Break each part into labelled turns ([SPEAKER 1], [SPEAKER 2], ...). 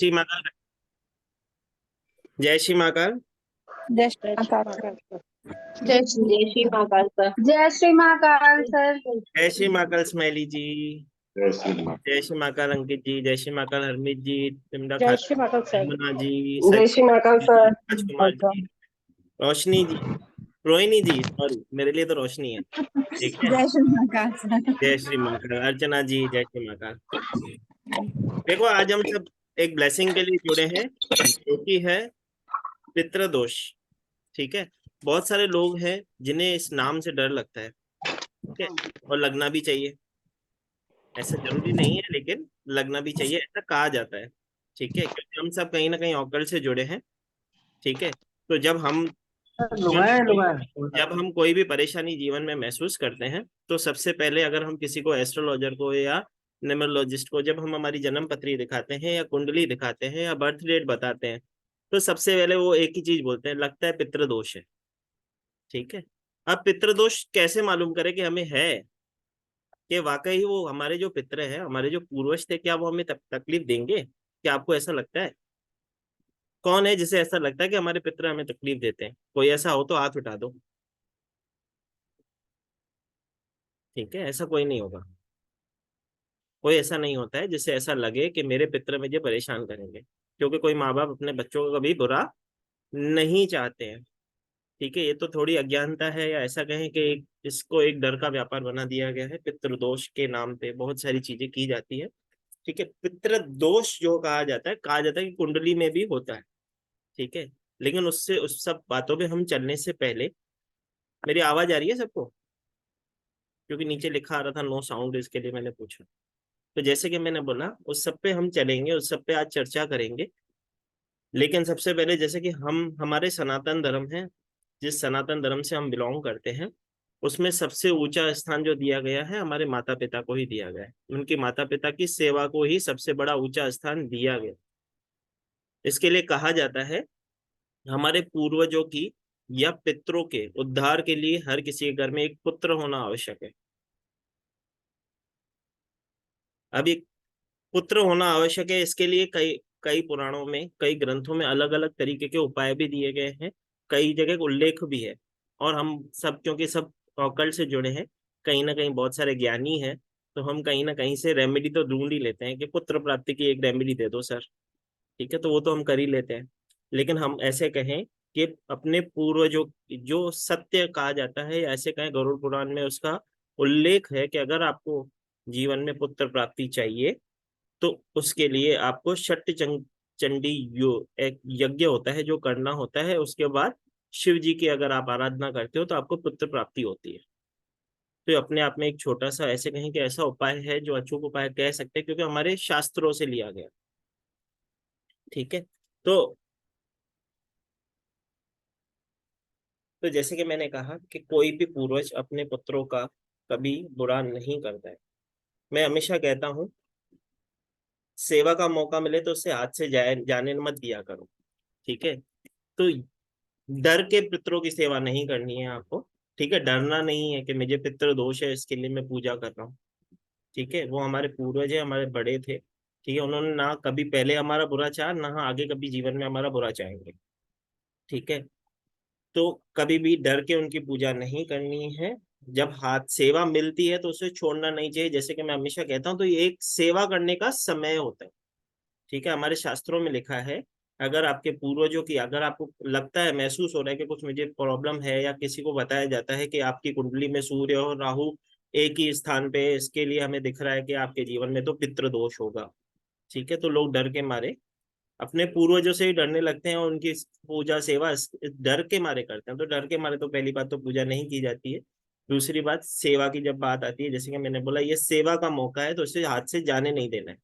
[SPEAKER 1] श्री महाकाल। जय श्री महाकाल।
[SPEAKER 2] जय श्री महाकाल।
[SPEAKER 3] जय श्री महाकाल सर।
[SPEAKER 2] जय श्री महाकाल सर।
[SPEAKER 1] जय श्री महाकाल स्माइली जी।
[SPEAKER 4] जय श्री महाकाल।
[SPEAKER 1] जय श्री महाकाल अंकित जी। जय श्री महाकाल हरमीत जी, तिमरा
[SPEAKER 3] जय श्री महाकाल सर।
[SPEAKER 1] यमुना जी,
[SPEAKER 3] जय श्री महाकाल सर।
[SPEAKER 1] राजकुमार जी, रोशनी जी, रोहिणी जी, सॉरी मेरे लिए तो रोशनी है। ठीक है।
[SPEAKER 2] जय श्री महाकाल सर।
[SPEAKER 1] जय श्री महाकाल अर्चना जी। जय श्री महाकाल। देखो आज हम सब एक ब्लेसिंग के लिए जुड़े हैं जो कि है पितृदोष। ठीक है। बहुत सारे लोग हैं जिन्हें इस नाम से डर लगता है। ठीक है। और लगना भी चाहिए, ऐसा जरूरी नहीं है लेकिन लगना भी चाहिए, ऐसा कहा जाता है। ठीक है। क्योंकि हम सब कहीं ना कहीं ऑकल्ट से जुड़े हैं। ठीक है। तो जब हम कोई भी परेशानी जीवन में महसूस करते हैं तो सबसे पहले अगर हम किसी को एस्ट्रोलॉजर को या न्यूमरोलॉजिस्ट को जब हम हमारी जन्म पत्री दिखाते हैं या कुंडली दिखाते हैं या बर्थ डेट बताते हैं तो सबसे पहले वो एक ही चीज बोलते हैं, लगता है पितृदोष है। ठीक है। अब पितृदोष कैसे मालूम करें कि हमें है, कि वाकई वो हमारे जो पितृ हैं, हमारे जो पूर्वज थे, क्या वो हमें तकलीफ देंगे? क्या आपको ऐसा लगता है? कौन है जिसे ऐसा लगता है कि हमारे पितृ हमें तकलीफ देते हैं? कोई ऐसा हो तो हाथ उठा दो। ठीक है। ऐसा कोई नहीं होगा। कोई ऐसा नहीं होता है जिसे ऐसा लगे कि मेरे पितृ मुझे परेशान करेंगे, क्योंकि कोई माँ बाप अपने बच्चों को कभी बुरा नहीं चाहते हैं। ठीक है। ये तो थोड़ी अज्ञानता है, या ऐसा कहें कि इसको एक डर का व्यापार बना दिया गया है। पितृदोष के नाम पे बहुत सारी चीजें की जाती है। ठीक है। पितृदोष जो कहा जाता है कि कुंडली में भी होता है। ठीक है। लेकिन उससे उस सब बातों पे हम चलने से पहले, मेरी आवाज आ रही है सबको? क्योंकि नीचे लिखा आ रहा था नो साउंड, इसके लिए मैंने पूछा। तो जैसे कि मैंने बोला उस सब पे हम चलेंगे, उस सब पे आज चर्चा करेंगे। लेकिन सबसे पहले जैसे कि हम हमारे सनातन धर्म है, जिस सनातन धर्म से हम बिलोंग करते हैं, उसमें सबसे ऊंचा स्थान जो दिया गया है हमारे माता पिता को ही दिया गया है। उनकी माता पिता की सेवा को ही सबसे बड़ा ऊंचा स्थान दिया गया। इसके लिए कहा जाता है हमारे पूर्वजों की या पितरों के उद्धार के लिए हर किसी के घर में एक पुत्र होना आवश्यक है। अब एक पुत्र होना आवश्यक है, इसके लिए कई कई पुराणों में, कई ग्रंथों में अलग अलग तरीके के उपाय भी दिए गए हैं, कई जगह उल्लेख भी है। और हम सब क्योंकि सब ऑकल्ट से जुड़े हैं, कहीं ना कहीं बहुत सारे ज्ञानी हैं, तो हम कहीं ना कहीं से रेमेडी तो ढूंढ ही लेते हैं कि पुत्र प्राप्ति की एक रेमेडी दे दो सर। ठीक है। तो वो तो हम कर ही लेते हैं। लेकिन हम ऐसे कहें कि अपने पूर्वजों जो सत्य कहा जाता है, या ऐसे कहें गरुड़ पुराण में उसका उल्लेख है कि अगर आपको जीवन में पुत्र प्राप्ति चाहिए तो उसके लिए आपको चंडी एक यज्ञ होता है जो करना होता है। उसके बाद शिव जी की अगर आप आराधना करते हो तो आपको पुत्र प्राप्ति होती है। तो ये अपने आप में एक छोटा सा, ऐसे कहें कि ऐसा उपाय है जो अचूक उपाय कह सकते हैं, क्योंकि हमारे शास्त्रों से लिया गया। ठीक है। तो जैसे कि मैंने कहा कि कोई भी पूर्वज अपने पुत्रों का कभी बुरा नहीं करता है। मैं हमेशा कहता हूँ सेवा का मौका मिले तो उससे हाथ से जाने मत दिया करो। ठीक है। तो डर के पितरों की सेवा नहीं करनी है आपको। ठीक है। डरना नहीं है कि मुझे पितृ दोष है इसके लिए मैं पूजा कर रहा हूँ। ठीक है। वो हमारे पूर्वज है, हमारे बड़े थे। ठीक है। उन्होंने ना कभी पहले हमारा बुरा चाहा, ना आगे कभी जीवन में हमारा बुरा चाहेंगे। ठीक है। तो कभी भी डर के उनकी पूजा नहीं करनी है। जब हाथ सेवा मिलती है तो उसे छोड़ना नहीं चाहिए। जैसे कि मैं हमेशा कहता हूँ, तो ये एक सेवा करने का समय होता है। ठीक है। हमारे शास्त्रों में लिखा है अगर आपके पूर्वजों की, अगर आपको लगता है, महसूस हो रहा है कि कुछ मुझे प्रॉब्लम है, या किसी को बताया जाता है कि आपकी कुंडली में सूर्य और राहु एक ही स्थान पे है, इसके लिए हमें दिख रहा है कि आपके जीवन में तो पितृदोष होगा। ठीक है। तो लोग डर के मारे अपने पूर्वजों से ही डरने लगते हैं, और उनकी पूजा सेवा इस डर के मारे करते हैं। तो डर के मारे तो पहली बात तो पूजा नहीं की जाती है। दूसरी बात, सेवा की जब बात आती है, जैसे कि मैंने बोला ये सेवा का मौका है तो इसे हाथ से जाने नहीं देना है।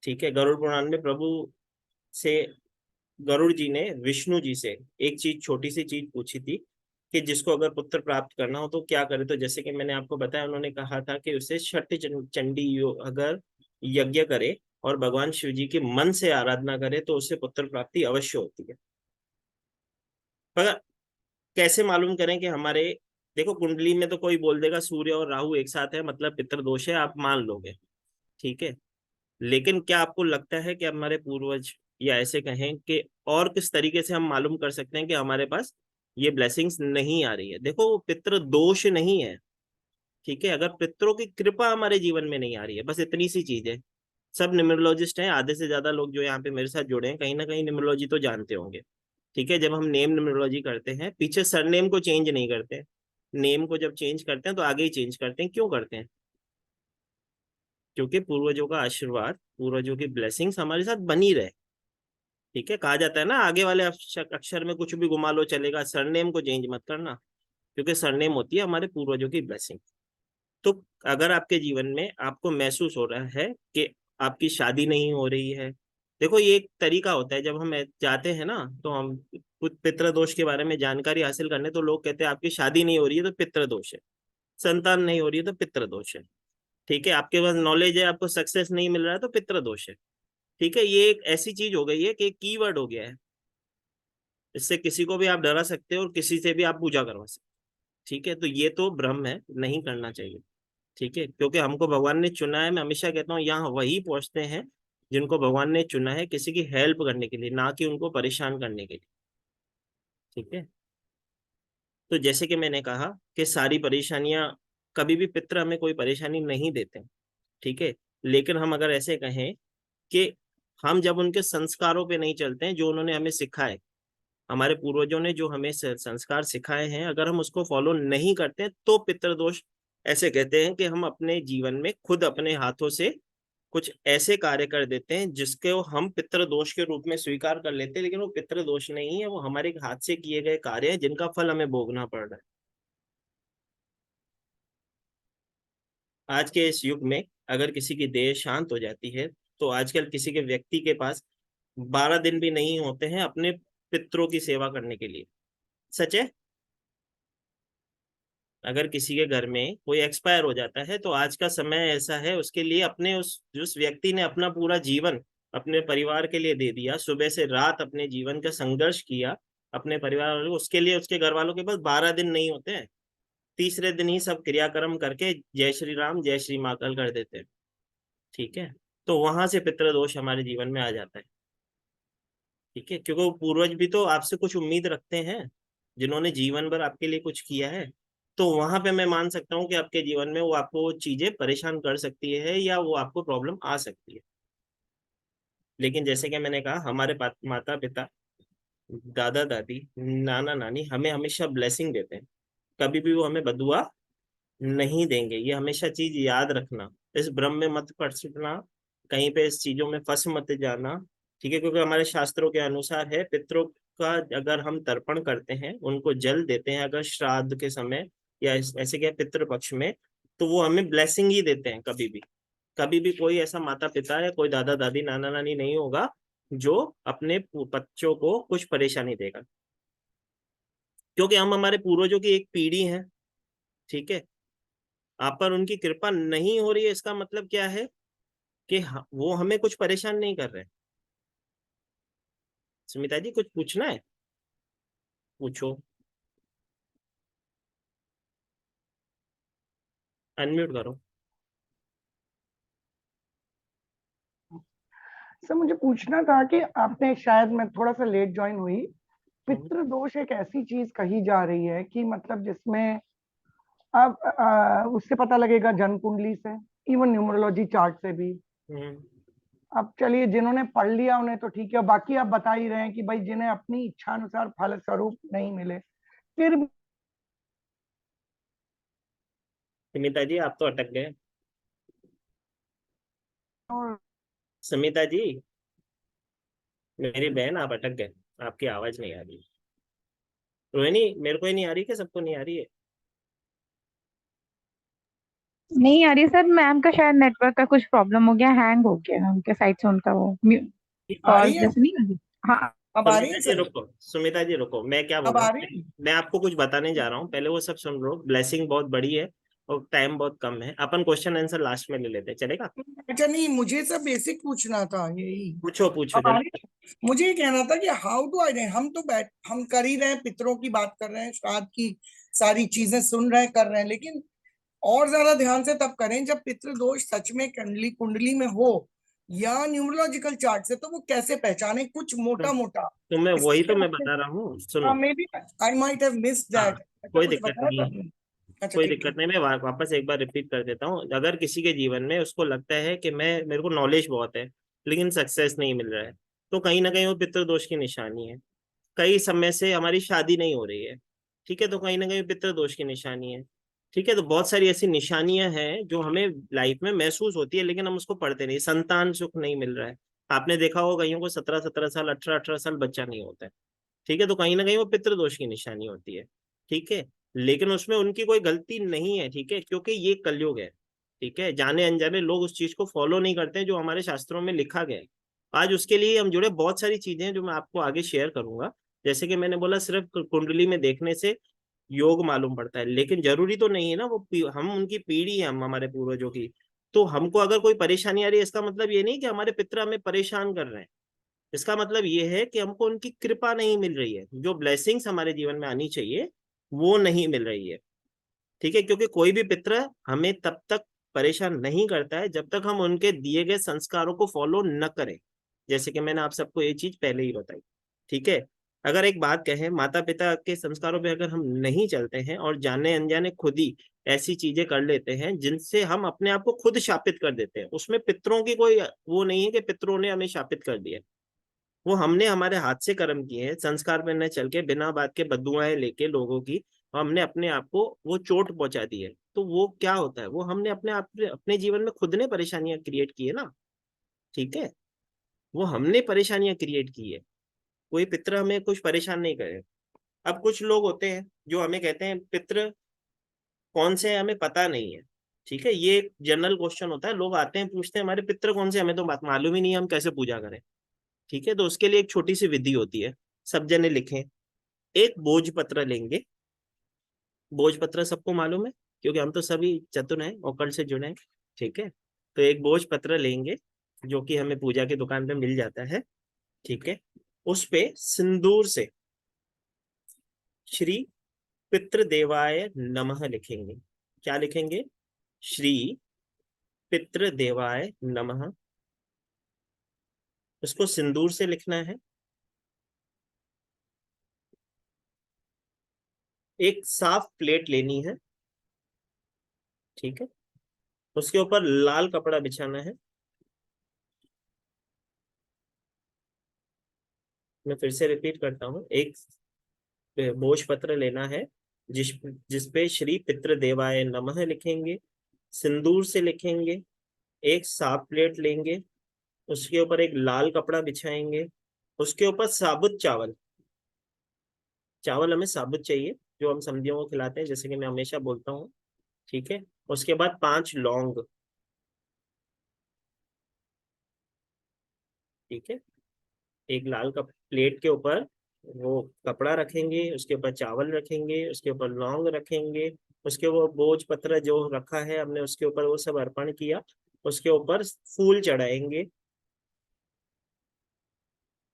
[SPEAKER 1] ठीक है। गरुड़ पुराण में प्रभु से, गरुड़ जी ने विष्णु जी से एक चीज, छोटी सी चीज पूछी थी कि जिसको अगर पुत्र प्राप्त करना हो तो क्या करे। तो जैसे कि मैंने आपको बताया, उन्होंने कहा था कि उसे चंडी अगर यज्ञ करे और भगवान शिव जी की मन से आराधना करे तो उसे पुत्र प्राप्ति अवश्य होती है। पर कैसे मालूम करें कि हमारे, देखो कुंडली में तो कोई बोल देगा सूर्य और राहु एक साथ है मतलब पितृदोष है, आप मान लोगे। ठीक है। लेकिन क्या आपको लगता है कि हमारे पूर्वज, या ऐसे कहें कि और किस तरीके से हम मालूम कर सकते हैं कि हमारे पास ये ब्लेसिंग्स नहीं आ रही है? देखो, वो पितृ दोष नहीं है, ठीक है? अगर पितरों की कृपा हमारे जीवन में नहीं आ रही है, बस इतनी सी चीज है। सब न्यूमरोलॉजिस्ट हैं, आधे से ज्यादा लोग जो यहाँ पे मेरे साथ जुड़े हैं कहीं ना कहीं न्यूमरोलॉजी तो जानते होंगे, ठीक है? जब हम नेम न्यूमरोलॉजी करते हैं, पीछे सरनेम को चेंज नहीं करते, नेम को जब चेंज करते हैं तो आगे ही चेंज करते हैं। क्यों करते हैं? क्योंकि पूर्वजों का आशीर्वाद, पूर्वजों की ब्लेसिंग्स हमारे साथ बनी रहे, ठीक है? कहा जाता है ना, आगे वाले अक्षर में कुछ भी घुमा लो चलेगा, सरनेम को चेंज मत करना, क्योंकि सरनेम होती है हमारे पूर्वजों की ब्लेसिंग। तो अगर आपके जीवन में आपको महसूस हो रहा है कि आपकी शादी नहीं हो रही है, देखो ये एक तरीका होता है, जब हम जाते हैं ना तो हम कुछ पितृ दोष के बारे में जानकारी हासिल करने, तो लोग कहते हैं आपकी शादी नहीं हो रही है तो पितृ दोष है, संतान नहीं हो रही है तो पितृ दोष है, ठीक है? आपके पास नॉलेज है, आपको सक्सेस नहीं मिल रहा है तो पितृ दोष है, ठीक है? ये एक ऐसी चीज हो गई है कि कीवर्ड हो गया है, इससे किसी को भी आप डरा सकते हो और किसी से भी आप पूजा करवा सकते हो, ठीक है? तो ये तो भ्रम है, नहीं करना चाहिए, ठीक है? क्योंकि हमको भगवान ने चुना है, मैं हमेशा कहता हूँ यहाँ वही पहुंचते हैं जिनको भगवान ने चुना है किसी की हेल्प करने के लिए, ना कि उनको परेशान करने के लिए, ठीक है? तो जैसे कि मैंने कहा कि सारी परेशानियां, कभी भी पितृ हमें कोई परेशानी नहीं देते, ठीक है? लेकिन हम अगर ऐसे कहें कि हम जब उनके संस्कारों पे नहीं चलते हैं, जो उन्होंने हमें सिखाए, हमारे पूर्वजों ने जो हमें संस्कार सिखाए हैं, अगर हम उसको फॉलो नहीं करते तो पितृदोष। ऐसे कहते हैं कि हम अपने जीवन में खुद अपने हाथों से कुछ ऐसे कार्य कर देते हैं जिसके हम पितृदोष के रूप में स्वीकार कर लेते हैं, लेकिन वो पितृदोष नहीं है, वो हमारे हाथ से किए गए कार्य हैं जिनका फल हमें भोगना पड़ रहा है। आज के इस युग में अगर किसी की देह शांत हो जाती है, तो आजकल किसी के व्यक्ति के पास 12 दिन भी नहीं होते हैं अपने पितरों की सेवा करने के लिए। सच है। अगर किसी के घर में कोई एक्सपायर हो जाता है तो आज का समय ऐसा है, उसके लिए अपने उस व्यक्ति ने अपना पूरा जीवन अपने परिवार के लिए दे दिया, सुबह से रात अपने जीवन का संघर्ष किया अपने परिवार वालों, उसके लिए उसके घर वालों के पास 12 दिन नहीं होते हैं, तीसरे दिन ही सब क्रियाक्रम करके जय श्री राम जय श्री महाकाल कर देते हैं, ठीक है? तो वहां से पितृदोष हमारे जीवन में आ जाता है, ठीक है? क्योंकि वो पूर्वज भी तो आपसे कुछ उम्मीद रखते हैं, जिन्होंने जीवन भर आपके लिए कुछ किया है, तो वहां पे मैं मान सकता हूँ कि आपके जीवन में वो आपको चीजें परेशान कर सकती है या वो आपको प्रॉब्लम आ सकती है। लेकिन जैसे कि मैंने कहा, हमारे माता पिता, दादा दादी, नाना नानी हमें हमेशा ब्लेसिंग देते हैं, कभी भी वो हमें बदुआ नहीं देंगे, ये हमेशा चीज याद रखना। इस भ्रम में मत पड़ना, कहीं पे इस चीजों में फंस मत जाना, ठीक है? क्योंकि हमारे शास्त्रों के अनुसार है, पितरों का अगर हम तर्पण करते हैं, उनको जल देते हैं अगर श्राद्ध के समय या ऐसे क्या पितृ पक्ष में, तो वो हमें ब्लेसिंग ही देते हैं। कभी भी, कभी भी कोई ऐसा माता पिता या कोई दादा दादी नाना नानी नहीं होगा जो अपने बच्चों को कुछ परेशानी देगा, क्योंकि हम हमारे पूर्वजों की एक पीढ़ी है, ठीक है? आप पर उनकी कृपा नहीं हो रही है, इसका मतलब क्या है कि वो हमें कुछ परेशान नहीं कर रहे। सुमिता जी, कुछ पूछना है? पूछो, अनम्यूट करो।
[SPEAKER 4] सर मुझे पूछना था कि आपने, शायद मैं थोड़ा सा लेट ज्वाइन हुई,
[SPEAKER 1] हम्म,
[SPEAKER 4] पितृ दोष एक ऐसी चीज कही जा रही है कि मतलब जिसमें अब उससे पता लगेगा जन्म कुंडली से, इवन न्यूमरोलॉजी चार्ट से भी।
[SPEAKER 1] हम्म।
[SPEAKER 4] अब चलिए, जिन्होंने पढ़ लिया उन्हें तो ठीक है, बाकी आप बता ही रहे हैं कि भाई जिन्हें अपनी इच्छा अनुसार फल स्वरूप नहीं मिले, फिर भी
[SPEAKER 1] सुमिता जी, आप तो अटक गए। सुमिता जी, मेरी बहन, आप अटक गए, आपकी आवाज नहीं आ रही। रोहिणी, मेरे को ही नहीं आ रही, कि सबको नहीं आ रही है?
[SPEAKER 2] नहीं आ रही सर, मैम का शायद नेटवर्क का कुछ प्रॉब्लम हो गया, हैंग हो गया उनके साइड से, उनका वो
[SPEAKER 4] आ
[SPEAKER 2] कॉल
[SPEAKER 4] रही है?
[SPEAKER 2] जैसे नहीं आ रही। हाँ।
[SPEAKER 4] अब आ रही
[SPEAKER 1] सुमिता
[SPEAKER 4] है
[SPEAKER 1] जी
[SPEAKER 4] सर?
[SPEAKER 1] रुको, सुमिता जी रुको, मैं क्या बोल
[SPEAKER 4] अब
[SPEAKER 1] रहा
[SPEAKER 4] आ
[SPEAKER 1] हूँ,
[SPEAKER 4] रही है?
[SPEAKER 1] मैं आपको कुछ बताने जा रहा हूँ, पहले वो सब सुन लो। ब्लेसिंग बहुत बड़ी है और टाइम बहुत कम है, अपन क्वेश्चन आंसर लास्ट में ले लेते हैं, चलेगा?
[SPEAKER 4] अच्छा नहीं, मुझे सब बेसिक पूछना था यही।
[SPEAKER 1] पूछो पूछो
[SPEAKER 4] अब आ
[SPEAKER 1] जल्दी।
[SPEAKER 4] रही है? मुझे ये कहना था कि हाउ डू आई, हम तो हम कर ही रहे हैं, पितरों की बात कर रहे हैं, श्राद्ध की सारी चीजें सुन रहे हैं, कर रहे हैं, लेकिन और ज्यादा ध्यान से तब करें जब पितृ दोष सच में कुंडली कुंडली में हो,
[SPEAKER 5] या न्यूमरोलॉजिकल चार्ट से, तो वो कैसे पहचाने? कुछ मोटा मोटा
[SPEAKER 1] तो मैं
[SPEAKER 5] इस
[SPEAKER 1] वही तो मैं
[SPEAKER 5] तरह से।
[SPEAKER 1] बता रहा हूँ, सुनो।
[SPEAKER 5] Maybe I might have missed
[SPEAKER 1] हाँ,
[SPEAKER 5] दैट। अच्छा,
[SPEAKER 1] कोई
[SPEAKER 5] कुछ
[SPEAKER 1] दिक्कत
[SPEAKER 5] बताया
[SPEAKER 1] नहीं
[SPEAKER 5] था
[SPEAKER 1] है,
[SPEAKER 5] आपने? अच्छा,
[SPEAKER 1] कोई
[SPEAKER 5] ठीक
[SPEAKER 1] दिक्कत
[SPEAKER 5] ठीक।
[SPEAKER 1] नहीं। मैं वापस एक बार रिपीट कर देता हूँ। अगर किसी के जीवन में उसको लगता है कि मैं मेरे को नॉलेज बहुत है लेकिन सक्सेस नहीं मिल रहा है, तो कहीं ना कहीं वो पितृदोष की निशानी है। कई समय से हमारी शादी नहीं हो रही है, ठीक है, तो कहीं ना कहीं पितृदोष की निशानी है। ठीक है, तो बहुत सारी ऐसी निशानियां हैं जो हमें लाइफ में महसूस होती है लेकिन हम उसको पढ़ते नहीं। संतान सुख नहीं मिल रहा है, आपने देखा होगा कईयों को 17-17 साल, 18-18 साल बच्चा नहीं होता है। ठीक है, तो कहीं ना कहीं वो पितृदोष की निशानी होती है। ठीक है, लेकिन उसमें उनकी कोई गलती नहीं है, ठीक है, क्योंकि ये कलयुग है। ठीक है, जाने अनजाने लोग उस चीज को फॉलो नहीं करते हैं जो हमारे शास्त्रों में लिखा गया है। आज उसके लिए हम जुड़े बहुत सारी चीजें हैं जो मैं आपको आगे शेयर करूंगा। जैसे कि मैंने बोला, सिर्फ कुंडली में देखने से योग मालूम पड़ता है, लेकिन जरूरी तो नहीं है ना। हम उनकी पीढ़ी है, हम हमारे पूर्वजों की। तो हमको अगर कोई परेशानी आ रही है, इसका मतलब ये नहीं कि हमारे पितर हमें परेशान कर रहे हैं। इसका मतलब ये है कि हमको उनकी कृपा नहीं मिल रही है, जो ब्लेसिंग्स हमारे जीवन में आनी चाहिए वो नहीं मिल रही है। ठीक है, क्योंकि कोई भी पितर हमें तब तक परेशान नहीं करता है जब तक हम उनके दिए गए संस्कारों को फॉलो न करें। जैसे कि मैंने आप सबको ये चीज पहले ही बताई। ठीक है, अगर एक बात कहें, माता पिता के संस्कारों पे अगर हम नहीं चलते हैं और जाने अनजाने खुद ही ऐसी चीजें कर लेते हैं जिनसे हम अपने आप को खुद शापित कर देते हैं, उसमें पितरों की कोई वो नहीं है कि पितरों ने हमें शापित कर दिया। वो हमने हमारे हाथ से कर्म किए हैं, संस्कार पे न चल के बिना बात के बदुआएं लेके लोगों की हमने अपने आप को वो चोट पहुंचा दी है। तो वो क्या होता है, वो हमने अपने आप अपने जीवन में खुद ने परेशानियां क्रिएट की है ना। ठीक है, वो हमने परेशानियां क्रिएट की है, कोई पितर हमें कुछ परेशान नहीं करे। अब कुछ लोग होते हैं जो हमें कहते हैं पितर कौन से हैं हमें पता नहीं है। ठीक है, ये एक जनरल क्वेश्चन होता है, लोग आते हैं पूछते हैं हमारे पितर कौन से, हमें तो बात मालूम ही नहीं है, हम कैसे पूजा करें। ठीक है, तो उसके लिए एक छोटी सी विधि होती है, सब जने लिखें। एक भोजपत्र लेंगे। भोजपत्र सबको मालूम है, क्योंकि हम तो सभी चतुर हैं, ओकल्ट से जुड़े हैं। ठीक है, तो एक भोजपत्र लेंगे जो कि हमें पूजा की दुकान पे मिल जाता है। ठीक है, उस पे सिंदूर से श्री पितृदेवाय नमः लिखेंगे। क्या लिखेंगे? श्री पितृदेवाय नमः। उसको सिंदूर से लिखना है। एक साफ प्लेट लेनी है। ठीक है, उसके ऊपर लाल कपड़ा बिछाना है। मैं फिर से रिपीट करता हूँ, एक भोजपत्र लेना है जिस जिसपे श्री पितृदेवाय नमः लिखेंगे, सिंदूर से लिखेंगे। एक साफ प्लेट लेंगे, उसके ऊपर एक लाल कपड़ा बिछाएंगे। उसके ऊपर साबुत चावल, चावल हमें साबुत चाहिए जो हम सब्जियों को खिलाते हैं, जैसे कि मैं हमेशा बोलता हूँ। ठीक है, उसके बाद 5 लौंग। ठीक है, एक लाल कप प्लेट के ऊपर वो कपड़ा रखेंगे, उसके ऊपर चावल रखेंगे, उसके ऊपर लौंग रखेंगे। उसके वो बोझ पत्र जो रखा है हमने उसके ऊपर वो सब अर्पण किया। उसके ऊपर फूल चढ़ाएंगे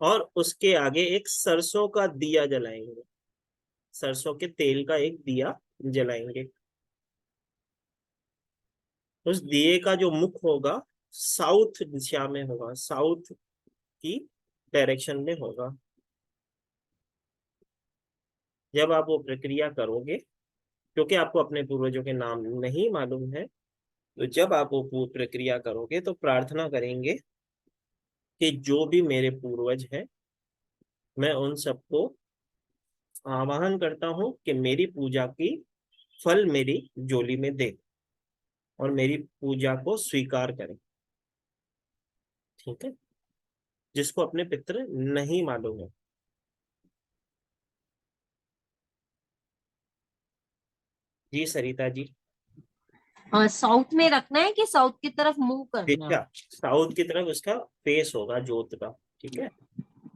[SPEAKER 1] और उसके आगे एक सरसों का दिया जलाएंगे। सरसों के तेल का एक दिया जलाएंगे। उस दिए का जो मुख होगा साउथ दिशा में होगा, साउथ की डायरेक्शन में होगा। जब आप वो प्रक्रिया करोगे, क्योंकि आपको अपने पूर्वजों के नाम नहीं मालूम है, तो जब आप वो प्रक्रिया करोगे तो प्रार्थना करेंगे कि जो भी मेरे पूर्वज हैं, मैं उन सबको आवाहन करता हूँ कि मेरी पूजा की फल मेरी झोली में दे और मेरी पूजा को स्वीकार करें। ठीक है, जिसको अपने पितृ नहीं मालूम है। जी सरिता जी।
[SPEAKER 6] साउथ में रखना है कि साउथ की तरफ मूव करना है?
[SPEAKER 1] दिशा साउथ की तरफ उसका फेस होगा, जोत का। ठीक है,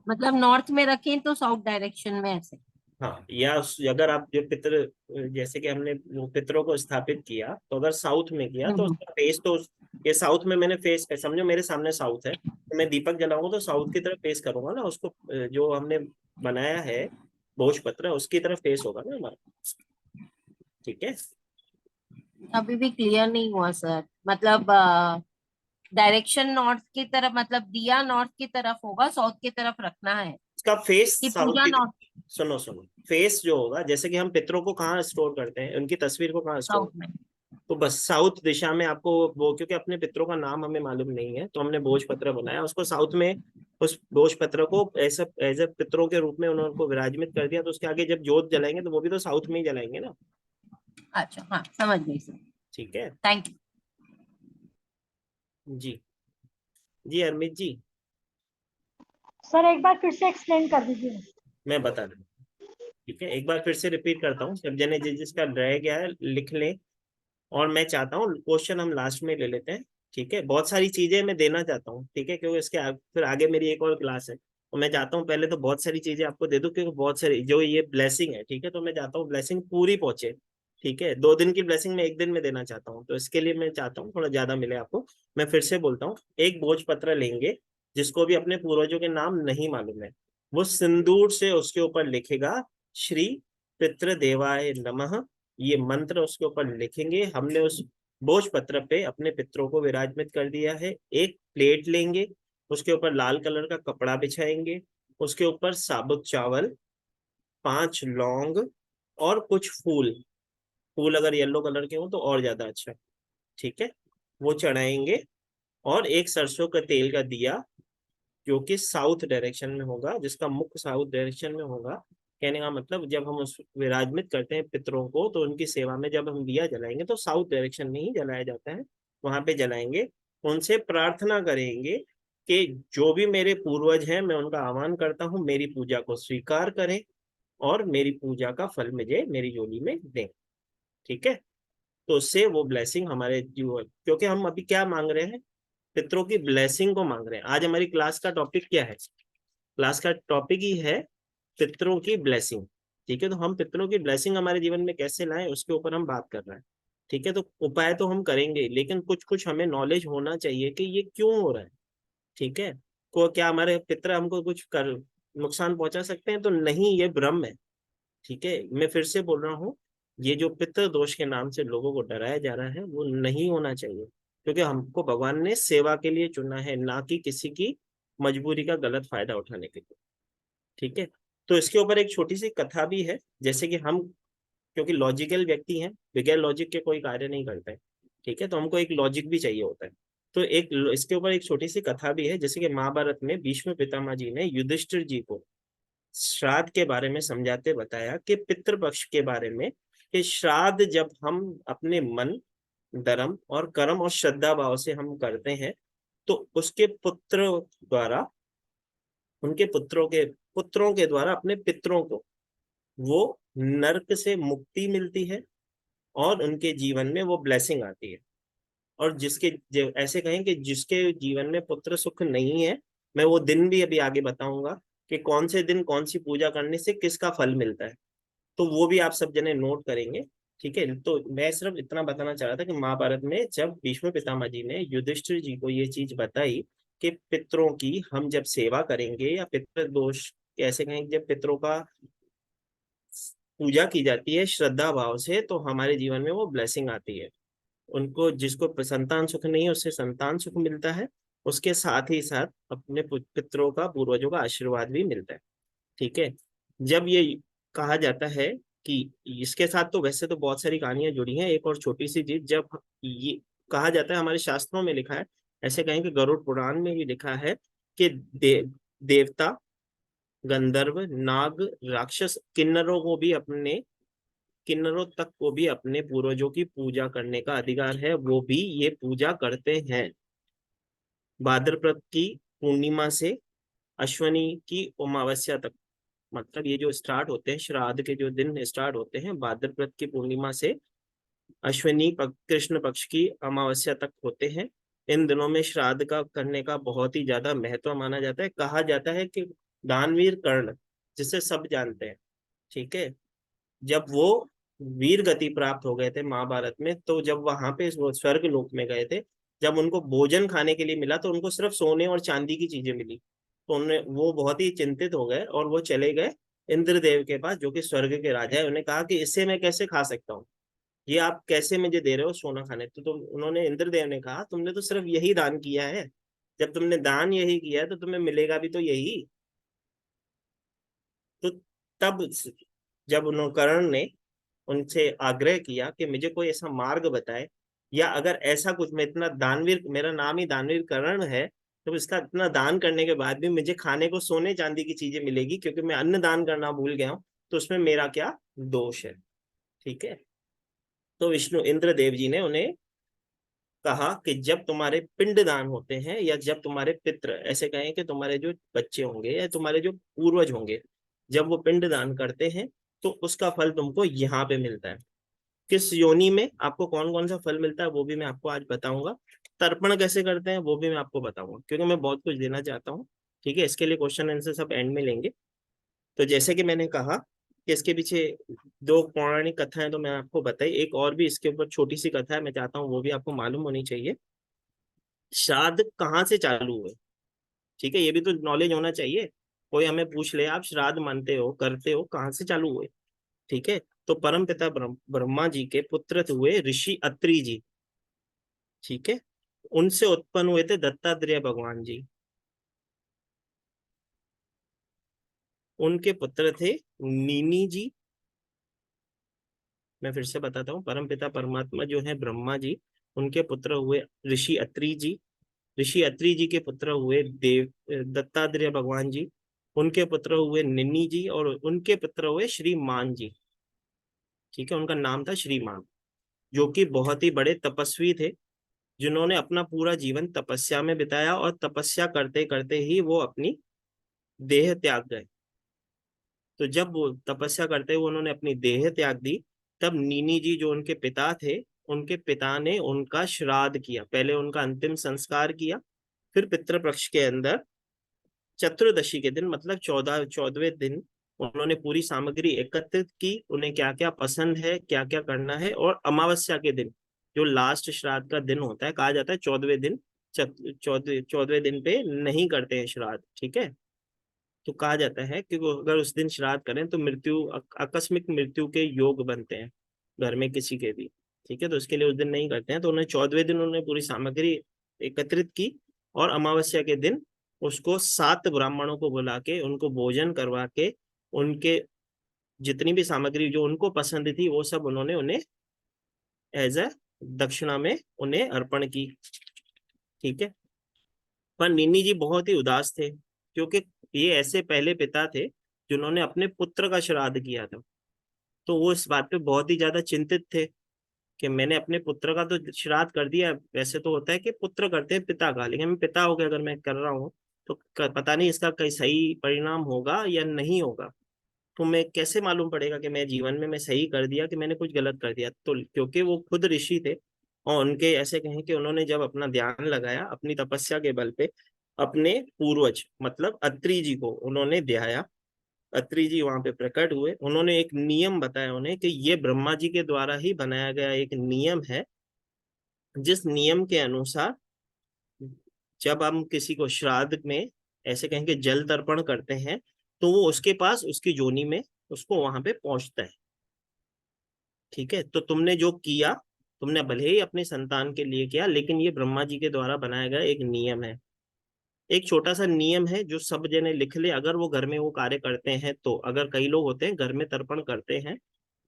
[SPEAKER 6] मतलब नॉर्थ में रखें तो साउथ डायरेक्शन में ऐसे?
[SPEAKER 1] हाँ, या अगर आप जो पितृ, जैसे कि हमने वो पितरों को स्थापित किया, तो अगर साउथ में किया तो
[SPEAKER 6] हम्म।
[SPEAKER 1] उसका फेस तो ये साउथ में मैंने फेस कर, समझो मेरे सामने साउथ है तो मैं दीपक जलाऊंगा तो साउथ की तरफ फेस करूंगा ना उसको। जो हमने बनाया है भोजपत्र उसकी तरफ फेस होगा ना हमारा। ठीक है,
[SPEAKER 6] अभी भी क्लियर नहीं हुआ सर, मतलब डायरेक्शन नॉर्थ की तरफ, मतलब दिया नॉर्थ की तरफ होगा, साउथ की तरफ रखना है
[SPEAKER 1] इसका फेस
[SPEAKER 6] कि
[SPEAKER 1] साउथ
[SPEAKER 6] पूजा
[SPEAKER 1] की,
[SPEAKER 6] नॉर्थ
[SPEAKER 1] सुनो सुनो, फेस जो होगा, जैसे कि हम पितरों को कहाँ स्टोर करते हैं, उनकी तस्वीर को कहाँ स्टोर,
[SPEAKER 6] साउथ में।
[SPEAKER 1] तो बस साउथ दिशा में आपको वो, क्योंकि अपने पितरों का नाम हमें मालूम नहीं है तो हमने भोजपत्र बनाया उसको साउथ में, उस भोजपत्र को ऐसे एज ए पितरों के रूप में उनको विराजमित कर दिया, तो उसके आगे जब जोत जलाएंगे तो वो भी तो साउथ में ही जलाएंगे ना।
[SPEAKER 6] अच्छा हाँ, समझ गई सर।
[SPEAKER 1] ठीक है
[SPEAKER 6] थैंक यू।
[SPEAKER 1] जी। जी हरमीत जी,
[SPEAKER 7] सर एक बार फिर से एक्सप्लेन कर दीजिए।
[SPEAKER 1] मैं बता दूं, ठीक है, एक बार फिर से रिपीट करता हूँ, सब जने जिसका रह गया है लिख लें। और मैं चाहता हूँ क्वेश्चन हम लास्ट में ले लेते हैं, ठीक है, बहुत सारी चीजें मैं देना चाहता हूँ, ठीक है, क्योंकि फिर आगे मेरी एक और क्लास है, तो मैं चाहता हूँ पहले तो बहुत सारी चीजें आपको दे दूं, क्योंकि बहुत सारी जो ये ब्लेसिंग है, ठीक है, तो मैं चाहता हूँ ब्लेसिंग पूरी पहुंचे, ठीक है, 2 दिन की ब्लेसिंग मैं 1 दिन में देना चाहता हूँ, तो इसके लिए मैं चाहता हूँ थोड़ा ज्यादा मिले आपको। मैं फिर से बोलता हूँ, एक भोजपत्र लेंगे, जिसको भी अपने पूर्वजों के नाम नहीं मालूम है, वो सिंदूर से उसके ऊपर लिखेगा श्री पितृदेवाय नमः, ये मंत्र उसके ऊपर लिखेंगे। हमने उस भोजपत्र पे अपने पितरों को विराजमित कर दिया है। एक प्लेट लेंगे, उसके ऊपर लाल कलर का कपड़ा बिछाएंगे, उसके ऊपर साबुत चावल, 5 लौंग और कुछ फूल, फूल अगर येलो कलर के हो तो और ज्यादा अच्छा, ठीक है, वो चढ़ाएंगे। और एक सरसों का तेल का दिया, जो कि साउथ डायरेक्शन में होगा, जिसका मुख साउथ डायरेक्शन में होगा। कहने का मतलब जब हम उस विराजमित करते हैं पितरों को, तो उनकी सेवा में जब हम दिया जलाएंगे तो साउथ डायरेक्शन में ही जलाया जाता है, वहां पे जलाएंगे। उनसे प्रार्थना करेंगे कि जो भी मेरे पूर्वज हैं, मैं उनका आह्वान करता हूँ, मेरी पूजा को स्वीकार करें और मेरी पूजा का फल मुझे मेरी झोली में दें, ठीक है। तो उससे वो ब्लेसिंग हमारे जीवन, क्योंकि हम अभी क्या मांग रहे हैं, पितरों की ब्लेसिंग को मांग रहे हैं। आज हमारी क्लास का टॉपिक क्या है, क्लास का टॉपिक ही है पितरों की ब्लेसिंग, ठीक है। तो हम पितरों की ब्लेसिंग हमारे जीवन में कैसे लाएं, उसके ऊपर हम बात कर रहे हैं, ठीक है। तो उपाय तो हम करेंगे, लेकिन कुछ कुछ हमें नॉलेज होना चाहिए कि ये क्यों हो रहा है, ठीक है। को क्या हमारे पितर हमको कुछ कर नुकसान पहुंचा सकते हैं, तो नहीं, ये भ्रम है, ठीक है। मैं फिर से बोल रहा हूँ, ये जो पितृ दोष के नाम से लोगों को डराया जा रहा है, वो नहीं होना चाहिए, क्योंकि हमको भगवान ने सेवा के लिए चुना है, ना कि किसी की मजबूरी का गलत फायदा उठाने के लिए, ठीक है। तो इसके ऊपर एक छोटी सी कथा भी है, जैसे कि हम, क्योंकि लॉजिकल व्यक्ति हैं, बगैर लॉजिक के कोई कार्य नहीं करता है, ठीक है, तो हमको एक लॉजिक भी चाहिए होता है। तो एक इसके ऊपर एक छोटी सी कथा भी है, जैसे कि महाभारत में भीष्म पितामह जी ने युधिष्ठिर जी को श्राद्ध के बारे में समझाते बताया कि पितृपक्ष के बारे में, कि श्राद्ध जब हम अपने मन, धर्म और कर्म और श्रद्धा भाव से हम करते हैं, तो उसके पुत्र द्वारा, उनके पुत्रों के द्वारा अपने पितरों को वो नरक से मुक्ति मिलती है और उनके जीवन में वो ब्लेसिंग आती है। और ऐसे कहें कि जिसके जीवन में पुत्र सुख नहीं है, मैं वो दिन भी अभी आगे बताऊंगा कि कौन से दिन कौन सी पूजा करने से किसका फल मिलता है, तो वो भी आप सब जने नोट करेंगे, ठीक है। तो मैं सिर्फ इतना बताना चाह रहा था कि महाभारत में जब भीष्म पितामह जी ने युधिष्ठिर जी को ये चीज बताई कि पितरों की हम जब सेवा करेंगे, या पितृ दोष कैसे कहें, जब पितरों का पूजा की जाती है श्रद्धा भाव से, तो हमारे जीवन में वो ब्लेसिंग आती है। उनको, जिसको संतान सुख नहीं है, उससे संतान सुख मिलता है, उसके साथ ही साथ अपने पितरों का, पूर्वजों का आशीर्वाद भी मिलता है, ठीक है। जब ये कहा जाता है कि इसके साथ तो वैसे तो बहुत सारी कहानियां जुड़ी हैं, एक और छोटी सी चीज, जब ये कहा जाता है, हमारे शास्त्रों में लिखा है, ऐसे कहें कि गरुड़ पुराण में भी लिखा है कि देवता, गंधर्व, नाग, राक्षस, किन्नरों तक को भी अपने पूर्वजों की पूजा करने का अधिकार है, वो भी ये पूजा करते हैं। भाद्रपद की पूर्णिमा से अश्वनी की अमावस्या तक, मतलब ये जो स्टार्ट होते हैं, श्राद्ध के जो दिन स्टार्ट होते हैं भाद्रपद की पूर्णिमा से कृष्ण पक्ष की अमावस्या तक होते हैं। इन दिनों में श्राद्ध का करने का बहुत ही ज्यादा महत्व माना जाता है। कहा जाता है कि दानवीर कर्ण, जिसे सब जानते हैं, ठीक है, जब वो वीर गति प्राप्त हो गए थे महाभारत में, तो जब वहां पे वो स्वर्ग लोक में गए थे, जब उनको भोजन खाने के लिए मिला, तो उनको सिर्फ सोने और चांदी की चीजें मिली, तो उन्हें, वो बहुत ही चिंतित हो गए और वो चले गए इंद्रदेव के पास, जो कि स्वर्ग के राजा है। उन्हें कहा कि इससे मैं कैसे खा सकता हूँ, ये आप कैसे मुझे दे रहे हो सोना खाने? तो तुम, उन्होंने, इंद्रदेव ने कहा, तुमने तो सिर्फ यही दान किया है। जब तुमने दान यही किया है तो तुम्हें मिलेगा भी तो यही। तो तब जब उन्होंने, कर्ण ने उनसे आग्रह किया कि मुझे कोई ऐसा मार्ग बताए, या अगर ऐसा कुछ, मैं इतना दानवीर, मेरा नाम ही दानवीर कर्ण है, तो इसका इतना दान करने के बाद भी मुझे खाने को सोने चांदी की चीजें मिलेगी क्योंकि मैं अन्न दान करना भूल गया हूँ, तो उसमें मेरा क्या दोष है? ठीक है। तो विष्णु, इंद्रदेव जी ने उन्हें कहा कि जब तुम्हारे पिंड दान होते हैं, या जब तुम्हारे पितृ, ऐसे कहें कि तुम्हारे जो बच्चे होंगे या तुम्हारे जो पूर्वज होंगे, जब वो पिंड दान करते हैं तो उसका फल तुमको यहाँ पे मिलता है। किस योनि में आपको कौन कौन सा फल मिलता है वो भी मैं आपको आज बताऊंगा। तर्पण कैसे करते हैं वो भी मैं आपको बताऊंगा, क्योंकि मैं बहुत कुछ देना चाहता हूँ। ठीक है, इसके लिए क्वेश्चन आंसर सब एंड में लेंगे। तो जैसे कि मैंने कहा कि इसके पीछे दो पौराणिक कथाएं तो मैं आपको बताई, एक और भी इसके ऊपर छोटी सी कथा है, मैं चाहता हूँ वो भी आपको मालूम होनी चाहिए। श्राद्ध कहाँ से चालू हुए? ठीक है, ये भी तो नॉलेज होना चाहिए। कोई हमें पूछ ले, आप श्राद्ध मानते हो, करते हो, कहाँ से चालू हुए? ठीक है, तो परम पिता ब्रह्मा जी के पुत्र हुए ऋषि अत्रि जी। ठीक है, उनसे उत्पन्न हुए थे दत्तात्रेय भगवान जी। उनके पुत्र थे नीनी जी। मैं फिर से बताता हूँ, परम पिता परमात्मा जो है ब्रह्मा जी, उनके पुत्र हुए ऋषि अत्रि जी। ऋषि अत्रि जी के पुत्र हुए देव दत्तात्रेय भगवान जी। उनके पुत्र हुए निन्नी जी, और उनके पुत्र हुए श्रीमान जी। ठीक है, उनका नाम था श्रीमान, जो कि बहुत ही बड़े तपस्वी थे, जिन्होंने अपना पूरा जीवन तपस्या में बिताया, और तपस्या करते करते ही वो अपनी देह त्याग गए। तो जब वो तपस्या करते हुए उन्होंने अपनी देह त्याग दी, तब नीनी जी जो उनके पिता थे, उनके पिता ने उनका श्राद्ध किया। पहले उनका अंतिम संस्कार किया, फिर पितृपक्ष के अंदर चतुर्दशी के दिन, मतलब 14वें दिन, उन्होंने पूरी सामग्री एकत्रित की, उन्हें क्या क्या पसंद है, क्या क्या करना है। और अमावस्या के दिन, जो लास्ट श्राद्ध का दिन होता है, कहा जाता है 14वें दिन, 14वें दिन पे नहीं करते हैं श्राद्ध। ठीक है, तो कहा जाता है कि वो अगर उस दिन श्राद्ध करें तो आकस्मिक मृत्यु के योग बनते हैं घर में किसी के भी। ठीक है, तो उसके लिए उस दिन नहीं करते हैं। तो उन्हें 14वें दिन उन्होंने पूरी सामग्री एकत्रित की, और अमावस्या के दिन उसको 7 ब्राह्मणों को बुला के उनको भोजन करवा के, उनके जितनी भी सामग्री जो उनको पसंद थी वो सब उन्होंने उन्हें एज अ दक्षिणा में उन्हें अर्पण की। ठीक है, पर निन्नी जी बहुत ही उदास थे, क्योंकि ये ऐसे पहले पिता थे जिन्होंने अपने पुत्र का श्राद्ध किया था। तो वो इस बात पे बहुत ही ज्यादा चिंतित थे कि मैंने अपने पुत्र का तो श्राद्ध कर दिया। वैसे तो होता है कि पुत्र करते हैं पिता का, लेकिन मैं पिता हो गया अगर मैं कर रहा हूँ, तो पता नहीं इसका कहीं सही परिणाम होगा या नहीं होगा। तो मैं कैसे मालूम पड़ेगा कि मैं जीवन में मैं सही कर दिया कि मैंने कुछ गलत कर दिया? तो क्योंकि वो खुद ऋषि थे, और उनके ऐसे कहें कि उन्होंने जब अपना ध्यान लगाया अपनी तपस्या के बल पे, अपने पूर्वज मतलब अत्रि जी को उन्होंने ध्याया। अत्रि जी वहां पे प्रकट हुए, उन्होंने एक नियम बताया उन्हें कि ये ब्रह्मा जी के द्वारा ही बनाया गया एक नियम है, जिस नियम के अनुसार जब हम किसी को श्राद्ध में, ऐसे कहेंगे, जल तर्पण करते हैं, तो वो उसके पास उसकी जोनी में उसको वहां पे पहुंचता है। ठीक है, तो तुमने जो किया, तुमने भले ही अपने संतान के लिए किया, लेकिन ये ब्रह्मा जी के द्वारा बनाया गया एक नियम है। एक छोटा सा नियम है जो सब जने लिख ले, अगर वो घर में वो कार्य करते हैं। तो अगर कई लोग होते हैं घर में तर्पण करते हैं,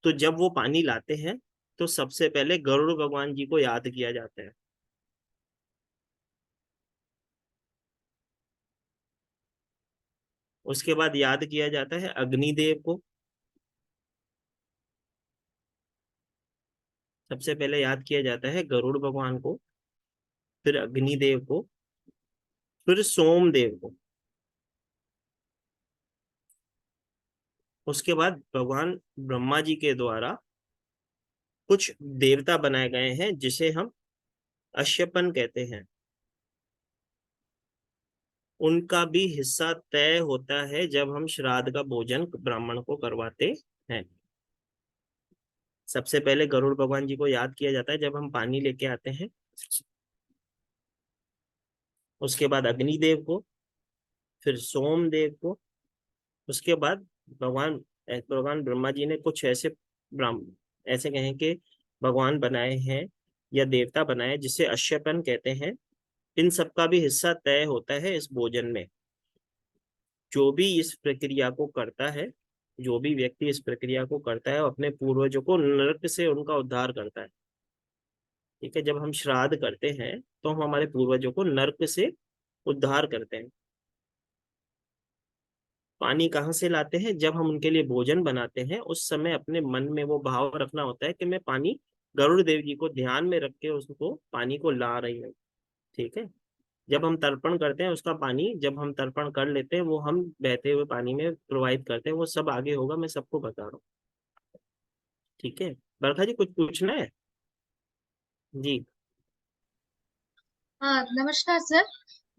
[SPEAKER 1] तो जब वो पानी लाते हैं तो सबसे पहले गरुड़ भगवान जी को याद किया जाता है। उसके बाद याद किया जाता है अग्निदेव को। सबसे पहले याद किया जाता है गरुड़ भगवान को, फिर अग्निदेव को, फिर सोमदेव को। उसके बाद भगवान ब्रह्मा जी के द्वारा कुछ देवता बनाए गए हैं, जिसे हम अश्यपन कहते हैं। उनका भी हिस्सा तय होता है जब हम श्राद्ध का भोजन ब्राह्मण को करवाते हैं। सबसे पहले गरुड़ भगवान जी को याद किया जाता है जब हम पानी लेके आते हैं। उसके बाद अग्निदेव को, फिर सोमदेव को। उसके बाद भगवान भगवान ब्रह्मा जी ने कुछ ऐसे ब्राह्मण, ऐसे कहें कि भगवान बनाए हैं या देवता बनाए, जिसे अश्यपन कहते हैं, इन सब का भी हिस्सा तय होता है इस भोजन में। जो भी इस प्रक्रिया को करता है, जो भी व्यक्ति इस प्रक्रिया को करता है, वो अपने पूर्वजों को नरक से उनका उद्धार करता है। ठीक है, जब हम श्राद्ध करते हैं तो हम हमारे पूर्वजों को नरक से उद्धार करते हैं। पानी कहाँ से लाते हैं? जब हम उनके लिए भोजन बनाते हैं उस समय अपने मन में वो भाव रखना होता है कि मैं पानी, गरुड़ देव जी को ध्यान में रख के उसको पानी को ला रही हूँ। ठीक है, जब हम तर्पण करते हैं उसका पानी, जब हम तर्पण कर लेते हैं वो हम बहते हुए पानी में प्रवाहित करते हैं। वो सब आगे होगा, मैं सबको बता रहा हूँ। ठीक है, बरखा जी कुछ पूछना है? जी।
[SPEAKER 8] हाँ, नमस्कार सर।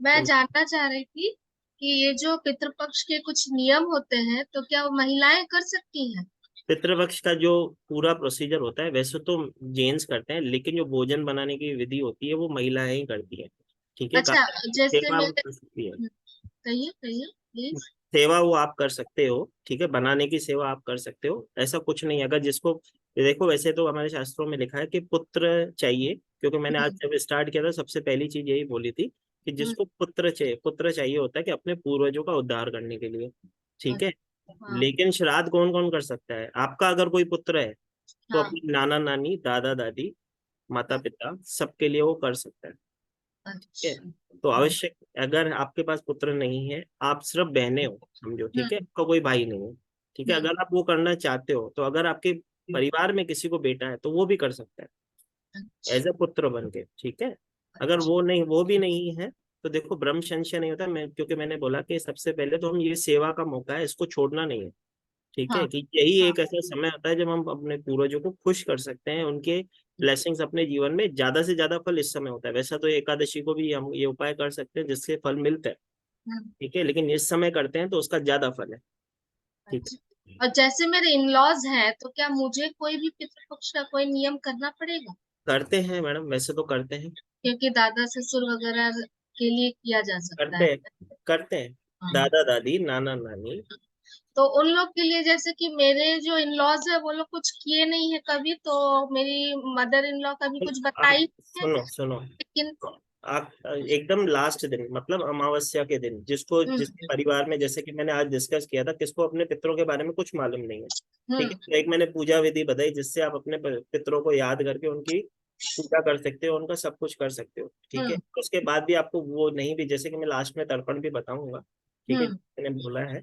[SPEAKER 8] मैं
[SPEAKER 1] नम-
[SPEAKER 8] जानना चाह रही थी कि ये जो पितृपक्ष के कुछ नियम होते हैं तो क्या वो महिलाएं कर सकती हैं?
[SPEAKER 1] पितृपक्ष का जो पूरा प्रोसीजर होता है वैसे तो जेंट्स करते हैं, लेकिन जो भोजन बनाने की विधि होती है वो महिलाएं ही करती है। ठीक है,
[SPEAKER 8] अच्छा, जैसे
[SPEAKER 1] सेवा वो
[SPEAKER 8] मेरे,
[SPEAKER 1] कर सकती है।
[SPEAKER 8] कहिए कहिए प्लीज।
[SPEAKER 1] सेवा वो आप कर सकते हो, ठीक है, बनाने की सेवा आप कर सकते हो, ऐसा कुछ नहीं। अगर जिसको, देखो वैसे तो हमारे शास्त्रों में लिखा है कि पुत्र चाहिए, क्योंकि मैंने आज जब स्टार्ट किया था सबसे पहली चीज यही बोली थी कि जिसको पुत्र चाहिए, पुत्र चाहिए होता है कि अपने पूर्वजों का उद्धार करने के लिए। ठीक है,
[SPEAKER 8] हाँ
[SPEAKER 1] लेकिन श्राद्ध कौन कौन कर सकता है? आपका अगर कोई पुत्र है तो
[SPEAKER 8] हाँ।
[SPEAKER 1] अपने नाना नानी, दादा दादी, माता पिता, सबके लिए वो कर सकता है। ठीक
[SPEAKER 8] अच्छा।
[SPEAKER 1] है, तो आवश्यक, अगर आपके पास पुत्र नहीं है, आप सिर्फ बहने हो समझो, ठीक है, आपका कोई भाई नहीं है, ठीक है, अगर आप वो करना चाहते हो, तो अगर आपके परिवार में किसी को बेटा है तो वो भी कर सकता है एज
[SPEAKER 8] अच्छा
[SPEAKER 1] ए पुत्र बन के। ठीक है, अगर
[SPEAKER 8] अच्छा।
[SPEAKER 1] वो नहीं, वो भी नहीं है, तो देखो ब्रह्म संशय नहीं होता। मैं, क्योंकि मैंने बोला कि सबसे पहले तो हम, ये सेवा का मौका है, इसको छोड़ना नहीं है। ठीक
[SPEAKER 8] हाँ
[SPEAKER 1] है, कि यही
[SPEAKER 8] हाँ।
[SPEAKER 1] एक ऐसा समय होता है जब हम अपने पूर्वजों को खुश कर सकते हैं, उनके ब्लेसिंग्स अपने जीवन में, ज्यादा से ज्यादा फल इस समय होता है। वैसा तो एकादशी को भी हम ये उपाय कर सकते हैं जिससे फल मिलता है। ठीक है, लेकिन इस समय करते हैं तो उसका ज्यादा फल है। ठीक है,
[SPEAKER 8] अच्छा। और जैसे मेरे इन-लॉज हैं तो क्या मुझे कोई भी पितृपक्ष का कोई नियम करना पड़ेगा?
[SPEAKER 1] करते हैं मैडम, वैसे तो करते हैं,
[SPEAKER 8] क्योंकि दादा ससुर वगैरह के लिए किया जा सकता
[SPEAKER 1] करते
[SPEAKER 8] है।
[SPEAKER 1] हैं, करते हैं।
[SPEAKER 8] हाँ।
[SPEAKER 1] दादा दादी, नाना नानी।
[SPEAKER 8] तो उन लोग के लिए, जैसे कि मेरे जो इन लॉज है वो लोग कुछ किए नहीं है कभी, तो मेरी मदर इन लॉ कभी कुछ
[SPEAKER 1] आप
[SPEAKER 8] बताई है,
[SPEAKER 1] सुनो सुनो,
[SPEAKER 8] लेकिन
[SPEAKER 1] आप एकदम लास्ट दिन, मतलब अमावस्या के दिन, जिसको,
[SPEAKER 8] हम्म
[SPEAKER 1] जिस परिवार में, जैसे कि मैंने आज डिस्कस किया था, किसको अपने पितरों के बारे में कुछ मालूम नहीं है। ठीक है,
[SPEAKER 8] हम्म
[SPEAKER 1] तो एक मैंने पूजा विधि बताई जिससे आप अपने पितरों को याद करके उनकी पूजा कर सकते हो, उनका सब कुछ कर सकते हो। ठीक है,
[SPEAKER 8] हम्म
[SPEAKER 1] उसके बाद भी आपको वो नहीं भी, जैसे कि मैं लास्ट में तर्पण भी बताऊंगा। ठीक है,
[SPEAKER 8] हम्म
[SPEAKER 1] मैंने बोला है।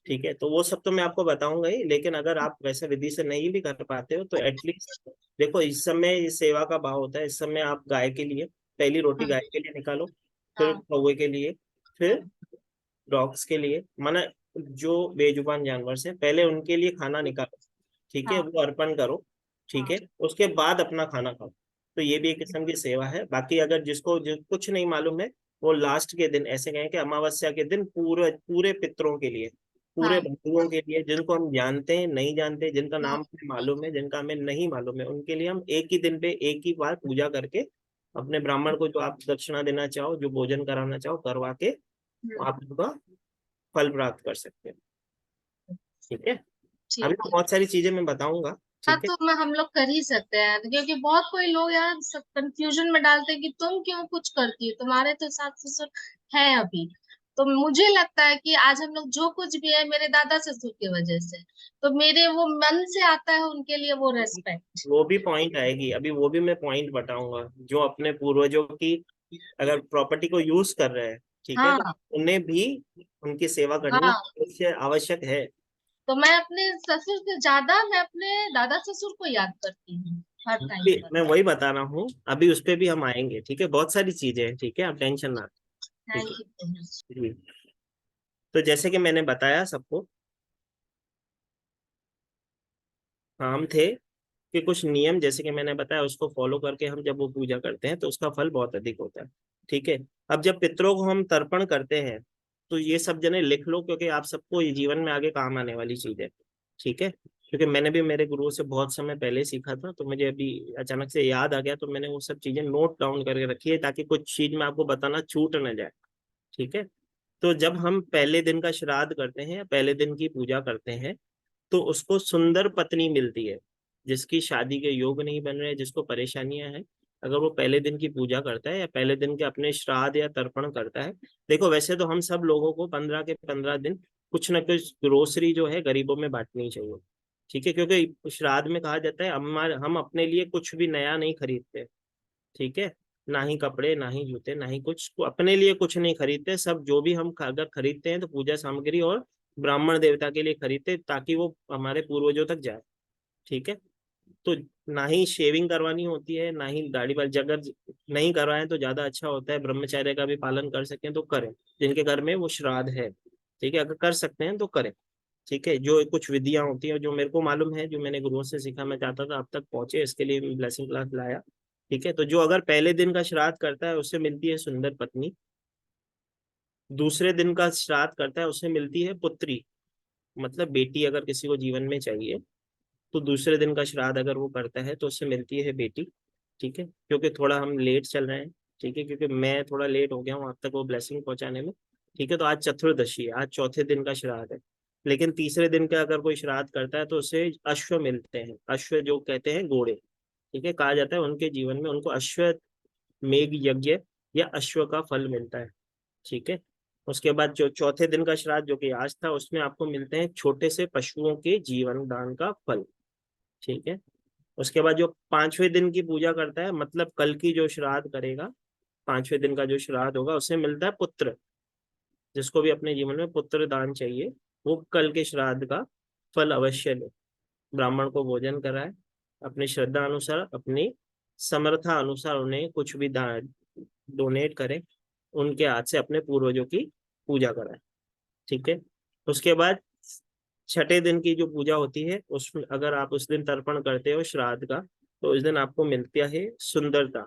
[SPEAKER 1] ठीक है, तो वो सब तो मैं आपको बताऊंगा ही, लेकिन अगर आप वैसे विधि से नहीं भी कर पाते हो तो एटलीस्ट, देखो इस समय ये सेवा का भाव होता है, इस समय आप गाय के लिए पहली रोटी
[SPEAKER 8] हम्म,
[SPEAKER 1] गाय के लिए निकालो, फिर
[SPEAKER 8] हाँ
[SPEAKER 1] कौवे के लिए, फिर
[SPEAKER 8] हाँ
[SPEAKER 1] डॉग्स के लिए, माना जो बेजुबान जानवर से, पहले उनके लिए खाना निकालो। ठीक है,
[SPEAKER 8] हाँ
[SPEAKER 1] वो अर्पण करो। ठीक
[SPEAKER 8] हाँ
[SPEAKER 1] है, उसके बाद अपना खाना खाओ। तो ये भी एक किस्म की सेवा है। बाकी अगर जिसको जो कुछ नहीं मालूम है, वो लास्ट के दिन, ऐसे कहें कि अमावस्या के दिन, पूरे पूरे पितरों के लिए, पूरे
[SPEAKER 8] हाँ।
[SPEAKER 1] बंधुओं के लिए, जिनको हम जानते हैं, नहीं जानते, जिनका
[SPEAKER 8] हम्म,
[SPEAKER 1] नाम हमें मालूम है, जिनका हमें नहीं मालूम है, उनके लिए हम एक ही दिन पे एक ही बार पूजा करके, अपने ब्राह्मण को जो आप दक्षिणा देना चाहो, जो भोजन कराना चाहो, करवा के
[SPEAKER 8] हम्म,
[SPEAKER 1] आप उनका फल प्राप्त कर सकते हैं। ठीक है, अभी
[SPEAKER 8] ठीक
[SPEAKER 1] तो
[SPEAKER 8] है।
[SPEAKER 1] बहुत सारी चीजें मैं बताऊंगा।
[SPEAKER 8] हाँ,
[SPEAKER 1] ठीक है,
[SPEAKER 8] तो मैं हम लोग कर ही सकते हैं, क्योंकि बहुत कोई लोग यार सब कंफ्यूजन में डालते हैं कि तुम क्यों कुछ करती हो, तुम्हारे तो सास ससुर है अभी। तो मुझे लगता है कि आज हम लोग जो कुछ भी है मेरे दादा ससुर की वजह से, तो मेरे वो मन से आता है उनके लिए वो रेस्पेक्ट।
[SPEAKER 1] वो भी पॉइंट आएगी, अभी वो भी मैं पॉइंट बताऊंगा, जो अपने पूर्वजों की अगर प्रॉपर्टी को यूज कर रहे हैं, ठीक है, तो
[SPEAKER 8] हाँ
[SPEAKER 1] उन्हें भी उनकी सेवा करनी
[SPEAKER 8] हाँ।
[SPEAKER 1] उससे आवश्यक है।
[SPEAKER 8] तो मैं अपने ससुर से ज्यादा मैं अपने दादा ससुर को याद करती हूँ हर टाइम पर।
[SPEAKER 1] मैं वही बता रहा हूँ, अभी उस पे भी हम आएंगे। ठीक है, बहुत सारी चीजें हैं, ठीक है, आप टेंशन ना। ठीक
[SPEAKER 8] थैंक
[SPEAKER 1] है
[SPEAKER 8] यू।
[SPEAKER 1] जी। तो जैसे कि मैंने बताया सबको, हम थे कि कुछ नियम, जैसे कि मैंने बताया, उसको फॉलो करके हम जब वो पूजा करते हैं तो उसका फल बहुत अधिक होता है। ठीक है, अब जब पितरों को हम तर्पण करते हैं, तो ये सब जने लिख लो, क्योंकि आप सबको ये जीवन में आगे काम आने वाली चीज है। ठीक है, क्योंकि मैंने भी मेरे गुरुओं से बहुत समय पहले सीखा था, तो मुझे अभी अचानक से याद आ गया, तो मैंने वो सब चीजें नोट डाउन करके रखी है, ताकि कुछ चीज मैं आपको बताना छूट न जाए। ठीक है, तो जब हम पहले दिन का श्राद्ध करते हैं, पहले दिन की पूजा करते हैं, तो उसको सुंदर पत्नी मिलती है। जिसकी शादी के योग नहीं बन रहे, जिसको परेशानियां हैं, अगर वो पहले दिन की पूजा करता है या पहले दिन के अपने श्राद्ध या तर्पण करता है। देखो वैसे तो हम सब लोगों को 15 के 15 दिन कुछ ना कुछ ग्रोसरी जो है गरीबों में बांटनी चाहिए, ठीक है, क्योंकि श्राद्ध में कहा जाता है हम अपने लिए कुछ भी नया नहीं खरीदते, ठीक है, ना ही कपड़े, ना ही जूते, ना ही कुछ, तो अपने लिए कुछ नहीं खरीदते, सब जो भी हम अगर खरीदते हैं तो पूजा सामग्री और ब्राह्मण देवता के लिए खरीदते, ताकि वो हमारे पूर्वजों तक जाए, ठीक है। तो ना ही शेविंग करवानी होती है, ना ही दाढ़ी बाल, अगर नहीं करवाएं तो ज्यादा अच्छा होता है, ब्रह्मचर्य का भी पालन कर सकें तो करें, जिनके घर में वो श्राद्ध है, ठीक है, अगर कर सकते हैं तो करें, ठीक है। जो कुछ विधियां होती है, जो मेरे को मालूम है, जो मैंने गुरुओं से सीखा, मैं चाहता था आप तक पहुंचे, इसके लिए मैं ब्लेसिंग क्लास लाया, ठीक है। तो जो अगर पहले दिन का श्राद्ध करता है उसे मिलती है सुंदर पत्नी, दूसरे दिन का श्राद्ध करता है उसे मिलती है पुत्री, मतलब बेटी, अगर किसी को जीवन में चाहिए तो दूसरे दिन का श्राद्ध अगर वो करता है तो उससे मिलती है बेटी, ठीक है। क्योंकि थोड़ा हम लेट चल रहे हैं, ठीक है, क्योंकि मैं थोड़ा लेट हो गया हूँ आप तक वो ब्लेसिंग पहुंचाने में, ठीक है। तो आज चतुर्दशी है, आज चौथे दिन का श्राद्ध है, लेकिन तीसरे दिन का अगर कोई श्राद्ध करता है तो उसे अश्व मिलते हैं, अश्व जो कहते हैं घोड़े, ठीक है, कहा जाता है उनके जीवन में उनको अश्व मेघ यज्ञ या अश्व का फल मिलता है, ठीक है। उसके बाद जो चौथे दिन का श्राद्ध जो कि आज था, उसमें आपको मिलते हैं छोटे से पशुओं के जीवन दान का फल, ठीक है। उसके बाद जो पांचवें दिन की पूजा करता है, मतलब कल की जो श्राद्ध करेगा, पांचवें दिन का जो श्राद्ध होगा, उसे मिलता है पुत्र, जिसको भी अपने जीवन में पुत्र दान चाहिए वो कल के श्राद्ध का फल अवश्य ले, ब्राह्मण को भोजन कराए, अपनी श्रद्धा अनुसार, अपनी समर्था अनुसार उन्हें कुछ भी दान डोनेट करें, उनके हाथ से अपने पूर्वजों की पूजा कराए, ठीक है। उसके बाद छठे दिन की जो पूजा होती है, उसमें अगर आप उस दिन तर्पण करते हो श्राद्ध का, तो उस दिन आपको मिलता है सुंदरता,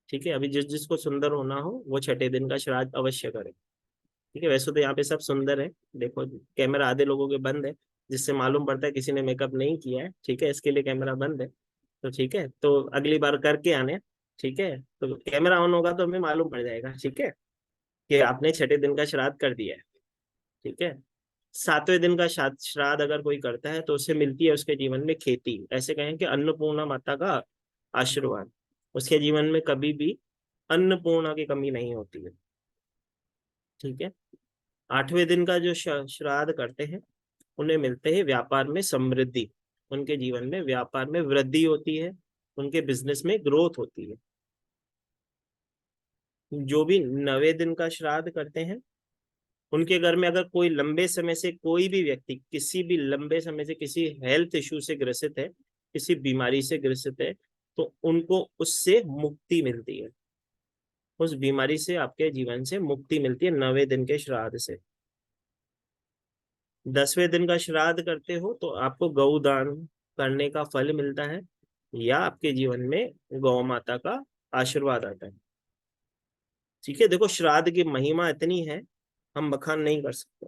[SPEAKER 1] ठीक है। अभी जिस जिसको सुंदर होना हो वो छठे दिन का श्राद्ध अवश्य करे, ठीक है। वैसे तो यहाँ पे सब सुंदर है, देखो कैमरा आधे लोगों के बंद है, जिससे मालूम पड़ता है किसी ने मेकअप नहीं किया है, ठीक है, इसके लिए कैमरा बंद है, तो ठीक है, तो अगली बार करके आने, ठीक है, तो कैमरा ऑन होगा तो हमें मालूम पड़ जाएगा, ठीक है, कि आपने छठे दिन का श्राद्ध कर दिया है, ठीक है। सातवें दिन का श्राद्ध अगर कोई करता है तो उसे मिलती है उसके जीवन में खेती, ऐसे कहें कि अन्नपूर्णा माता का आशीर्वाद, उसके जीवन में कभी भी अन्नपूर्णा की कमी नहीं होती है, ठीक है। आठवें दिन का जो श्राद्ध करते हैं उन्हें मिलते हैं व्यापार में समृद्धि, उनके जीवन में व्यापार में वृद्धि होती है, उनके बिजनेस में ग्रोथ होती है। जो भी 9वें दिन का श्राद्ध करते हैं, उनके घर में अगर कोई लंबे समय से, कोई भी व्यक्ति किसी भी लंबे समय से किसी हेल्थ इशू से ग्रसित है, किसी बीमारी से ग्रसित है, तो उनको उससे मुक्ति मिलती है, उस बीमारी से आपके जीवन से मुक्ति मिलती है 9वें दिन के श्राद्ध से। 10वें दिन का श्राद्ध करते हो तो आपको गौ दान करने का फल मिलता है, या आपके जीवन में गौ माता का आशीर्वाद आता है, ठीक है। देखो श्राद्ध की महिमा इतनी है, हम बखान नहीं कर सकते,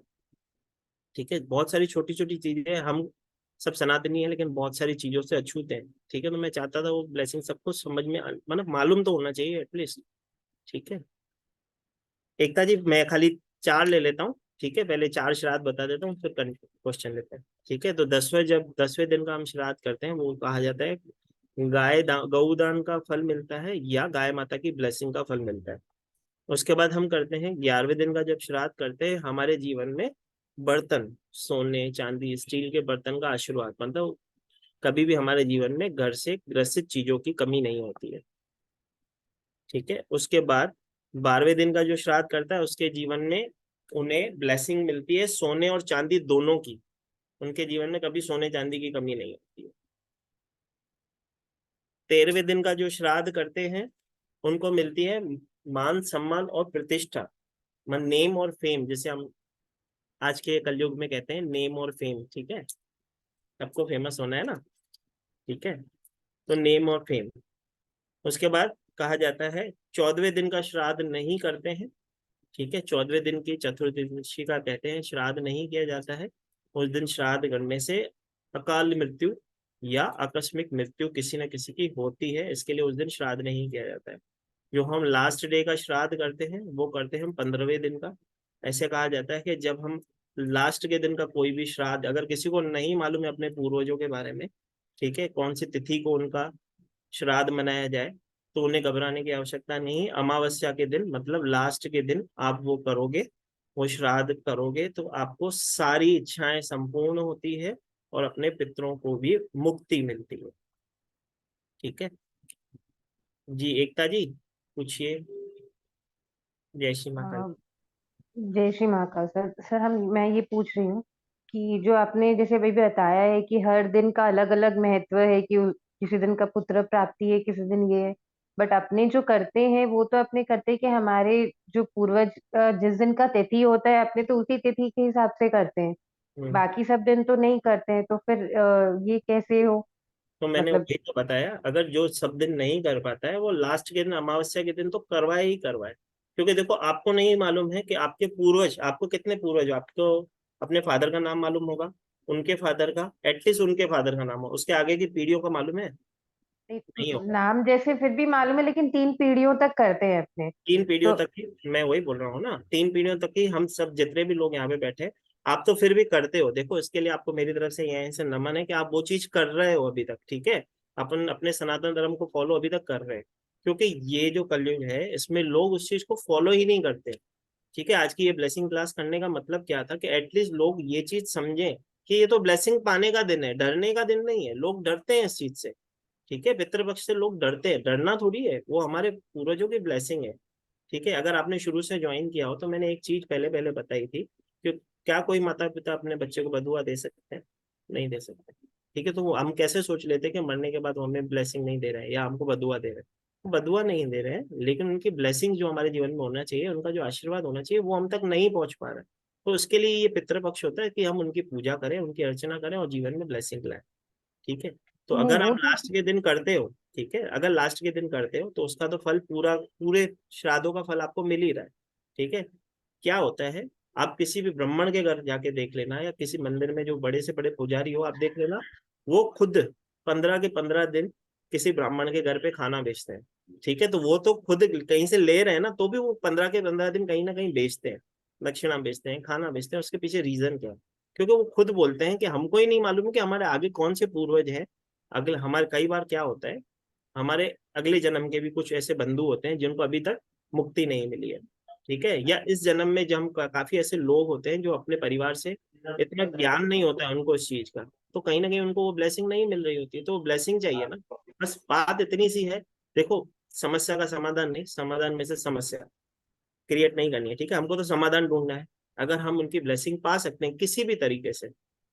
[SPEAKER 1] ठीक है। बहुत सारी छोटी छोटी चीजें, हम सब सनातनी है लेकिन बहुत सारी चीजों से अछूते हैं, ठीक है। तो मैं चाहता था वो ब्लेसिंग सबको समझ में, मतलब मालूम तो होना चाहिए एटलीस्ट, ठीक है। एकता जी मैं खाली 4 ले लेता हूँ, ठीक है, पहले 4 श्राद्ध बता देता हूँ, फिर क्वेश्चन लेते हैं, ठीक है। तो 10वें दिन का हम श्राद्ध करते हैं, वो कहा जाता है गौदान का फल मिलता है या गाय माता की ब्लेसिंग का फल मिलता है। उसके बाद हम करते हैं 11वें दिन का जब श्राद्ध करते हैं, हमारे जीवन में बर्तन, सोने चांदी स्टील के बर्तन का आशीर्वाद, मतलब कभी भी हमारे जीवन में घर से ग्रसित चीजों की कमी नहीं होती है, ठीक है। उसके बाद 12वें दिन का जो श्राद्ध करता है उसके जीवन में उन्हें ब्लेसिंग मिलती है सोने और चांदी दोनों की, उनके जीवन में कभी सोने चांदी की कमी नहीं होती है। 13वें दिन का जो श्राद्ध करते हैं उनको मिलती है मान सम्मान और प्रतिष्ठा, नेम और फेम, जिसे हम आज के कलयुग में कहते हैं नेम और फेम, ठीक है, सबको फेमस होना है ना, ठीक है, तो नेम और फेम। उसके बाद कहा जाता है 14वें दिन का श्राद्ध नहीं करते हैं, ठीक है, 14वें दिन की चतुर्दशी का कहते हैं श्राद्ध नहीं किया जाता है, उस दिन श्राद्ध करने से अकाल मृत्यु या आकस्मिक मृत्यु किसी न किसी की होती है, इसके लिए उस दिन श्राद्ध नहीं किया जाता है। जो हम लास्ट डे का श्राद्ध करते हैं वो करते हैं हम 15वें दिन का। ऐसे कहा जाता है कि जब हम लास्ट के दिन का कोई भी श्राद्ध, अगर किसी को नहीं मालूम है अपने पूर्वजों के बारे में, ठीक है, कौन सी तिथि को उनका श्राद्ध मनाया जाए, तो उन्हें घबराने की आवश्यकता नहीं है। अमावस्या के दिन मतलब लास्ट के दिन आप वो करोगे, वो श्राद्ध करोगे, तो आपको सारी इच्छाएं संपूर्ण होती है और अपने पितरों को भी मुक्ति मिलती है। ठीक है जी, एकता जी पूछिए। जय श्री माता।
[SPEAKER 9] जय श्री महाकाल सर। सर मैं ये पूछ रही हूँ कि जो आपने जैसे अभी बताया है कि हर दिन का अलग अलग महत्व है कि किसी दिन का पुत्र प्राप्ति है, किसी दिन ये है, बट अपने जो करते हैं वो तो अपने करते हैं कि हमारे जो पूर्वज जिस दिन का तिथि होता है अपने तो उसी तिथि के हिसाब से करते हैं, बाकी सब दिन तो नहीं करते हैं, तो फिर ये कैसे हो?
[SPEAKER 1] तो मैंने
[SPEAKER 9] मतलब
[SPEAKER 1] वही तो बताया, अगर जो सब दिन नहीं कर पाता है वो लास्ट के दिन अमावस्या के दिन तो करवाए ही करवाए। क्योंकि देखो, आपको नहीं मालूम है कि आपके पूर्वज, आपको कितने पूर्वज, आपको अपने फादर का नाम मालूम होगा, उनके फादर का, एटलीस्ट उनके फादर का नाम हो, उसके आगे की पीढ़ियों का मालूम है? नहीं होगा।
[SPEAKER 9] नाम जैसे फिर भी मालूम है, लेकिन 3 पीढ़ियों तक करते हैं अपने।
[SPEAKER 1] 3 पीढ़ियों
[SPEAKER 9] तो
[SPEAKER 1] तक की, मैं वही बोल रहा हूँ ना, 3 पीढ़ियों तक की हम सब जितने भी लोग यहाँ पे बैठे, आप तो फिर भी करते हो। देखो, इसके लिए आपको मेरी तरफ से यहीं से नमन है कि आप वो चीज कर रहे हो अभी तक। ठीक है, अपन अपने सनातन धर्म को फॉलो अभी तक कर रहे हैं, क्योंकि ये जो कलयुग है इसमें लोग उस चीज को फॉलो ही नहीं करते। ठीक है, आज की ये ब्लेसिंग क्लास करने का मतलब क्या था कि एटलीस्ट लोग ये चीज समझें कि ये तो ब्लेसिंग पाने का दिन है, डरने का दिन नहीं है। लोग डरते हैं इस चीज से। ठीक है, पितृपक्ष से लोग डरते हैं, डरना थोड़ी है, वो हमारे पूर्वजों की ब्लेसिंग है। ठीक है, अगर आपने शुरू से ज्वाइन किया हो तो मैंने एक चीज पहले पहले बताई थी कि क्या कोई माता पिता अपने बच्चे को बदुआ दे सकते हैं? नहीं दे सकते। ठीक है, तो वो हम कैसे सोच लेते हैं कि मरने के बाद वो हमें ब्लेसिंग नहीं दे रहे हैं या हमको बदुआ दे रहे हैं? वो बदुआ नहीं दे रहे हैं, लेकिन उनकी ब्लेसिंग जो हमारे जीवन में होना चाहिए, उनका जो आशीर्वाद होना चाहिए, वो हम तक नहीं पहुंच पा रहा है। तो उसके लिए ये पितृपक्ष होता है कि हम उनकी पूजा करें, उनकी अर्चना करें और जीवन में ब्लेसिंग लाएं। ठीक है, तो
[SPEAKER 9] नहीं
[SPEAKER 1] अगर
[SPEAKER 9] वो
[SPEAKER 1] आप
[SPEAKER 9] तो
[SPEAKER 1] लास्ट के दिन करते हो, ठीक है, अगर लास्ट के दिन करते हो तो उसका तो फल पूरा, पूरे श्राद्धों का फल आपको मिल ही रहा है। ठीक है, क्या होता है, आप किसी भी ब्राह्मण के घर जाके देख लेना, या किसी मंदिर में जो बड़े से बड़े पुजारी हो आप देख लेना, वो खुद 15 के 15 दिन किसी ब्राह्मण के घर पे खाना बेचते हैं। ठीक है, तो वो तो खुद कहीं से ले रहे हैं ना, तो भी वो 15 के 15 दिन कहीं ना कहीं बेचते हैं, दक्षिणा बेचते हैं, खाना बेचते हैं। उसके पीछे रीजन क्या है? क्योंकि वो खुद बोलते हैं कि हमको ही नहीं मालूम कि हमारे आगे कौन से पूर्वज हैं। अगले हमारे कई बार क्या होता है, हमारे अगले जन्म के भी कुछ ऐसे बंधु होते हैं जिनको अभी तक मुक्ति नहीं मिली है। ठीक है, या इस जन्म में जो हम काफी ऐसे लोग होते हैं जो अपने परिवार से इतना ज्ञान नहीं होता है उनको इस चीज का, तो कहीं ना कहीं उनको वो ब्लेसिंग नहीं मिल रही होती है, तो वो ब्लेसिंग चाहिए ना। बस बात इतनी सी है। देखो, समस्या का समाधान नहीं, समाधान में से समस्या क्रिएट नहीं करनी है। ठीक है, हमको तो समाधान ढूंढना है। अगर हम उनकी ब्लेसिंग पा सकते हैं किसी भी तरीके से,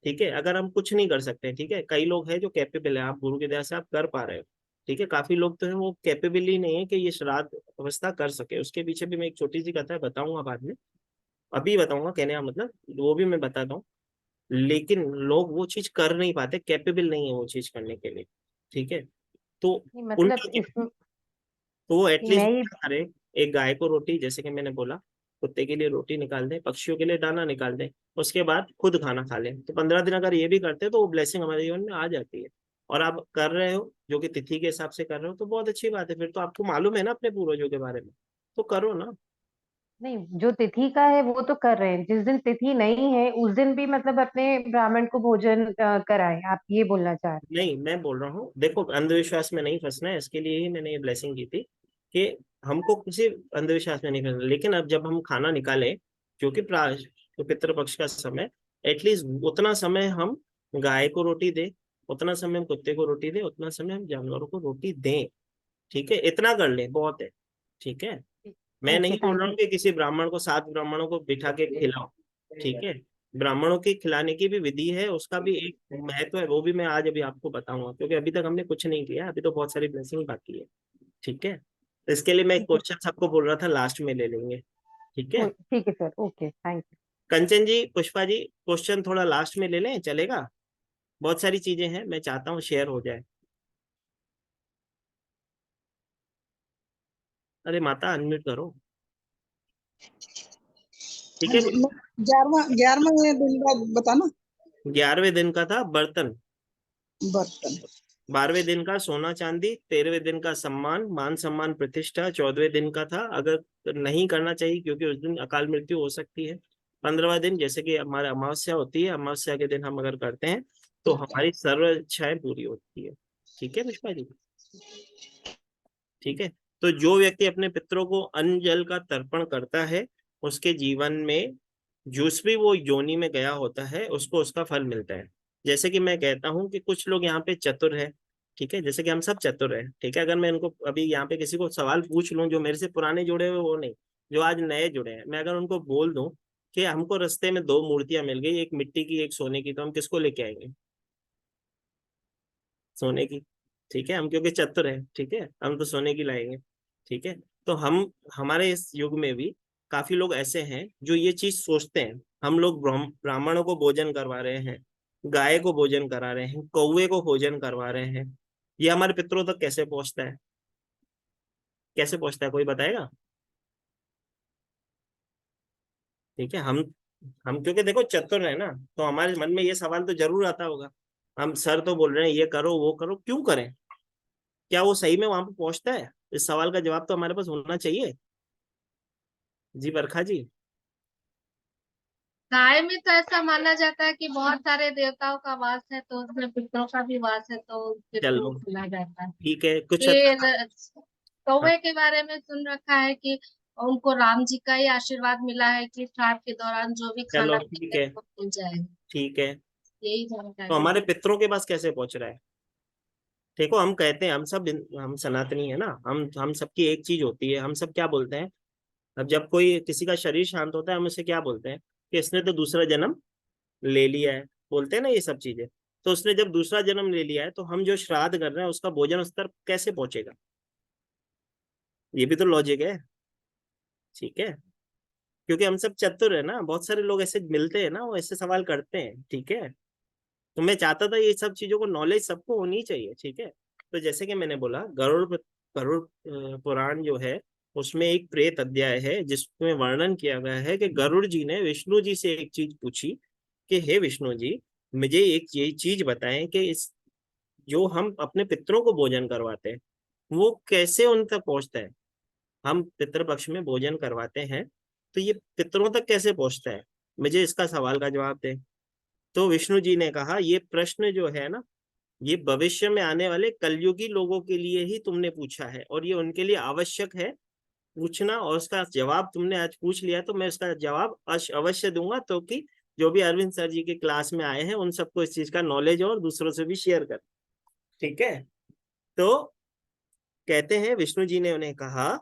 [SPEAKER 1] ठीक है, अगर हम कुछ नहीं कर सकते हैं, ठीक है, कई लोग हैं जो कैपेबल है, आप गुरु की दया से आप कर पा रहे हो। ठीक है, काफी लोग तो है वो कैपेबल ही नहीं है कि ये श्राद्ध अवस्था कर सके। उसके पीछे भी मैं एक छोटी सी कथा बताऊंगा बाद में, अभी बताऊंगा, कहने का मतलब वो भी मैं बताता हूँ। लेकिन लोग वो चीज कर नहीं पाते, कैपेबल नहीं है वो चीज करने के लिए। ठीक है, तो
[SPEAKER 9] नहीं, मतलब
[SPEAKER 1] उनके,
[SPEAKER 9] इसमें
[SPEAKER 1] तो वो एटलीस्ट
[SPEAKER 9] मैं ये
[SPEAKER 1] अरे, एक गाय को रोटी, जैसे कि मैंने बोला, कुत्ते के लिए रोटी निकाल दें, पक्षियों के लिए दाना निकाल दें, उसके बाद खुद खाना खा लें, तो 15 दिन अगर ये भी करते हैं तो वो ब्लेसिंग हमारे जीवन में आ जाती है। और आप कर रहे हो जो कि तिथि के हिसाब से कर रहे हो, तो बहुत अच्छी बात है। फिर तो आपको मालूम है ना अपने पूर्वजों के बारे में, तो करो ना।
[SPEAKER 9] नहीं, जो तिथि का है वो तो कर रहे हैं, जिस दिन तिथि नहीं है उस दिन भी मतलब अपने ब्राह्मण को भोजन कराएं, आप ये बोलना चाह रहे
[SPEAKER 1] नहीं, मैं बोल रहा हूँ, देखो, अंधविश्वास में नहीं फंसना है, इसके लिए ही मैंने ये ब्लेसिंग की थी कि हमको किसी अंधविश्वास में नहीं फंसना। लेकिन अब जब हम खाना निकालें, जो कि जो पितृपक्ष का समय, एटलीस्ट उतना समय हम गाय को रोटी दें, उतना समय हम कुत्ते को रोटी दें, उतना समय हम जानवरों को रोटी दें। ठीक है, इतना कर लें, बहुत है। ठीक है,
[SPEAKER 9] हैं?
[SPEAKER 1] मैं
[SPEAKER 9] ओके,
[SPEAKER 1] नहीं बोल
[SPEAKER 9] थैंक
[SPEAKER 1] रहा
[SPEAKER 9] यू।
[SPEAKER 1] हूँ कि किसी ब्राह्मण को 7 ब्राह्मणों को बिठा के खिलाओ। ठीक है, ब्राह्मणों की खिलाने की भी विधि है, उसका भी एक महत्व है, वो भी मैं आज अभी आपको बताऊंगा, क्योंकि अभी तक हमने कुछ नहीं किया, अभी तो बहुत सारी ब्लेसिंग बाकी है। ठीक है, इसके लिए मैं
[SPEAKER 9] ठीक है,
[SPEAKER 1] क्वेश्चन सबको बोल रहा था लास्ट में ले लेंगे। ठीक है,
[SPEAKER 9] ठीक है sir, okay, thank you.
[SPEAKER 1] Kanchan ji, Pushpa ji, question थोड़ा लास्ट में ले लें, चलेगा? बहुत सारी चीजें हैं, मैं चाहता हूँ शेयर हो जाए। अरे माता, अनम्यूट करो। ठीक
[SPEAKER 5] हाँ
[SPEAKER 1] है,
[SPEAKER 5] जी, 11वें दिन का बताना।
[SPEAKER 1] 11वें दिन का था बर्तन,
[SPEAKER 5] बर्तन।
[SPEAKER 1] 12वें दिन का सोना चांदी, 13वें दिन का सम्मान मान सम्मान प्रतिष्ठा, 14वें दिन का था अगर नहीं करना चाहिए क्योंकि उस दिन अकाल मृत्यु हो सकती है, 15वां दिन जैसे कि हमारे अमावस्या होती है, अमावस्या के दिन हम अगर करते हैं तो हमारी सर्व इच्छाएं पूरी होती है। ठीक है पुष्पा जी? ठीक है। तो जो व्यक्ति अपने पितरों को अन्न जल का तर्पण करता है, उसके जीवन में जिस भी वो योनि में गया होता है उसको उसका फल मिलता है। जैसे कि मैं कहता हूँ कि कुछ लोग यहाँ पे चतुर है, ठीक है, जैसे कि हम सब चतुर है, ठीक है। अगर मैं इनको अभी यहाँ पे किसी को सवाल पूछ लूँ जो मेरे से पुराने जुड़े हुए, वो नहीं, जो आज नए जुड़े हैं, मैं अगर उनको बोल दूं कि हमको रास्ते में दो मूर्तियां मिल गई, एक मिट्टी की एक सोने की, तो हम किसको लेके आएंगे? सोने की। ठीक है, हम क्योंकि चतुर है, ठीक है, हम तो सोने की लाएंगे। ठीक है। तो हम हमारे इस युग में भी काफी लोग ऐसे हैं जो ये चीज सोचते हैं। हम लोग ब्राह्मणों को भोजन करवा रहे हैं, गाय को भोजन करा रहे हैं, कौवे को भोजन करवा रहे हैं। ये हमारे पितरों तक कैसे पहुंचता है? कैसे पहुंचता है, कोई बताएगा? ठीक है। हम क्योंकि देखो चतुर है ना, तो हमारे मन में ये सवाल तो जरूर आता होगा। हम सर तो बोल रहे हैं ये करो वो करो, क्यों करें? क्या वो सही में वहां पर पहुंचता है? इस सवाल का जवाब तो हमारे पास होना चाहिए। जी बरखा जी।
[SPEAKER 8] गाय में तो ऐसा माना जाता है कि बहुत सारे देवताओं का वास है, तो उसमें पितरों का भी वास है, तो पितरों
[SPEAKER 1] चलो
[SPEAKER 8] को खिलाया जाता है।
[SPEAKER 1] ठीक है, कुछ
[SPEAKER 8] फिर
[SPEAKER 1] हाँ,
[SPEAKER 8] कौवे के बारे में सुन रखा है कि उनको राम जी का ही आशीर्वाद मिला है कि श्राद्ध के दौरान जो भी
[SPEAKER 1] चलो
[SPEAKER 8] खाना
[SPEAKER 1] ठीक
[SPEAKER 8] मिले
[SPEAKER 1] है।
[SPEAKER 8] वो मिल जाएगा।
[SPEAKER 1] ठीक है।
[SPEAKER 8] यही
[SPEAKER 1] तो
[SPEAKER 8] जानकारी
[SPEAKER 1] हमारे
[SPEAKER 8] है।
[SPEAKER 1] पितरों के पास कैसे पहुंच रहा है? देखो हम कहते हैं, हम सनातनी है ना, हम सबकी एक चीज होती है। हम सब क्या बोलते हैं? अब जब कोई किसी का शरीर शांत होता है, हम उसे क्या बोलते हैं? कि इसने तो दूसरा जन्म ले लिया है, बोलते हैं ना ये सब चीजें। तो उसने जब दूसरा जन्म ले लिया है, तो हम जो श्राद्ध कर रहे हैं उसका भोजन उस तक कैसे पहुंचेगा? ये भी तो लॉजिक है। ठीक है। क्योंकि हम सब चतुर है ना, बहुत सारे लोग ऐसे मिलते हैं ना, वो ऐसे सवाल करते हैं। ठीक है। तो मैं चाहता था ये सब चीजों को नॉलेज सबको होनी चाहिए। ठीक है। तो जैसे कि मैंने बोला, गरुड़ पुराण जो है, उसमें एक प्रेत अध्याय है जिसमें वर्णन किया गया है कि गरुड़ जी ने विष्णु जी से एक चीज पूछी कि हे विष्णु जी, मुझे एक ये चीज बताएं कि इस जो हम अपने पितरों को भोजन करवाते हैं वो कैसे उन तक पहुंचता है? हम पितृपक्ष में भोजन करवाते हैं, तो ये पितरों तक कैसे पहुंचता है? मुझे इसका सवाल का जवाब दे। तो विष्णु जी ने कहा, ये प्रश्न जो है ना, ये भविष्य में आने वाले कलयुगी लोगों के लिए ही तुमने पूछा है, और ये उनके लिए आवश्यक है पूछना, और उसका जवाब तुमने आज पूछ लिया, तो मैं उसका जवाब अवश्य दूंगा, तो कि जो भी अरविंद सर जी के क्लास में आए हैं उन सबको इस चीज का नॉलेज हो और दूसरों से भी शेयर कर। ठीक है। तो कहते हैं, विष्णु जी ने उन्हें कहा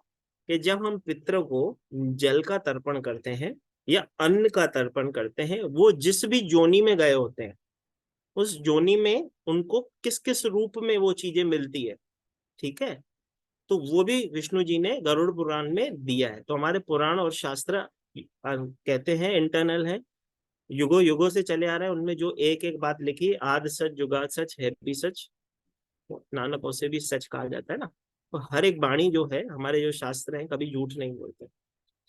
[SPEAKER 1] कि जब हम पितरों को जल का तर्पण करते हैं या अन्न का तर्पण करते हैं, वो जिस भी जोनी में गए होते हैं, उस जोनी में उनको किस किस रूप में वो चीजें मिलती है। ठीक है। तो वो भी विष्णु जी ने गरुड़ पुराण में दिया है। तो हमारे पुराण और शास्त्र कहते हैं इंटरनल है, युगों युगों से चले आ रहे हैं। उनमें जो एक एक बात लिखी, आद सच जुगाद सच है भी सच, नानक उसे भी सच कहा जाता है ना। तो हर एक वाणी जो है, हमारे जो शास्त्र हैं, कभी झूठ नहीं बोलते।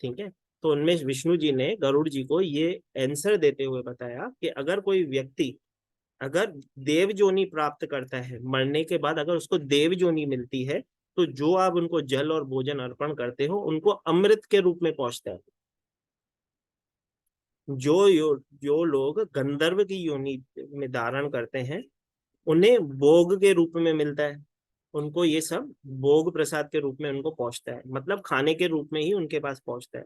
[SPEAKER 1] ठीक है। तो उनमें विष्णु जी ने गरुड़ जी को ये आंसर देते हुए बताया कि अगर कोई व्यक्ति अगर देव जोनी प्राप्त करता है, मरने के बाद अगर उसको देव जोनी मिलती है, तो जो आप उनको जल और भोजन अर्पण करते हो उनको अमृत के रूप में पहुंचता है। जो लोग गंधर्व की योनि में धारण करते हैं, उन्हें भोग के रूप में मिलता है। उनको ये सब भोग प्रसाद के रूप में उनको पहुंचता है, मतलब खाने के रूप में ही उनके पास पहुंचता है।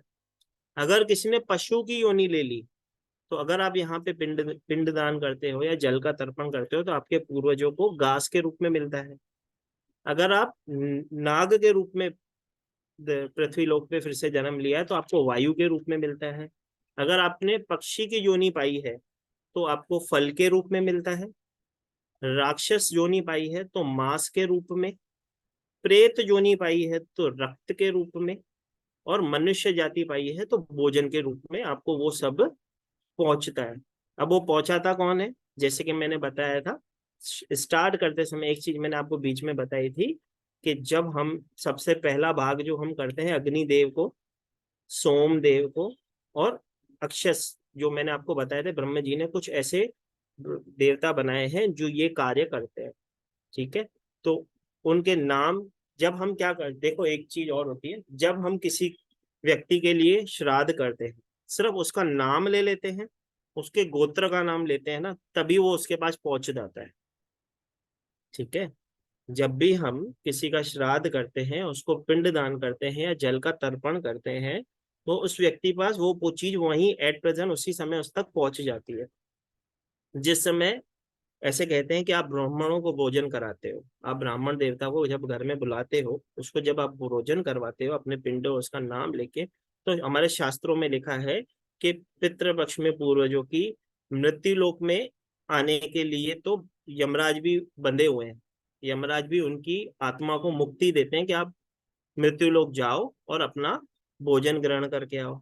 [SPEAKER 1] अगर किसी ने पशु की योनि ले ली, तो अगर आप यहाँ पे पिंड दान करते हो या जल का तर्पण करते हो, तो आपके पूर्वजों को घास के रूप में मिलता है। अगर आप नाग के रूप में पृथ्वी लोक पे फिर से जन्म लिया है, तो आपको वायु के रूप में मिलता है। अगर आपने पक्षी की योनि पाई है, तो आपको फल के रूप में मिलता है। राक्षस योनि पाई है तो मांस के रूप में, प्रेत योनि पाई है तो रक्त के रूप में, और मनुष्य जाति पाई है तो भोजन के रूप में आपको वो सब पहुंचता है। अब वो पहुंचाता कौन है? जैसे कि मैंने बताया था स्टार्ट करते समय, एक चीज मैंने आपको बीच में बताई थी कि जब हम सबसे पहला भाग जो हम करते हैं, अग्निदेव को, सोमदेव को और अक्षस, जो मैंने आपको बताया था, ब्रह्म जी ने कुछ ऐसे देवता बनाए हैं जो ये कार्य करते हैं। ठीक है। तो उनके नाम, जब हम क्या करते, देखो एक चीज और होती है, जब हम किसी व्यक्ति के लिए श्राद्ध करते हैं, सिर्फ उसका नाम ले लेते हैं उसके गोत्र का नाम लेते हैं ना, तभी वो उसके पास पहुंच जाता है। ठीक है, जब भी हम किसी का श्राद्ध करते हैं, उसको पिंड दान करते हैं या जल का तर्पण करते हैं, तो उस व्यक्ति पास वो चीज वहीं एट प्रेजेंट उसी समय उस तक पहुंच जाती है। जिस समय ऐसे कहते हैं कि आप ब्राह्मणों को भोजन कराते हो, आप ब्राह्मण देवता को जब घर में बुलाते हो, उसको जब आप भोजन करवाते हो अपने पिंडों उसका नाम लेके, तो हमारे शास्त्रों में लिखा है कि पितृपक्ष में पूर्वजों की मृत्यु लोक में आने के लिए तो यमराज भी बंधे हुए हैं। यमराज भी उनकी आत्मा को मुक्ति देते हैं कि आप मृत्यु लोक जाओ और अपना भोजन ग्रहण करके आओ।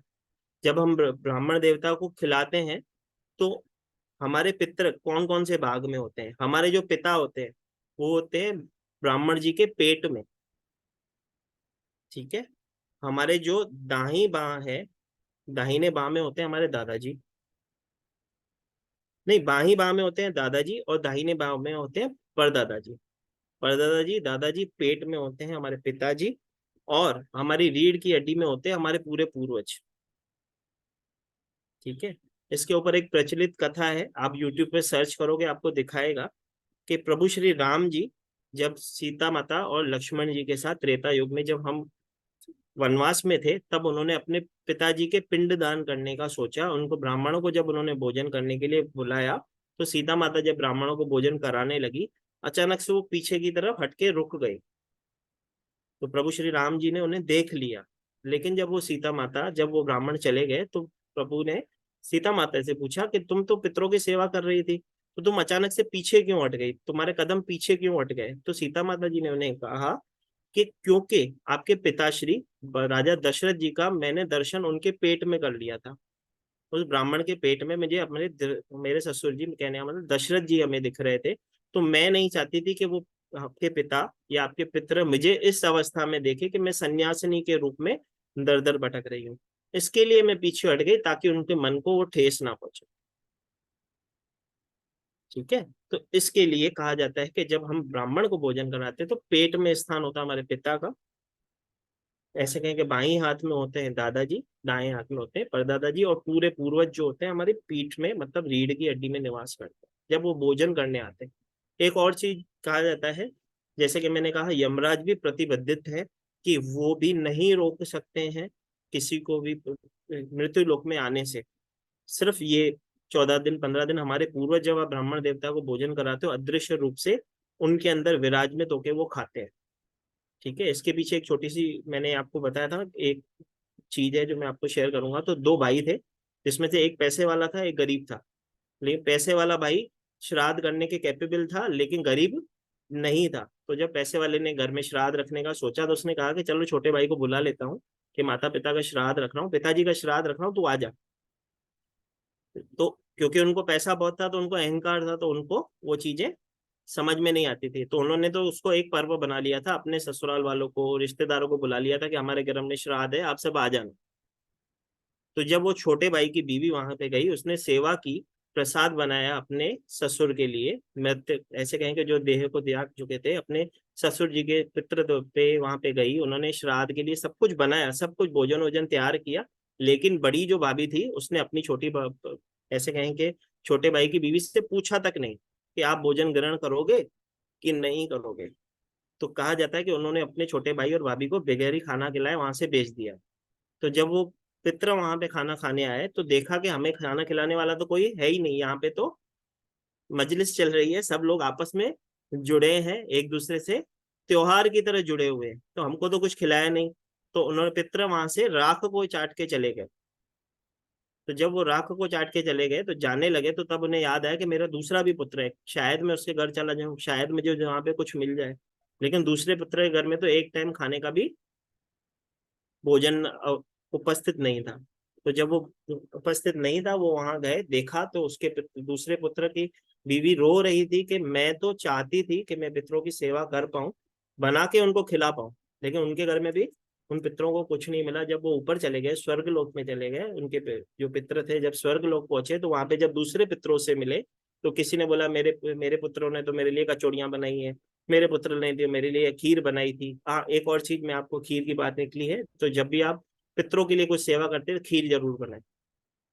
[SPEAKER 1] जब हम ब्राह्मण देवता को खिलाते हैं, तो हमारे पितृ कौन कौन से भाग में होते हैं? हमारे जो पिता होते हैं वो होते हैं ब्राह्मण जी के पेट में। ठीक है, हमारे जो दाहिनी बाह है, दाहिने बाह में होते हैं हमारे दादाजी, नहीं बाही बाह में होते हैं दादाजी, और दाहिने बाह में होते हैं परदादाजी। परदादाजी दादाजी पेट में होते हैं हमारे पिताजी, और हमारी रीढ़ की हड्डी में होते हैं हमारे पूरे पूर्वज। ठीक है, इसके ऊपर एक प्रचलित कथा है, आप YouTube पे सर्च करोगे आपको दिखाएगा कि प्रभु श्री राम जी जब सीता माता और लक्ष्मण जी के साथ त्रेता युग में जब हम वनवास में थे, तब उन्होंने अपने पिताजी के पिंड दान करने का सोचा। उनको ब्राह्मणों को जब उन्होंने भोजन करने के लिए बुलाया, तो सीता माता जब ब्राह्मणों को भोजन कराने लगी, अचानक से वो पीछे की तरफ हटके रुक गई। तो प्रभु श्री राम जी ने उन्हें देख लिया, लेकिन जब वो ब्राह्मण चले गए, तो प्रभु ने सीता माता से पूछा कि तुम तो पितरों की सेवा कर रही थी, तो तुम अचानक से पीछे क्यों हट गई, तुम्हारे कदम पीछे क्यों हट गए? तो सीता माता जी ने उन्हें कहा कि क्योंकि आपके पिताश्री राजा दशरथ जी का मैंने दर्शन उनके पेट में कर लिया था। उस ब्राह्मण के पेट में मुझे अपने मेरे ससुर जी, कहने का मतलब दशरथ जी हमें दिख रहे थे, तो मैं नहीं चाहती थी कि वो आपके पिता या आपके पितृ मुझे इस अवस्था में देखे कि मैं सन्यासिनी के रूप में दर दर भटक रही हूँ। इसके लिए मैं पीछे हट गई, ताकि उनके मन को वो ठेस ना पहुंचे। ठीक है, तो इसके लिए कहा जाता है कि जब हम ब्राह्मण को भोजन कराते हैं, तो पेट में स्थान होता है हमारे पिता का। ऐसे कहें कि बाईं हाथ में होते हैं दादाजी, दाएं हाथ में होते हैं परदादाजी, और पूरे पूर्वज जो होते हैं हमारी पीठ में, मतलब रीढ़ की हड्डी में निवास करते हैं जब वो भोजन करने आते हैं। एक और चीज कहा जाता है, जैसे कि मैंने कहा यमराज भी प्रतिबद्धित है कि वो भी नहीं रोक सकते हैं किसी को भी मृत्यु लोक में आने से। सिर्फ ये 14 दिन 15 दिन हमारे पूर्वज जब आप ब्राह्मण देवता को भोजन कराते हो, अदृश्य रूप से उनके अंदर विराजमान होकर वो खाते हैं। ठीक है, इसके पीछे एक छोटी सी मैंने आपको बताया था, एक चीज है जो मैं आपको शेयर करूंगा। तो दो भाई थे, जिसमें से एक पैसे वाला था, एक गरीब था। लेकिन पैसे वाला भाई श्राद्ध करने के कैपेबल था, लेकिन गरीब नहीं था। तो जब पैसे वाले ने घर में श्राद्ध रखने का सोचा, तो उसने कहा कि चलो छोटे भाई को बुला लेता हूँ कि माता पिता का श्राद्ध रख रहा हूँ, पिताजी का श्राद्ध रख रहा हूँ, तू आ जा। तो क्योंकि उनको पैसा बहुत था, तो उनको अहंकार था, तो उनको वो चीजें समझ में नहीं आती थी। तो उन्होंने तो उसको एक पर्व बना लिया था, अपने ससुराल वालों को, रिश्तेदारों को बुला लिया था कि हमारे घर में श्राद्ध है, आप सब आ जाना। तो जब वो छोटे भाई की बीवी वहां पे गई, उसने सेवा की, प्रसाद बनाया अपने ससुर के लिए, मृत्यु ऐसे कहें कि जो देह को त्याग चुके थे, अपने ससुर जी के पितृ पे वहां पे गई, उन्होंने श्राद्ध के लिए सब कुछ बनाया, सब कुछ भोजन वोजन तैयार किया। लेकिन बड़ी जो भाभी थी, उसने अपनी ऐसे कहें कि छोटे भाई की बीवी से पूछा तक नहीं कि आप भोजन ग्रहण करोगे कि नहीं करोगे। तो कहा जाता है कि उन्होंने अपने छोटे भाई और भाभी को बगैर ही खाना खिलाए वहां से भेज दिया। तो जब वो पितर वहां पे खाना खाने आए, तो देखा कि हमें खाना खिलाने वाला तो कोई है ही नहीं, यहाँ पे तो मजलिस चल रही है, सब लोग आपस में जुड़े हैं, एक दूसरे से त्योहार की तरह जुड़े हुए हैं, तो हमको तो कुछ खिलाया नहीं। तो उन्होंने पितर वहां से राख को चाट के चले गए। तो जब वो राख को चाट के चले गए, तो जाने लगे, तो तब उन्हें याद आया कि मेरा दूसरा भी पुत्र है, शायद मैं उसके घर चला जाऊं, शायद मुझे वहां पे कुछ मिल जाए। लेकिन दूसरे पुत्र के घर में तो एक टाइम खाने का भी भोजन उपस्थित नहीं था। तो जब वो उपस्थित नहीं था, वो वहां गए, देखा तो उसके दूसरे पुत्र की बीवी रो रही थी कि मैं तो चाहती थी कि मैं पितरों की सेवा कर पाऊं, बना के उनको खिला पाऊं, लेकिन उनके घर में भी उन पितरों को कुछ नहीं मिला। जब वो ऊपर चले गए, स्वर्ग लोक में चले गए, उनके जो पितर थे जब स्वर्ग लोक पहुंचे, तो वहां पे जब दूसरे पितरों से मिले, तो किसी ने बोला मेरे मेरे पुत्रों ने तो मेरे लिए कचौड़ियां बनाई है, मेरे पुत्र ने तो मेरे लिए खीर बनाई थी। हाँ, एक और चीज मैं आपको खीर की बात निकली है, तो जब भी आप पितरों के लिए कुछ सेवा करते हैं, खीर जरूर बनाए,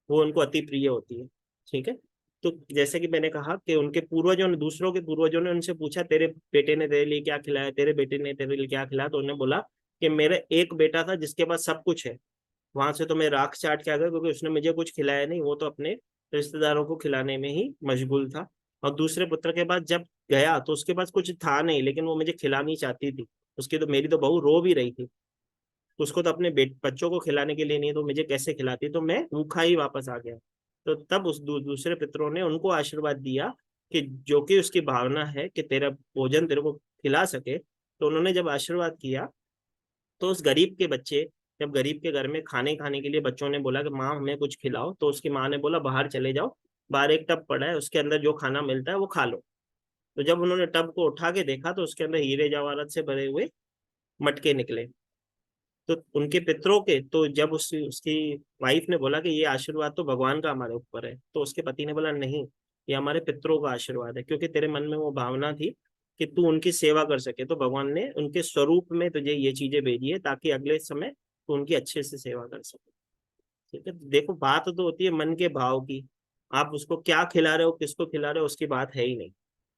[SPEAKER 1] वो उनको अति प्रिय होती है। ठीक है। तो जैसे कि मैंने कहा कि उनके पूर्वजों ने, दूसरों के पूर्वजों ने उनसे पूछा तेरे बेटे ने तेरे लिए क्या खिलाया, तेरे बेटे ने तेरे लिए क्या खिलाया, तो उन्होंने बोला कि मेरे एक बेटा था जिसके पास सब कुछ है, वहां से तो मैं राख चाट के आ गया क्योंकि उसने मुझे कुछ खिलाया नहीं, वो तो अपने रिश्तेदारों को खिलाने में ही मशगूल था। और दूसरे पुत्र के पास जब गया तो उसके पास कुछ था नहीं, लेकिन वो मुझे खिलानी चाहती थी, उसकी तो, मेरी तो बहू रो भी रही थी, उसको तो अपने बच्चों को खिलाने के लिए नहीं, तो मुझे कैसे खिलाती, तो मैं भूखा ही वापस आ गया। तो तब उस दूसरे पितरों ने उनको आशीर्वाद दिया कि जो कि उसकी भावना है कि तेरा भोजन तेरे को खिला सके, तो उन्होंने जब आशीर्वाद किया, तो उस गरीब के बच्चे, जब गरीब के घर में खाने खाने के लिए बच्चों ने बोला कि माँ हमें कुछ खिलाओ, तो उसकी माँ ने बोला बाहर चले जाओ, बाहर एक टब पड़ा है, उसके अंदर जो खाना मिलता है वो खा लो। तो जब उन्होंने टब को उठा के देखा तो उसके अंदर हीरे जवाहरात से भरे हुए मटके निकले। तो उनके पितरों के, तो जब उसकी वाइफ ने बोला कि ये आशीर्वाद तो भगवान का हमारे ऊपर है, तो उसके पति ने बोला नहीं, ये हमारे पितरों का आशीर्वाद है, क्योंकि तेरे मन में वो भावना थी कि तू उनकी सेवा कर सके, तो भगवान ने उनके स्वरूप में तुझे ये चीजें भेजी है ताकि अगले समय तू उनकी अच्छे से सेवा कर सके। ठीक है। तो देखो, बात तो होती है मन के भाव की, आप उसको क्या खिला रहे हो, किसको खिला रहे हो, उसकी बात है ही नहीं।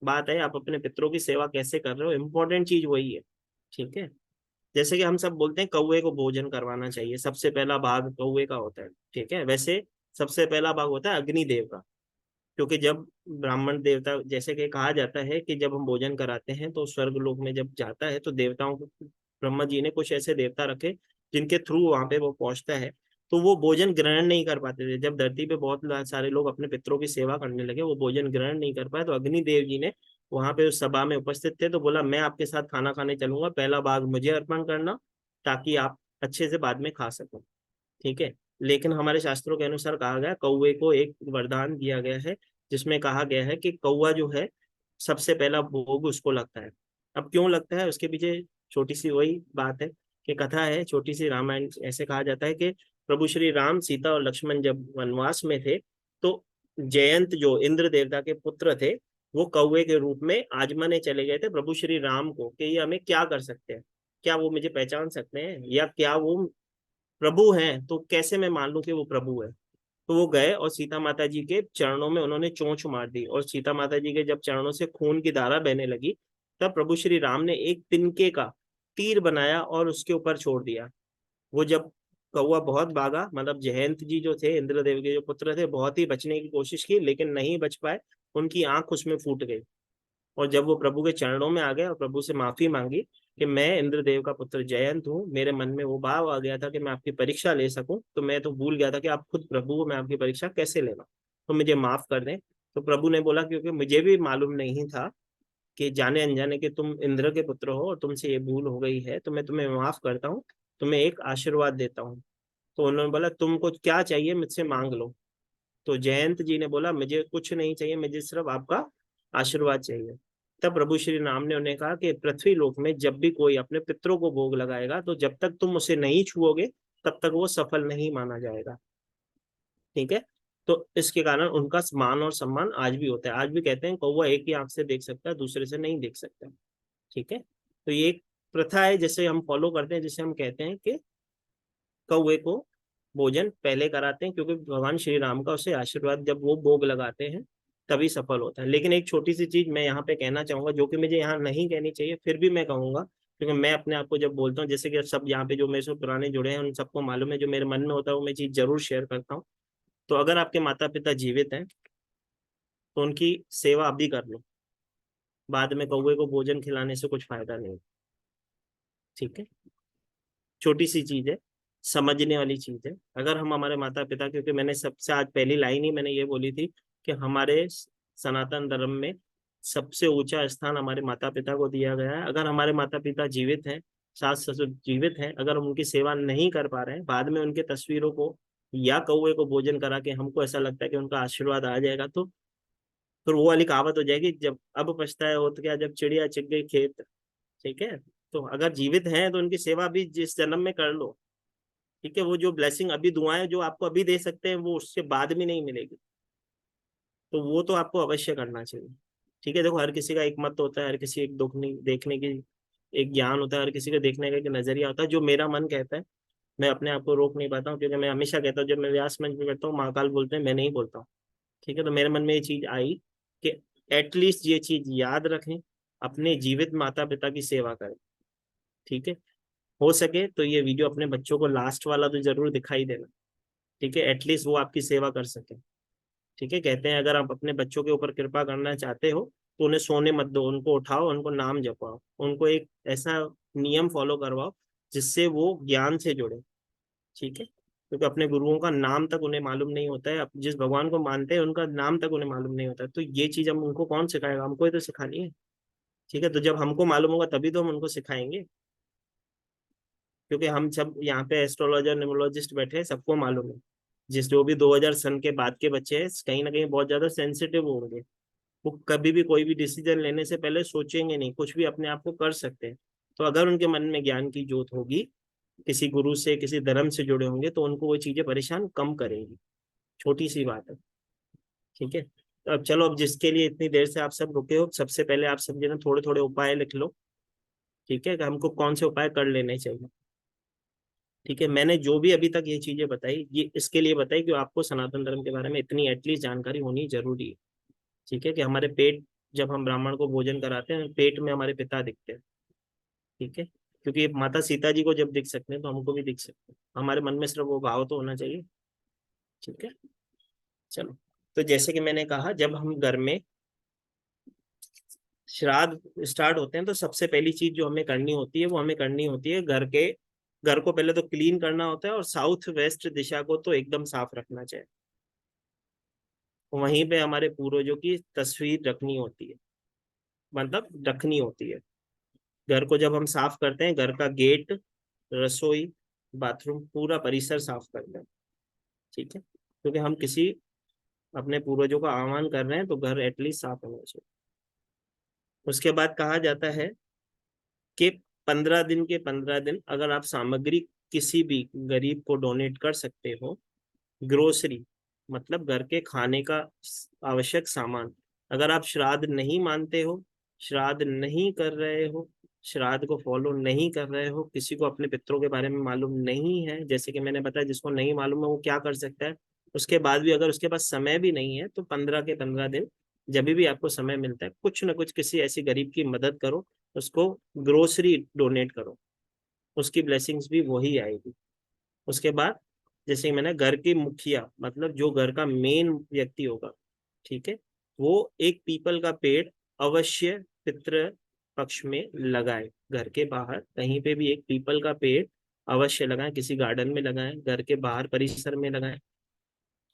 [SPEAKER 1] बात है आप अपने पितरों की सेवा कैसे कर रहे हो, इंपॉर्टेंट चीज वही है। ठीक है। जैसे कि हम सब बोलते हैं कौवे को भोजन करवाना चाहिए, सबसे पहला भाग कौवे का होता है। ठीक है। वैसे सबसे पहला भाग होता है अग्निदेव का, क्योंकि जब ब्राह्मण देवता, जैसे कि कहा जाता है कि जब हम भोजन कराते हैं तो स्वर्ग लोक में जब जाता है तो देवताओं को, ब्रह्मा जी ने कुछ ऐसे देवता रखे जिनके थ्रू वहां पे वो पहुंचता है, तो वो भोजन ग्रहण नहीं कर पाते थे। जब धरती पे बहुत सारे लोग अपने पितरों की सेवा करने लगे, वो भोजन ग्रहण नहीं कर पाए, तो अग्निदेव जी ने वहां पे उस सभा में उपस्थित थे, तो बोला मैं आपके साथ खाना खाने चलूंगा, पहला भाग मुझे अर्पण करना ताकि आप अच्छे से बाद में खा सको। ठीक है। लेकिन हमारे शास्त्रों के अनुसार कहा गया, कौवे को एक वरदान दिया गया है जिसमें कहा गया है कि कौवा जो है सबसे पहला भोग उसको लगता है। अब क्यों लगता है, उसके पीछे छोटी सी वही बात है कि कथा है, छोटी सी रामायण। ऐसे कहा जाता है कि प्रभु श्री राम, सीता और लक्ष्मण जब वनवास में थे, तो जयंत जो इंद्र देवता के पुत्र थे, वो कौवे के रूप में आजमाने चले गए थे प्रभु श्री राम को कि ये हमें क्या कर सकते हैं, क्या वो मुझे पहचान सकते हैं, या क्या वो प्रभु हैं, तो कैसे मैं मान लूं कि वो प्रभु है। तो वो गए और सीता माता जी के चरणों में उन्होंने चोंच मार दी, और सीता माता जी के जब चरणों से खून की धारा बहने लगी, तब प्रभु श्री राम ने एक तिनके का तीर बनाया और उसके ऊपर छोड़ दिया। वो जब कौवा बहुत भागा, मतलब जयंत जी जो थे, इंद्रदेव के जो पुत्र थे, बहुत ही बचने की कोशिश की लेकिन नहीं बच पाए, उनकी आंख उसमें फूट गई। और जब वो प्रभु के चरणों में आ गए और प्रभु से माफी मांगी कि मैं इंद्रदेव का पुत्र जयंत हूँ, मेरे मन में वो भाव आ गया था कि मैं आपकी परीक्षा ले सकूं, तो मैं तो भूल गया था कि आप खुद प्रभु हो, मैं आपकी परीक्षा कैसे लेना, तो मुझे माफ कर दें। तो प्रभु ने बोला क्योंकि मुझे भी मालूम नहीं था कि जाने अनजाने कि तुम इंद्र के पुत्र हो और तुमसे ये भूल हो गई है, तो मैं तुम्हें माफ करता हूँ, तुम्हें एक आशीर्वाद देता हूँ। तो उन्होंने बोला तुमको क्या चाहिए, मुझसे मांग लो। तो जयंत जी ने बोला मुझे कुछ नहीं चाहिए, मुझे सिर्फ आपका आशीर्वाद चाहिए। तब प्रभु श्री राम ने उन्हें कहा कि पृथ्वी लोक में जब भी कोई अपने पितरों को भोग लगाएगा, तो जब तक तुम उसे नहीं छुओगे तब तक वो सफल नहीं माना जाएगा। ठीक है। तो इसके कारण उनका मान और सम्मान आज भी होता है। आज भी कहते हैं कौवा एक ही आंख से देख सकता है, दूसरे से नहीं देख सकता। ठीक है। तो ये एक प्रथा है जिसे हम फॉलो करते हैं, जिसे हम कहते हैं कि कौवे को भोजन पहले कराते हैं, क्योंकि भगवान श्री राम का उसे आशीर्वाद जब वो भोग लगाते हैं तभी सफल होता है। लेकिन एक छोटी सी चीज मैं यहाँ पे कहना चाहूंगा, जो कि मुझे यहाँ नहीं कहनी चाहिए, फिर भी मैं कहूंगा, क्योंकि मैं अपने आप को जब बोलता हूँ, जैसे कि सब यहाँ पे जो मेरे से पुराने जुड़े हैं उन सबको मालूम है, जो मेरे मन में होता है वो मैं चीज जरूर शेयर करता हूँ। तो अगर आपके माता पिता जीवित हैं तो उनकी सेवा अभी कर लो, बाद में कौवे को भोजन खिलाने से कुछ फायदा नहीं। ठीक है। छोटी सी चीज है, समझने वाली चीज है। अगर हम हमारे माता पिता, क्योंकि मैंने सबसे आज पहली लाइन ही मैंने ये बोली थी कि हमारे सनातन धर्म में सबसे ऊंचा स्थान हमारे माता पिता को दिया गया है। अगर हमारे माता पिता जीवित हैं, सास ससुर जीवित हैं, अगर हम उनकी सेवा नहीं कर पा रहे हैं, बाद में उनके तस्वीरों को या कौवे को भोजन करा के हमको ऐसा लगता है कि उनका आशीर्वाद आ जाएगा, तो फिर वो वाली कहावत हो जाएगी, जब अब पछताया हो तो क्या, जब चिड़िया चिग गई खेत। ठीक है। तो अगर जीवित हैं तो उनकी सेवा भी जिस जन्म में कर लो। ठीक है। वो जो ब्लेसिंग अभी, दुआएं जो आपको अभी दे सकते हैं, वो उसके बाद में नहीं मिलेगी, तो वो तो आपको अवश्य करना चाहिए। ठीक है। देखो, हर किसी का एक मत होता है, हर किसी एक दुख नहीं देखने की एक ज्ञान होता है, हर किसी का देखने का एक नजरिया होता है। जो मेरा मन कहता है मैं अपने आप को रोक नहीं पाता हूँ, क्योंकि मैं हमेशा कहता हूँ, जब मैं व्यास मंच में बैठता हूँ महाकाल बोलते हैं, मैं नहीं बोलता हूँ। ठीक है, तो मेरे मन में ये चीज आई कि एटलीस्ट ये चीज याद रखें, अपने जीवित माता पिता की सेवा करें। ठीक है, हो सके तो ये वीडियो अपने बच्चों को लास्ट वाला तो जरूर दिखाई देना। ठीक है, एटलीस्ट वो आपकी सेवा कर सके। ठीक है, कहते हैं अगर आप अपने बच्चों के ऊपर कृपा करना चाहते हो तो उन्हें सोने मत दो, उनको उठाओ, उनको नाम जपवाओ, उनको एक ऐसा नियम फॉलो करवाओ जिससे वो ज्ञान से जुड़े। ठीक है, क्योंकि अपने गुरुओं का नाम तक उन्हें मालूम नहीं होता है, अब जिस भगवान को मानते हैं उनका नाम तक उन्हें मालूम नहीं होता है, तो ये चीज हम उनको कौन सिखाएगा, हमको ही तो सिखानी है। ठीक है, तो जब हमको मालूम होगा तभी तो हम उनको सिखाएंगे, क्योंकि हम सब यहाँ पे एस्ट्रोलॉजर न्यूमरोलॉजिस्ट बैठे हैं, सबको मालूम है। जिस जो भी 2000 सन के बाद के बच्चे हैं कहीं ना कहीं बहुत ज्यादा सेंसिटिव होंगे, वो कभी भी कोई भी डिसीजन लेने से पहले सोचेंगे नहीं, कुछ भी अपने आप को कर सकते हैं। तो अगर उनके मन में ज्ञान की जोत होगी, किसी गुरु से किसी धर्म से जुड़े होंगे, तो उनको वो चीजें परेशान कम करेंगी। छोटी सी बात है। ठीक है, तो अब चलो, अब जिसके लिए इतनी देर से आप सब रुके हो, सबसे पहले आप सब जने थोड़े थोड़े उपाय लिख लो। ठीक है, कि हमको कौन से उपाय कर लेने चाहिए। ठीक है, मैंने जो भी अभी तक ये चीजें बताई, ये इसके लिए बताई कि आपको सनातन धर्म के बारे में इतनी एटलीस्ट जानकारी होनी जरूरी है। ठीक है, कि हमारे पेट, जब हम ब्राह्मण को भोजन कराते हैं, पेट में हमारे पिता दिखते हैं। ठीक है, क्योंकि माता सीता जी को जब दिख सकते हैं तो हमको भी दिख सकते हैं, हमारे मन में सिर्फ वो भाव तो होना चाहिए। ठीक है, चलो, तो जैसे कि मैंने कहा, जब हम घर में श्राद्ध स्टार्ट होते हैं तो सबसे पहली चीज जो हमें करनी होती है, वो हमें करनी होती है घर को पहले तो क्लीन करना होता है, और साउथ वेस्ट दिशा को तो एकदम साफ रखना चाहिए। वहीं पे हमारे पूर्वजों की तस्वीर रखनी होती है, मतलब रखनी होती है। घर को जब हम साफ करते हैं, घर का गेट, रसोई, बाथरूम, पूरा परिसर साफ करते हैं। ठीक है, क्योंकि हम किसी अपने पूर्वजों का आह्वान कर रहे हैं, तो घर एटलीस्ट साफ होना चाहिए। उसके बाद कहा जाता है कि 15 दिन के 15 दिन अगर आप सामग्री किसी भी गरीब को डोनेट कर सकते हो, ग्रोसरी मतलब घर के खाने का आवश्यक सामान, अगर आप श्राद्ध नहीं मानते हो, श्राद्ध नहीं कर रहे हो, श्राद्ध को फॉलो नहीं कर रहे हो, किसी को अपने पितरों के बारे में मालूम नहीं है, जैसे कि मैंने बताया, जिसको नहीं मालूम है वो क्या कर सकता है, उसके बाद भी अगर उसके पास समय भी नहीं है, तो 15 के 15 दिन जब भी आपको समय मिलता है, कुछ ना कुछ किसी ऐसी गरीब की मदद करो, उसको ग्रोसरी डोनेट करो, उसकी ब्लेसिंग्स भी वही आएगी। उसके बाद जैसे मैंने घर के मुखिया, मतलब जो घर का मेन व्यक्ति होगा, ठीक है, वो एक पीपल का पेड़ अवश्य पितृ पक्ष में लगाए। घर के बाहर कहीं पे भी एक पीपल का पेड़ अवश्य लगाएं, किसी गार्डन में लगाएं, घर के बाहर परिसर में लगाएं।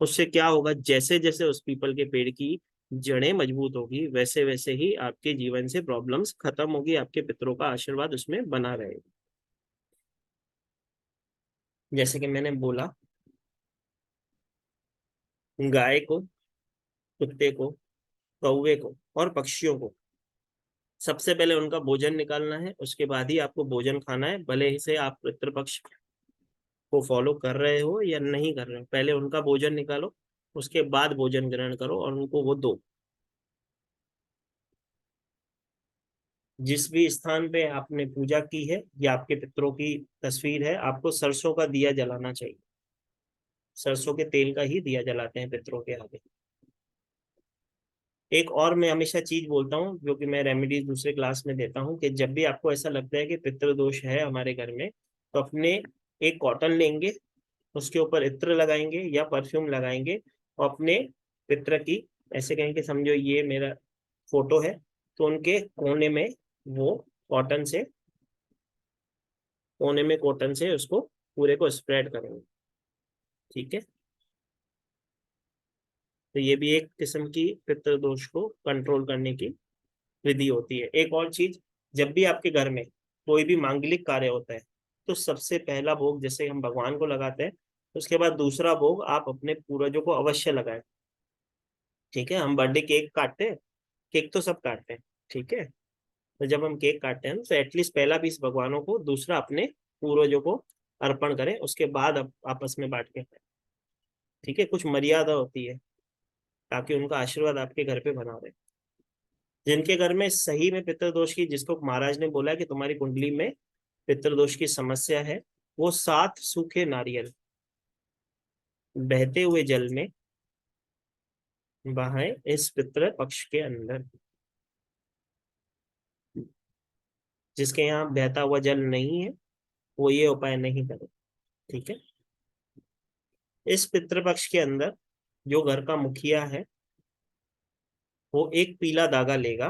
[SPEAKER 1] उससे क्या होगा, जैसे जैसे उस पीपल के पेड़ की जड़ें मजबूत होगी, वैसे वैसे ही आपके जीवन से प्रॉब्लम्स खत्म होगी, आपके पितरों का आशीर्वाद उसमें बना रहेगा। जैसे कि मैंने बोला, गाय को, कुत्ते को, कौवे को और पक्षियों को सबसे पहले उनका भोजन निकालना है, उसके बाद ही आपको भोजन खाना है, भले ही से आप पितृपक्ष को फॉलो कर रहे हो या नहीं कर रहे हो। पहले उनका भोजन निकालो, उसके बाद भोजन ग्रहण करो और उनको वो दो। जिस भी स्थान पे आपने पूजा की है या आपके पितरों की तस्वीर है, आपको सरसों का दिया जलाना चाहिए। सरसों के तेल का ही दिया जलाते हैं पितरों के आगे। एक और मैं हमेशा चीज बोलता हूँ, जो कि मैं रेमेडीज दूसरे क्लास में देता हूँ, कि जब भी आपको ऐसा लगता है कि पितृ दोष है हमारे घर में, तो अपने एक कॉटन लेंगे, उसके ऊपर इत्र लगाएंगे या परफ्यूम लगाएंगे, और अपने पितृ की ऐसे कहेंगे, समझो ये मेरा फोटो है, तो उनके वो कॉटन से कोने में कॉटन से उसको पूरे को स्प्रेड करेंगे। ठीक है, तो ये भी एक किस्म की पितृ दोष को कंट्रोल करने की विधि होती है। एक और चीज, जब भी आपके घर में कोई भी मांगलिक कार्य होता है, तो सबसे पहला भोग जैसे हम भगवान को लगाते हैं, उसके बाद दूसरा भोग आप अपने पूर्वजों को अवश्य लगाएं। ठीक है, हम बर्थडे केक काटते हैं, केक तो सब काटते हैं, ठीक है, तो जब हम केक काटते हैं तो एटलीस्ट पहला पीस भगवानों को, दूसरा अपने पूर्वजों को अर्पण करें, उसके बाद आप आपस में बांट के खाएं। ठीक है, कुछ मर्यादा होती है ताकि उनका आशीर्वाद आपके घर पे बना रहे। जिनके घर में सही में पितृदोष की, जिसको महाराज ने बोला कि तुम्हारी कुंडली में पितृदोष की समस्या है, वो 7 सूखे नारियल बहते हुए जल में बहाएं इस पितृ पक्ष के अंदर। जिसके यहाँ बहता हुआ जल नहीं है वो ये उपाय नहीं करे। ठीक है। इस पितृपक्ष के अंदर जो घर का मुखिया है वो एक पीला धागा लेगा,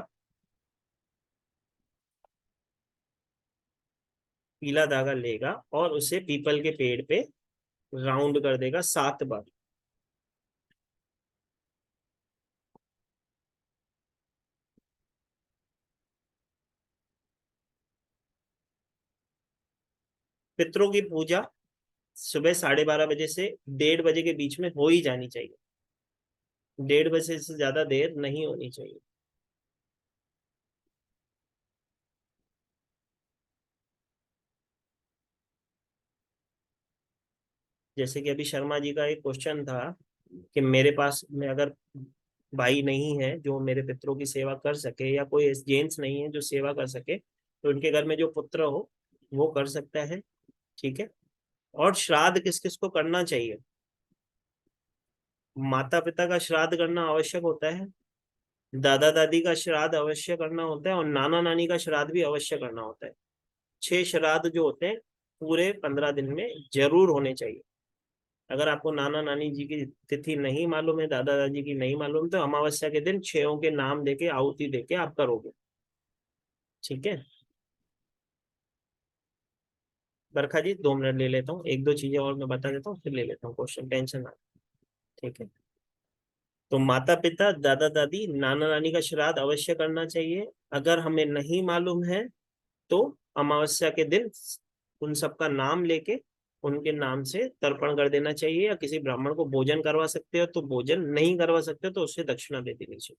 [SPEAKER 1] पीला धागा लेगा और उसे पीपल के पेड़ पे राउंड कर देगा 7 बार। पितरों की पूजा सुबह 12:30 बजे से 1:30 बजे के बीच में हो ही जानी चाहिए। 1:30 बजे से ज्यादा देर नहीं होनी चाहिए। जैसे कि अभी शर्मा जी का एक क्वेश्चन था कि मेरे पास में अगर भाई नहीं है जो मेरे पितरों की सेवा कर सके, या कोई जेंट्स नहीं है जो सेवा कर सके, तो उनके घर में जो पुत्र हो वो कर सकता है। ठीक है। और श्राद्ध किस किस को करना चाहिए? माता पिता का श्राद्ध करना आवश्यक होता है, दादा दादी का श्राद्ध अवश्य करना होता है, और नाना नानी का श्राद्ध भी अवश्य करना होता है। 6 श्राद्ध जो होते हैं पूरे 15 दिन में जरूर होने चाहिए। अगर आपको नाना नानी जी की तिथि नहीं मालूम है, दादा दादी की नहीं मालूम, तो अमावस्या के दिन 6 के नाम देके आहुति देके आप करोगे। ठीक है। बरखा जी 2 मिनट ले लेता हूँ, 1-2 चीजें और मैं बता देता हूँ फिर ले लेता हूँ क्वेश्चन, टेंशन ना। ठीक है। तो माता पिता दादा दादी नाना नानी का श्राद्ध अवश्य करना चाहिए। अगर हमें नहीं मालूम है तो अमावस्या के दिन उन सबका नाम लेके उनके नाम से तर्पण कर देना चाहिए, या किसी ब्राह्मण को भोजन करवा सकते हो तो भोजन, नहीं करवा सकते तो उससे दक्षिणा दे देनी चाहिए।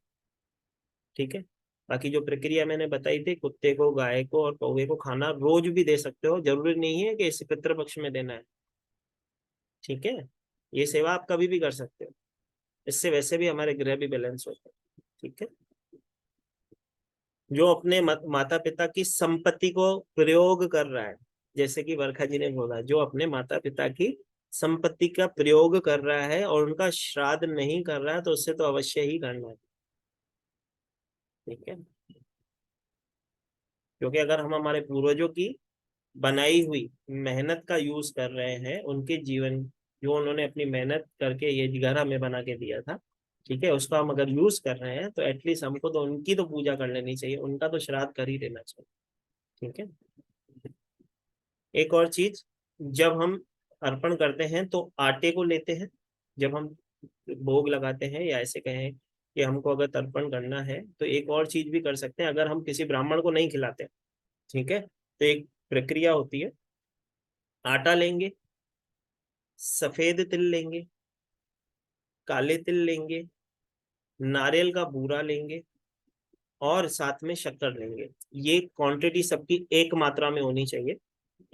[SPEAKER 1] ठीक है। बाकी जो प्रक्रिया मैंने बताई थी, कुत्ते को, गाय को और कौवे को खाना रोज भी दे सकते हो, जरूरी नहीं है कि इस पितृपक्ष में देना है। ठीक है। ये सेवा आप कभी भी कर सकते हो, इससे वैसे भी हमारे ग्रह भी बैलेंस होते हैं। ठीक है। जो अपने माता पिता की संपत्ति को प्रयोग कर रहा है, जैसे कि वर्षा जी ने बोला, जो अपने माता पिता की संपत्ति का प्रयोग कर रहा है और उनका श्राद्ध नहीं कर रहा है, तो उससे तो अवश्य ही करना है। ठीक है। क्योंकि अगर हम हमारे पूर्वजों की बनाई हुई मेहनत का यूज कर रहे हैं, उनके जीवन जो उन्होंने अपनी मेहनत करके ये घर हमें बना के दिया था, ठीक है, उसका हम अगर यूज कर रहे हैं तो एटलीस्ट हमको तो उनकी तो पूजा कर लेनी चाहिए, उनका तो श्राद्ध कर ही देना चाहिए। ठीक है। एक और चीज, जब हम अर्पण करते हैं तो आटे को लेते हैं। जब हम भोग लगाते हैं, या ऐसे कहें कि हमको अगर तर्पण करना है, तो एक और चीज भी कर सकते हैं। अगर हम किसी ब्राह्मण को नहीं खिलाते, ठीक है, तो एक प्रक्रिया होती है। आटा लेंगे, सफेद तिल लेंगे, काले तिल लेंगे, नारियल का बूरा लेंगे और साथ में शक्कर लेंगे। ये क्वांटिटी सबकी एक मात्रा में होनी चाहिए।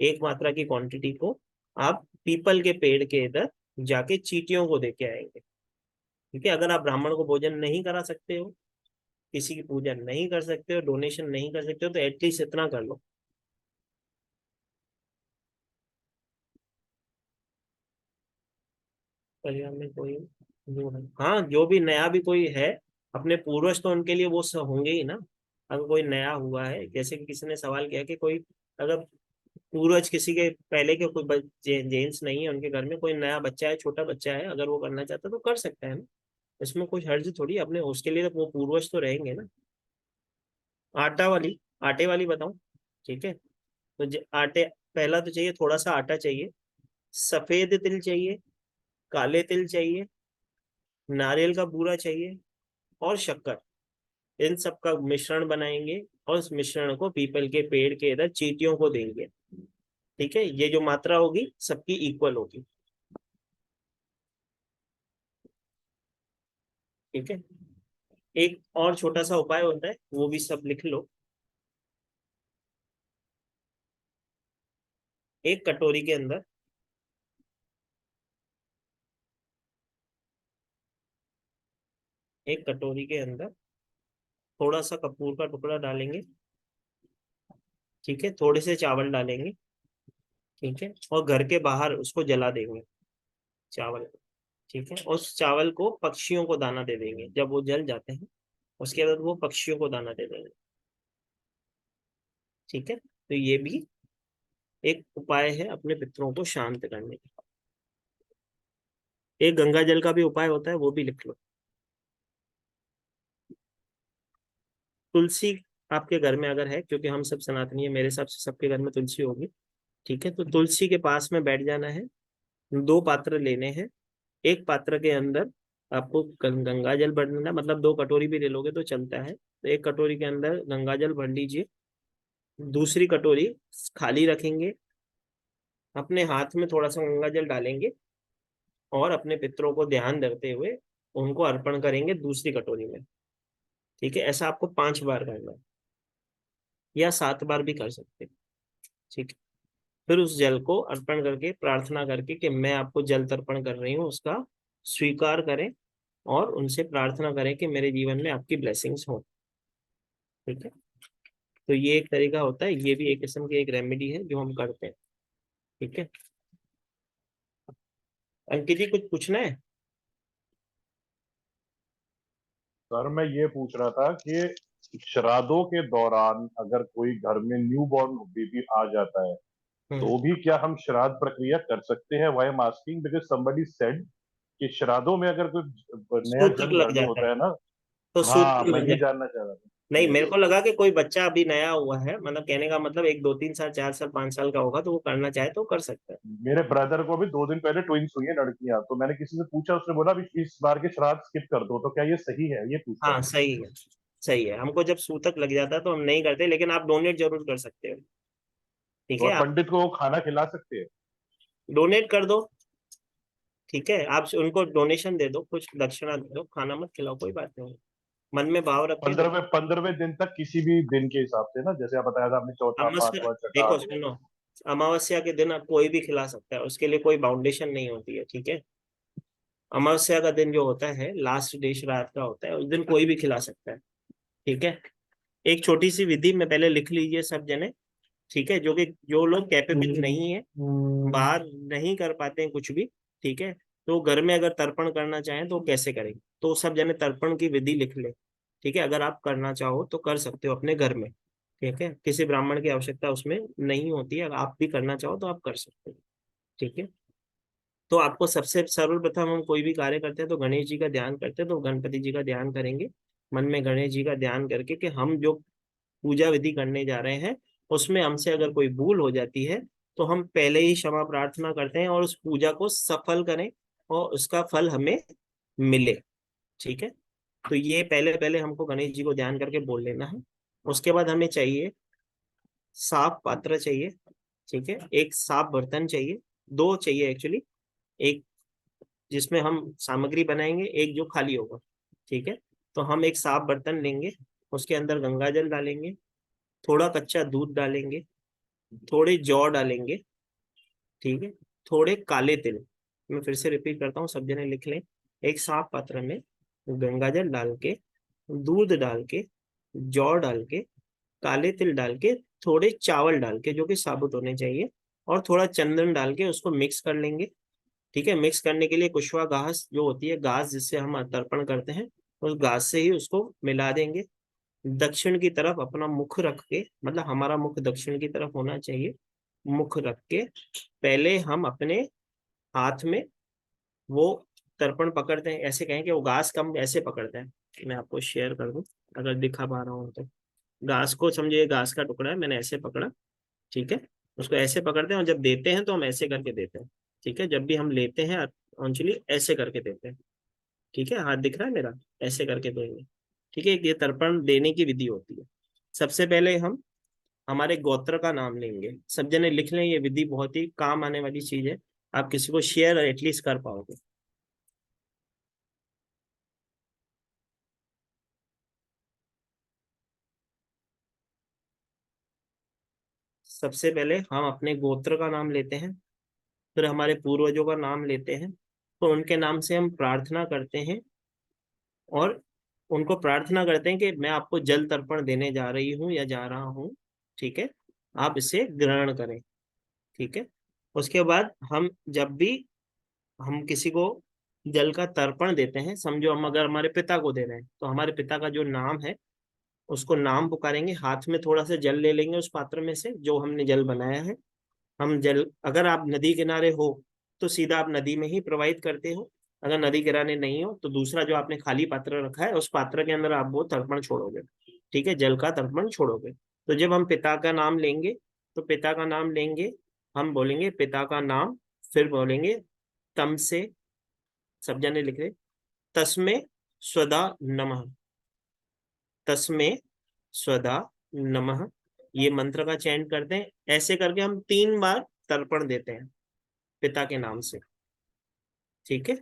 [SPEAKER 1] एक मात्रा की क्वांटिटी को आप पीपल के पेड़ के इधर जाके चींटियों को देके आएंगे। ठीक है। अगर आप ब्राह्मण को भोजन नहीं करा सकते हो, किसी की पूजा नहीं कर सकते हो, डोनेशन नहीं कर सकते हो, तो एटलीस्ट इतना कर लो। परिवार में कोई जो है, हाँ, जो भी नया भी कोई है, अपने पूर्वज तो उनके लिए वो सब होंगे ही ना। अगर कोई नया हुआ है, जैसे कि किसी ने सवाल किया कि कोई अगर पूर्वज किसी के पहले के कोई जेंट्स नहीं है, उनके घर में कोई नया बच्चा है, छोटा बच्चा है, अगर वो करना चाहता है तो कर सकता है ना। इसमें कुछ हर्ज थोड़ी, अपने उसके लिए तो वो पूर्वज तो रहेंगे ना। आटे वाली बताऊं? ठीक है। तो आटे, पहला तो चाहिए, थोड़ा सा आटा चाहिए, सफेद तिल चाहिए, काले तिल चाहिए, नारियल का बूरा चाहिए और शक्कर। इन सब का मिश्रण बनाएंगे और इस मिश्रण को पीपल के पेड़ के इधर चींटियों को देंगे। ठीक है। ये जो मात्रा होगी सबकी इक्वल होगी। ठीक है। एक और छोटा सा उपाय होता है, वो भी सब लिख लो। एक कटोरी के अंदर एक कटोरी के अंदर थोड़ा सा कपूर का टुकड़ा डालेंगे। ठीक है। थोड़े से चावल डालेंगे। ठीक है। और घर के बाहर उसको जला देंगे, चावल। ठीक है। उस चावल को पक्षियों को दाना दे देंगे, जब वो जल जाते हैं उसके बाद वो पक्षियों को दाना दे देंगे। ठीक है, तो ये भी एक उपाय है अपने पितरों को शांत करने का। एक गंगा जल का भी उपाय होता है, वो भी लिख लो। तुलसी आपके घर में अगर है, क्योंकि हम सब सनातनी है, मेरे हिसाब से सबके घर में तुलसी होगी। ठीक है, तो तुलसी के पास में बैठ जाना है। 2 पात्र लेने हैं। एक पात्र के अंदर आपको गंगा जल भर लेना, मतलब 2 कटोरी भी ले लोगे तो चलता है। तो एक कटोरी के अंदर गंगा जल भर लीजिए। दूसरी कटोरी खाली रखेंगे, अपने हाथ में थोड़ा सा गंगा जल डालेंगे और अपने पितरों को ध्यान रखते हुए उनको अर्पण करेंगे दूसरी कटोरी में। ठीक है, ऐसा आपको 5 बार करना है या 7 बार भी कर सकते हैं। ठीक है, फिर उस जल को अर्पण करके प्रार्थना करके कि मैं आपको जल तर्पण कर रही हूँ, उसका स्वीकार करें और उनसे प्रार्थना करें कि मेरे जीवन में आपकी ब्लेसिंग्स हो। ठीक है, तो ये एक तरीका होता है, ये भी एक किस्म की एक रेमेडी है जो हम करते हैं। ठीक है, अंकित जी कुछ पूछना है?
[SPEAKER 10] सर मैं ये पूछ रहा था कि श्राद्धों के दौरान अगर कोई घर में न्यू बॉर्न बेबी आ जाता है तो भी क्या हम श्राद्ध प्रक्रिया कर सकते हैं? Why am asking because somebody said कि श्राद्धों में अगर कोई नया
[SPEAKER 1] सूतक
[SPEAKER 10] जन
[SPEAKER 1] लग
[SPEAKER 10] घर में
[SPEAKER 1] जाता
[SPEAKER 10] होता
[SPEAKER 1] है
[SPEAKER 10] है ना।
[SPEAKER 1] तो
[SPEAKER 10] हाँ,
[SPEAKER 1] सूतक
[SPEAKER 10] मैं
[SPEAKER 1] लग
[SPEAKER 10] ये
[SPEAKER 1] जाए।
[SPEAKER 10] जानना चाह रहा था।
[SPEAKER 1] नहीं, मेरे को लगा कि कोई बच्चा अभी नया हुआ है, मतलब कहने का मतलब 1 2 3 साल 4 साल 5 साल का होगा तो वो करना चाहे तो कर सकता है।
[SPEAKER 10] मेरे ब्रदर को भी 2 दिन पहले ट्विंस हुई है, लड़कियां। तो मैंने किसी से पूछा, उसने बोला भी इस बार के श्राद्ध स्किप कर दो। तो क्या ये सही है? ये पूछ रहा
[SPEAKER 1] हाँ सही है, सही है। हमको जब सूतक लग जाता है तो हम नहीं करते, लेकिन आप डोनेट जरूर कर सकते हो। ठीक
[SPEAKER 10] हूँ।
[SPEAKER 1] है,
[SPEAKER 10] और
[SPEAKER 1] आप
[SPEAKER 10] पंडित को वो खाना खिला सकते हैं?
[SPEAKER 1] डोनेट कर दो। ठीक है, आप उनको डोनेशन दे दो, कुछ दक्षिणा दे दो, खाना मत खिलाओ, कोई बात नहीं। मन में भाव रख के दो।
[SPEAKER 10] 15वें दिन तक किसी भी दिन के हिसाब से ना, जैसे आप बताया था आपने, चौथा
[SPEAKER 1] अमावस्या,
[SPEAKER 10] 5वां छठा
[SPEAKER 1] देखो
[SPEAKER 10] 8वां।
[SPEAKER 1] सुनो, अमावस्या के दिन आप कोई भी खिला सकता है, उसके लिए कोई बाउंडेशन नहीं होती है। ठीक है, अमावस्या का दिन जो होता है लास्ट डे रात का होता है, उस दिन कोई भी खिला सकता है। ठीक है, एक छोटी सी विधि में पहले लिख लीजिए सब जने। ठीक है, जो लोग कैपेबल नहीं है, बाहर नहीं कर पाते हैं कुछ भी, ठीक है, तो घर में अगर तर्पण करना चाहें तो कैसे करेंगे, तो सब जने तर्पण की विधि लिख ले। ठीक है, अगर आप करना चाहो तो कर सकते हो अपने घर में। ठीक है, किसी ब्राह्मण की आवश्यकता उसमें नहीं होती है, अगर आप भी करना चाहो तो आप कर सकते हो। ठीक है, तो आपको सबसे सर्वप्रथम हम कोई भी कार्य करते हैं तो गणेश जी का ध्यान करते हैं, तो गणपति जी का ध्यान करेंगे। मन में गणेश जी का ध्यान करके कि हम जो पूजा विधि करने जा रहे हैं उसमें हमसे अगर कोई भूल हो जाती है तो हम पहले ही क्षमा प्रार्थना करते हैं और उस पूजा को सफल करें और उसका फल हमें मिले। ठीक है, तो ये पहले पहले हमको गणेश जी को ध्यान करके बोल लेना है। उसके बाद हमें चाहिए साफ पात्र चाहिए। ठीक है, एक साफ बर्तन चाहिए, 2 चाहिए एक्चुअली। एक जिसमें हम सामग्री बनाएंगे, एक जो खाली होगा। ठीक है, तो हम एक साफ बर्तन लेंगे, उसके अंदर गंगा जल डालेंगे, थोड़ा कच्चा दूध डालेंगे, थोड़े जौ डालेंगे। ठीक है, थोड़े काले तिल। मैं फिर से रिपीट करता हूँ, सब जने लिख लें। एक साफ पात्र में गंगा जल डाल के, दूध डाल के, जौ डाल के, काले तिल डाल के, थोड़े चावल डाल के जो कि साबुत होने चाहिए, और थोड़ा चंदन डाल के उसको मिक्स कर लेंगे। ठीक है, मिक्स करने के लिए कुशवा घास जो होती है, घास जिससे हम तर्पण करते हैं, उस घास से ही उसको मिला देंगे। दक्षिण की तरफ अपना मुख रख के, मतलब हमारा मुख दक्षिण की तरफ होना चाहिए, मुख रख के पहले हम अपने हाथ में वो तर्पण पकड़ते हैं। ऐसे कहें कि वो घास कम ऐसे पकड़ते हैं, मैं आपको शेयर कर दूं अगर दिखा पा रहा हूँ तो। घास को समझिए, घास का टुकड़ा है, मैंने ऐसे पकड़ा। ठीक है, उसको ऐसे पकड़ते हैं और जब देते हैं तो हम ऐसे करके देते हैं। ठीक है, जब भी हम लेते हैं अंजलि ऐसे करके देते हैं। ठीक है, हाथ दिख रहा है मेरा, ऐसे करके देंगे। ठीक है, ये तर्पण देने की विधि होती है। सबसे पहले हम हमारे गोत्र का नाम लेंगे, सब जने लिख लें, ये विधि बहुत ही काम आने वाली चीज है, आप किसी को शेयर एटलीस्ट कर पाओगे। सबसे पहले हम अपने गोत्र का नाम लेते हैं, फिर हमारे पूर्वजों का नाम लेते हैं, तो उनके नाम से हम प्रार्थना करते हैं और उनको प्रार्थना करते हैं कि मैं आपको जल तर्पण देने जा रही हूँ या जा रहा हूँ। ठीक है, आप इसे ग्रहण करें। ठीक है, उसके बाद हम जब भी हम किसी को जल का तर्पण देते हैं, समझो हम अगर हमारे पिता को दे रहे हैं तो हमारे पिता का जो नाम है उसको नाम पुकारेंगे, हाथ में थोड़ा सा जल ले लेंगे उस पात्र में से जो हमने जल बनाया है। हम जल, अगर आप नदी किनारे हो तो सीधा आप नदी में ही प्रवाहित करते हो, अगर नदी किनारे नहीं हो तो दूसरा जो आपने खाली पात्र रखा है उस पात्र के अंदर आप वो तर्पण छोड़ोगे। ठीक है, जल का तर्पण छोड़ोगे। तो जब हम पिता का नाम लेंगे तो पिता का नाम लेंगे, हम बोलेंगे पिता का नाम, फिर बोलेंगे तम से, सब जने लिख रहे, तस्मे स्वदा नमः, तस्मे स्वदा नमः, ये मंत्र का चैंट करते हैं। ऐसे करके हम 3 बार तर्पण देते हैं पिता के नाम से। ठीक है,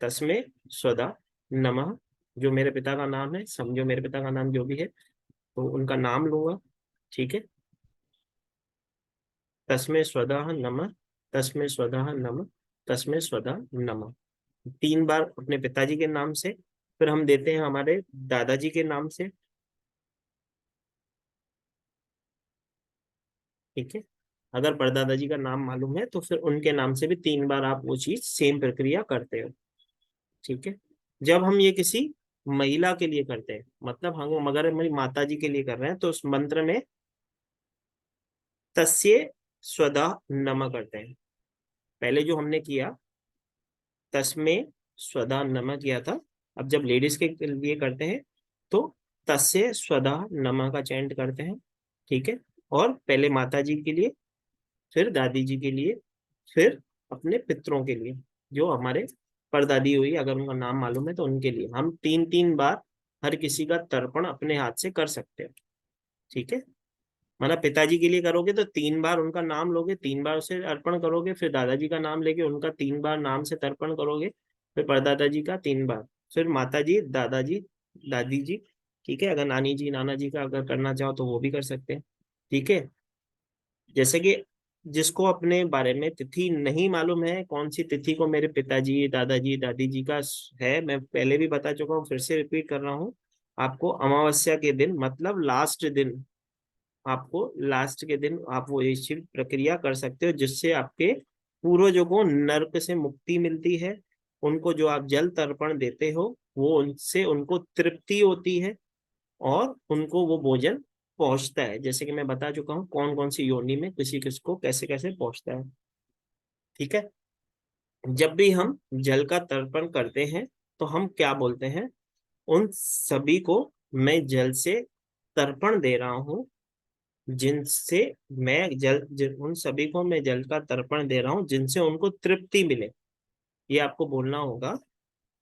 [SPEAKER 1] तस्मे स्वदा नमः, जो मेरे पिता का नाम है, समझो मेरे पिता का नाम जो भी है तो उनका नाम लूंगा। ठीक है, तस्मे स्वदा नमः, तस्मे स्वदा नमः, तस्मे स्वदा नमः, 3 बार अपने पिताजी के नाम से। फिर हम देते हैं हमारे दादाजी के नाम से। ठीक है, अगर परदादा जी का नाम मालूम है तो फिर उनके नाम से भी 3 बार आप वो चीज सेम प्रक्रिया करते हो। ठीक है, जब हम ये किसी महिला के लिए करते हैं, मतलब हम अगर हमारी माता जी के लिए कर रहे हैं तो उस मंत्र में तस्य स्वदा नमः करते हैं। पहले जो हमने किया तस्मे स्वदा नमः किया था, अब जब लेडीज के लिए करते हैं तो तस्य स्वदा नमः का चैंट करते हैं। ठीक है, और पहले माता जी के लिए, फिर दादी जी के लिए, फिर अपने पितरों के लिए, जो हमारे परदादी हुई अगर उनका नाम मालूम है तो उनके लिए हम 3-3 बार हर किसी का तर्पण अपने हाथ से कर सकते हैं। ठीक है, मतलब पिताजी के लिए करोगे तो 3 बार उनका नाम लोगे, 3 बार उसे अर्पण करोगे, फिर दादाजी का नाम लेके उनका 3 बार नाम से तर्पण करोगे, फिर परदादा जी का 3 बार, फिर माता जी, दादाजी, दादी जी। ठीक है, अगर नानी जी नाना जी का अगर करना चाहो तो वो भी कर सकते हैं। ठीक है, जैसे कि जिसको अपने बारे में तिथि नहीं मालूम है, कौन सी तिथि को मेरे पिताजी दादाजी दादी जी का है, मैं पहले भी बता चुका हूँ, फिर से रिपीट कर रहा हूँ आपको। अमावस्या के दिन, मतलब लास्ट दिन, आपको लास्ट के दिन आप वो ये चीज प्रक्रिया कर सकते हो जिससे आपके पूर्वजों को नरक से मुक्ति मिलती है। उनको जो आप जल तर्पण देते हो वो उनसे उनको तृप्ति होती है और उनको वो भोजन पहुंचता है। जैसे कि मैं बता चुका हूँ कौन कौन सी योनि में किसी किसको कैसे कैसे पहुंचता है। ठीक है, जब भी हम जल का तर्पण करते हैं तो हम क्या बोलते हैं, उन सभी को मैं जल से तर्पण दे रहा हूँ, जिनसे मैं उन सभी को मैं जल का तर्पण दे रहा हूँ जिनसे उनको तृप्ति मिले। ये आपको बोलना होगा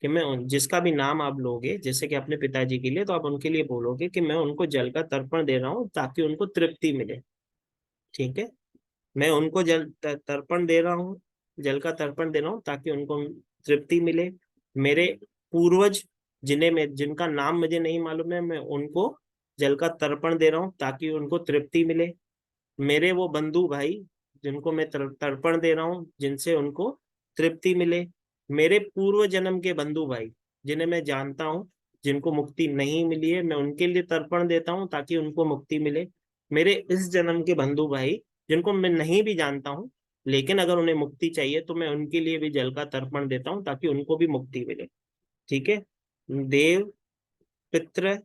[SPEAKER 1] कि मैं जिसका भी नाम आप लोगे, जैसे कि अपने पिताजी के लिए, तो आप उनके लिए बोलोगे कि मैं उनको जल का तर्पण दे रहा हूँ ताकि उनको तृप्ति मिले। ठीक है, मैं उनको जल तर्पण दे रहा हूँ, जल का तर्पण दे रहा हूँ ताकि उनको तृप्ति मिले। मेरे पूर्वज जिनका नाम मुझे नहीं मालूम है, मैं उनको जल का तर्पण दे रहा हूँ ताकि उनको तृप्ति मिले। मेरे वो बंधु भाई जिनको मैं तर्पण दे रहा हूँ जिनसे उनको तृप्ति मिले। मेरे पूर्व जन्म के बंधु भाई जिन्हें मैं जानता हूँ, जिनको मुक्ति नहीं मिली है, मैं उनके लिए तर्पण देता हूँ ताकि उनको मुक्ति मिले। मेरे इस जन्म के बंधु भाई जिनको मैं नहीं भी जानता हूँ लेकिन अगर उन्हें मुक्ति चाहिए तो मैं उनके लिए भी जल का तर्पण देता हूँ ताकि उनको भी मुक्ति मिले। ठीक है, देव, पितृ,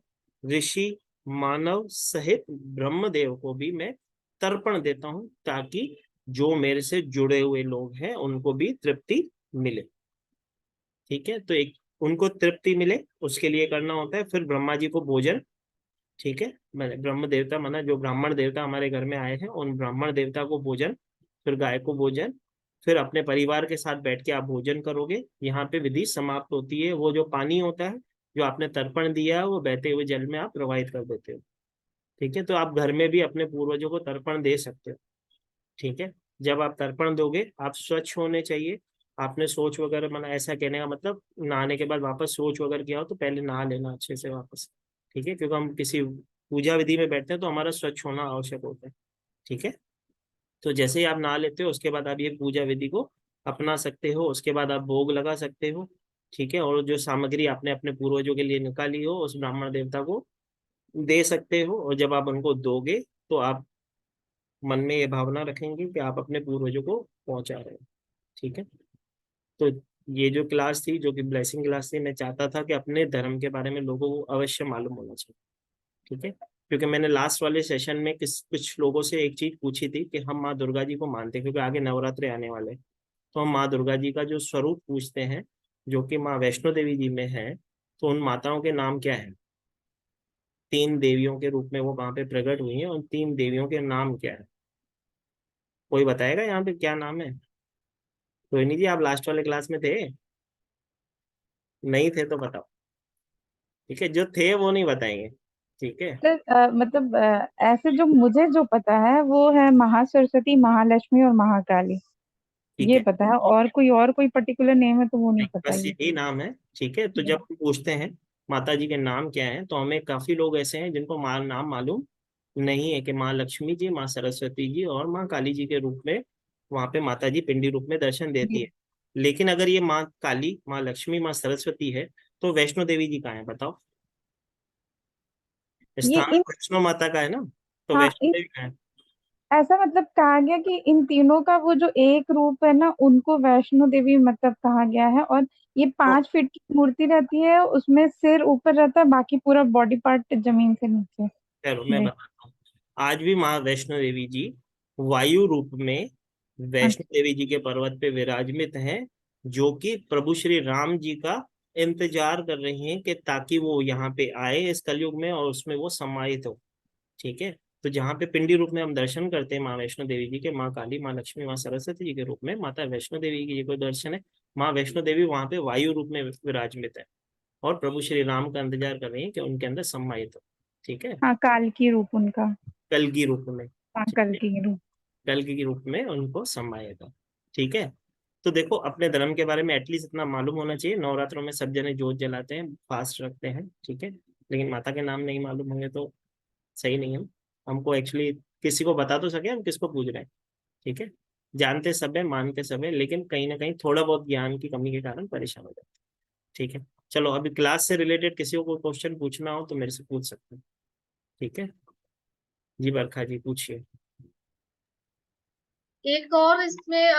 [SPEAKER 1] ऋषि, मानव सहित ब्रह्मदेव को भी मैं तर्पण देता हूं ताकि जो मेरे से जुड़े हुए लोग हैं उनको भी तृप्ति मिले। ठीक है, तो एक उनको तृप्ति मिले उसके लिए करना होता है। फिर ब्रह्मा जी को भोजन, ठीक है, मैंने ब्रह्म देवता माना, जो ब्राह्मण देवता हमारे घर में आए हैं उन ब्राह्मण देवता को भोजन, फिर गाय को भोजन, फिर अपने परिवार के साथ बैठ के आप भोजन करोगे। यहाँ पे विधि समाप्त होती है। वो जो पानी होता है जो आपने तर्पण दिया है वो बहते हुए जल में आप प्रवाहित कर देते हो। ठीक है, तो आप घर में भी अपने पूर्वजों को तर्पण दे सकते हो। ठीक है, जब आप तर्पण दोगे आप स्वच्छ होने चाहिए। आपने सोच वगैरह, मतलब ऐसा कहने का मतलब नहाने के बाद वापस सोच वगैरह किया हो तो पहले नहा लेना अच्छे से वापस। ठीक है, क्योंकि हम किसी पूजा विधि में बैठते हैं तो हमारा स्वच्छ होना आवश्यक होता है। ठीक है, तो जैसे ही आप नहा लेते हो उसके बाद आप ये पूजा विधि को अपना सकते हो। उसके बाद आप भोग लगा सकते हो। ठीक है, और जो सामग्री आपने अपने पूर्वजों के लिए निकाली हो उस ब्राह्मण देवता को दे सकते हो। और जब आप उनको दोगे तो आप मन में ये भावना रखेंगे कि आप अपने पूर्वजों को पहुंचा रहे हो। ठीक है, तो ये जो क्लास थी, जो कि ब्लेसिंग क्लास थी, मैं चाहता था कि अपने धर्म के बारे में लोगों को अवश्य मालूम होना चाहिए, ठीक है। क्योंकि मैंने लास्ट वाले सेशन में कुछ लोगों से एक चीज पूछी थी कि हम माँ दुर्गा जी को मानते हैं, क्योंकि आगे नवरात्रे आने वाले हैं, तो हम माँ दुर्गा जी का जो स्वरूप पूछते हैं, जो कि माँ वैष्णो देवी जी में है, तो उन माताओं के नाम क्या है? 3 देवियों के रूप में वो वहां पे प्रकट हुई हैं, उन 3 देवियों के नाम क्या है? कोई बताएगा यहाँ पे क्या नाम है? रोहिणी जी, आप लास्ट वाले क्लास में थे? नहीं थे तो बताओ, ठीक है। जो थे वो नहीं बताएंगे, ठीक है।
[SPEAKER 2] सर मतलब ऐसे जो मुझे जो पता है वो है महासरस्वती, महालक्ष्मी और महाकाली,
[SPEAKER 1] ठीक
[SPEAKER 2] ये
[SPEAKER 1] है,
[SPEAKER 2] पता है। और कोई पर्टिकुलर नेम है तो वो नहीं पता
[SPEAKER 1] बस
[SPEAKER 2] ये।
[SPEAKER 1] यही नाम है, ठीक है। तो जब हम पूछते हैं माता जी के नाम क्या है, तो हमें काफी लोग ऐसे हैं जिनको नाम मालूम नहीं है कि माँ लक्ष्मी जी, माँ सरस्वती जी और माँ काली जी के रूप में वहां पे माता जी पिंडी रूप में दर्शन देती है। लेकिन अगर ये माँ काली, माँ लक्ष्मी, माँ सरस्वती है, तो वैष्णो देवी जी कहाँ है बताओ?
[SPEAKER 2] ये
[SPEAKER 1] स्थान
[SPEAKER 2] इन
[SPEAKER 1] वैष्णो माता का है ना, तो
[SPEAKER 2] हाँ,
[SPEAKER 1] वैष्णो देवी कहाँ है?
[SPEAKER 2] ऐसा मतलब कहा गया कि इन तीनों का वो जो एक रूप है ना, उनको वैष्णो देवी मतलब कहा गया है। और ये
[SPEAKER 1] तो
[SPEAKER 2] 5 फीट की मूर्ति रहती है, उसमें सिर ऊपर रहता है, बाकी पूरा बॉडी पार्ट जमीन से नीचे।
[SPEAKER 1] चलो मैं
[SPEAKER 2] जी।
[SPEAKER 1] बताता हूँ। आज भी माँ वैष्णो देवी जी वायु रूप में वैष्णो
[SPEAKER 2] अच्छा।
[SPEAKER 1] देवी जी के पर्वत पे विराजमित हैं, जो कि प्रभु श्री राम जी का इंतजार कर रही हैं कि ताकि वो यहाँ पे आए इस कलयुग में और उसमें वो समाहित हो, ठीक है। तो जहाँ पे पिंडी रूप में हम दर्शन करते हैं माँ वैष्णो देवी जी के, माँ काली, माँ लक्ष्मी, माँ सरस्वती जी के रूप में, माता वैष्णो देवी की जो दर्शन है, माँ वैष्णो देवी वहां पे वायु रूप में विराजमित है और प्रभु श्री राम का इंतजार कर रही है कि उनके अंदर सम्मानित हो, ठीक है।
[SPEAKER 2] हाँ, काल की रूप उनका।
[SPEAKER 1] कलगी रूप में,
[SPEAKER 2] हाँ,
[SPEAKER 1] ठीक
[SPEAKER 2] कल
[SPEAKER 1] है,
[SPEAKER 2] की रूप।
[SPEAKER 1] कलगी के रूप में उनको सम्मानित हो, ठीक है। तो देखो, अपने धर्म के बारे में एटलीस्ट इतना मालूम होना चाहिए। नवरात्रों में सब जने जोत जलाते हैं, फास्ट रखते हैं, ठीक है, लेकिन माता के नाम नहीं मालूम होंगे तो सही नहीं है। हमको एक्चुअली किसी को बता तो सके हम किसको पूज रहे हैं, ठीक है। जानते सब है, मानते सब है, लेकिन कहीं ना कहीं थोड़ा बहुत ज्ञान की कमी के कारण परेशान हो जाते हैं, ठीक है। चलो, अभी क्लास से रिलेटेड किसी को कोई क्वेश्चन पूछना हो तो मेरे से पूछ सकते हैं, ठीक है। जी बरखा जी, पूछिए।
[SPEAKER 8] एक और इसमें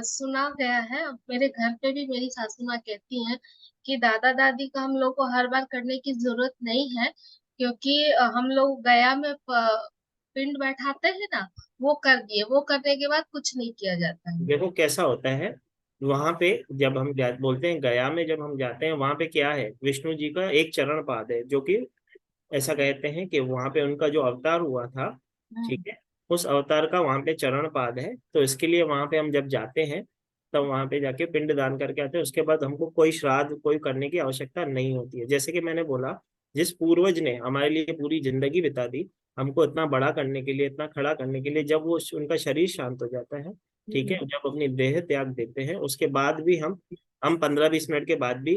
[SPEAKER 8] सुना गया है, अब मेरे घर पे भी मेरी सासू माँ कहती हैं कि दादा दादी का हम लोग को हर बार करने की जरूरत नहीं है, क्योंकि हम लोग गया में पिंड बैठाते हैं ना, वो कर दिए, वो करने के बाद कुछ नहीं किया जाता है।
[SPEAKER 1] देखो कैसा होता है, वहां पे जब हम बोलते हैं गया में, जब हम जाते हैं वहां पे क्या है, विष्णु जी का एक चरण पाद है, जो कि ऐसा कहते हैं कि वहां पे उनका जो अवतार हुआ था, ठीक है, उस अवतार का वहां पे चरण पाद है। तो इसके लिए वहां पे हम जब जाते हैं, तब वहां पे जाके पिंड दान करके आते हैं। उसके बाद हमको कोई श्राद्ध कोई करने की आवश्यकता नहीं होती है। जैसे कि मैंने बोला, जिस पूर्वज ने हमारे लिए पूरी जिंदगी बिता दी, हमको इतना बड़ा करने के लिए, इतना खड़ा करने के लिए, जब वो उनका शरीर शांत हो जाता है, ठीक है, जब अपनी देह त्याग देते हैं, उसके बाद भी हम 15-20 मिनट के बाद भी,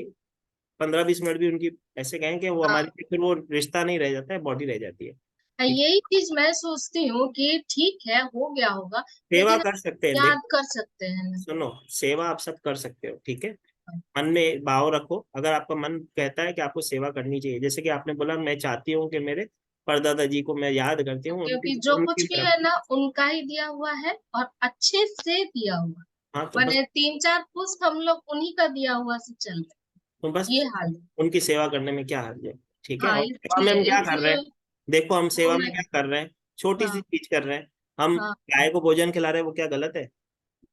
[SPEAKER 1] 15-20 मिनट भी उनकी ऐसे कहें कि वो
[SPEAKER 8] हाँ,
[SPEAKER 1] हमारे लिए फिर वो रिश्ता नहीं रह जाता है, बॉडी रह जाती है, ठीक।
[SPEAKER 8] यही चीज मैं सोचती हूँ कि ठीक है, हो गया होगा,
[SPEAKER 1] सेवा
[SPEAKER 8] लेकिन
[SPEAKER 1] कर सकते हैं,
[SPEAKER 8] याद
[SPEAKER 1] देखो
[SPEAKER 8] कर सकते हैं ना।
[SPEAKER 1] सुनो, सेवा आप सब कर सकते हो, ठीक है। मन में भाव रखो, अगर आपका मन कहता है कि आपको सेवा करनी चाहिए, जैसे कि आपने बोला मैं चाहती हूँ कि मेरे परदादा जी को मैं याद करती हूँ,
[SPEAKER 8] क्योंकि
[SPEAKER 1] उनकी
[SPEAKER 8] जो कुछ
[SPEAKER 1] उनकी
[SPEAKER 8] भी
[SPEAKER 1] तरफ।
[SPEAKER 8] है ना, उनका ही दिया हुआ है, और अच्छे से दिया हुआ।
[SPEAKER 1] हाँ, तो बस,
[SPEAKER 8] मैंने 3-4 पुष्प हम लोग उन्हीं का दिया हुआ से चल रहे,
[SPEAKER 1] तो बस
[SPEAKER 8] ये हाल है।
[SPEAKER 1] उनकी सेवा करने में क्या हर्ज है, ठीक है।
[SPEAKER 8] हाँ,
[SPEAKER 1] और सेवा में
[SPEAKER 8] इसलिए
[SPEAKER 1] हम क्या कर रहे
[SPEAKER 8] इसलिए
[SPEAKER 1] हैं? देखो, हम
[SPEAKER 8] वो
[SPEAKER 1] सेवा में
[SPEAKER 8] मैं,
[SPEAKER 1] क्या कर रहे हैं? छोटी सी
[SPEAKER 8] हाँ
[SPEAKER 1] चीज कर रहे हैं। हम
[SPEAKER 8] हाँ,
[SPEAKER 1] गाय को भोजन खिला रहे हैं, वो क्या गलत है?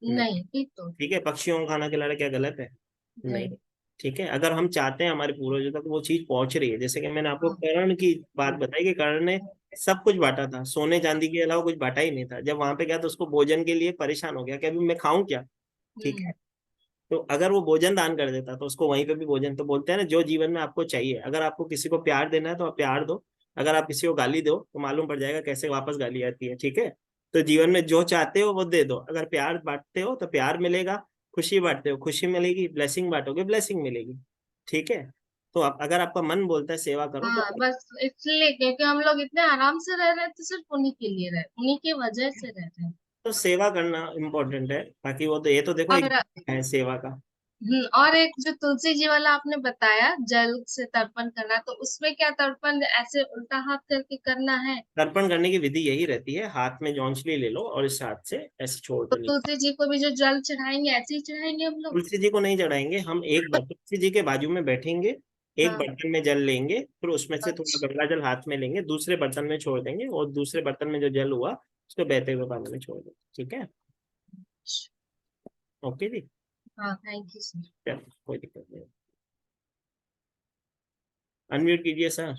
[SPEAKER 1] नहीं।
[SPEAKER 8] नहीं ठीक तो,
[SPEAKER 1] ठीक है, पक्षियों को खाना खिला रहे, क्या गलत है? नहीं।
[SPEAKER 8] नहीं,
[SPEAKER 1] ठीक है, अगर हम चाहते हैं हमारे पूर्वजों तक वो चीज पहुंच रही है, जैसे कि मैंने आपको
[SPEAKER 8] हाँ,
[SPEAKER 1] कर्ण की बात बताई कि कर्ण ने सब कुछ बांटा था, सोने चांदी के अलावा कुछ बांटा ही नहीं था। जब वहां पे गया तो उसको भोजन के लिए परेशान हो गया कि अभी मैं खाऊं क्या, ठीक है। तो अगर वो भोजन दान कर देता तो उसको वहीं पे भी भोजन, तो बोलते हैं ना, जो जीवन में आपको चाहिए, अगर आपको किसी को प्यार देना है तो आप प्यार दो, अगर आप किसी को गाली दो तो मालूम पड़ जाएगा कैसे वापस गाली आती है, ठीक है। तो जीवन में जो चाहते हो वो दे दो, अगर प्यार बांटते हो तो प्यार मिलेगा, खुशी बांटते हो खुशी मिलेगी, ब्लेसिंग बांटोगे ब्लेसिंग मिलेगी, ठीक है। तो आप, अगर आपका मन बोलता है सेवा करो तो
[SPEAKER 8] हाँ, बस इसलिए क्योंकि हम लोग इतने आराम से रह रहे थे, सिर्फ उन्हीं के लिए रहे, उन्हीं की वजह से रह रहे हैं।
[SPEAKER 1] तो सेवा करना इम्पोर्टेंट है, बाकी वो तो, ये तो देखो एक
[SPEAKER 8] और
[SPEAKER 1] है सेवा का,
[SPEAKER 8] और एक जो तुलसी जी वाला आपने बताया जल से तर्पण करना, तो उसमें क्या तर्पण ऐसे उल्टा हाथ करके करना है?
[SPEAKER 1] तर्पण करने की विधि यही रहती है, हाथ में जौंचली ले लो और इस हाथ से ऐसे छोड़
[SPEAKER 8] तो
[SPEAKER 1] दो नीचे।
[SPEAKER 8] तुलसी जी को भी जो जल चढ़ाएंगे ऐसे ही चढ़ाएंगे हम लोग?
[SPEAKER 1] तुलसी जी को नहीं चढ़ाएंगे हम, एक बार तुलसी जी के बाजू में बैठेंगे, एक
[SPEAKER 8] हाँ।
[SPEAKER 1] बर्तन में जल लेंगे, फिर उसमें से थोड़ा
[SPEAKER 8] अच्छा।
[SPEAKER 1] गंगा जल हाथ में लेंगे, दूसरे बर्तन में छोड़ देंगे और दूसरे बर्तन में जो जल हुआ उसको बहते हुए पानी में छोड़ देंगे। ठीक है, ओके जी।
[SPEAKER 8] हाँ, थैंक यू सर।
[SPEAKER 1] चलो, कोई दिक्कत नहीं। अनम्यूट कीजिए सर।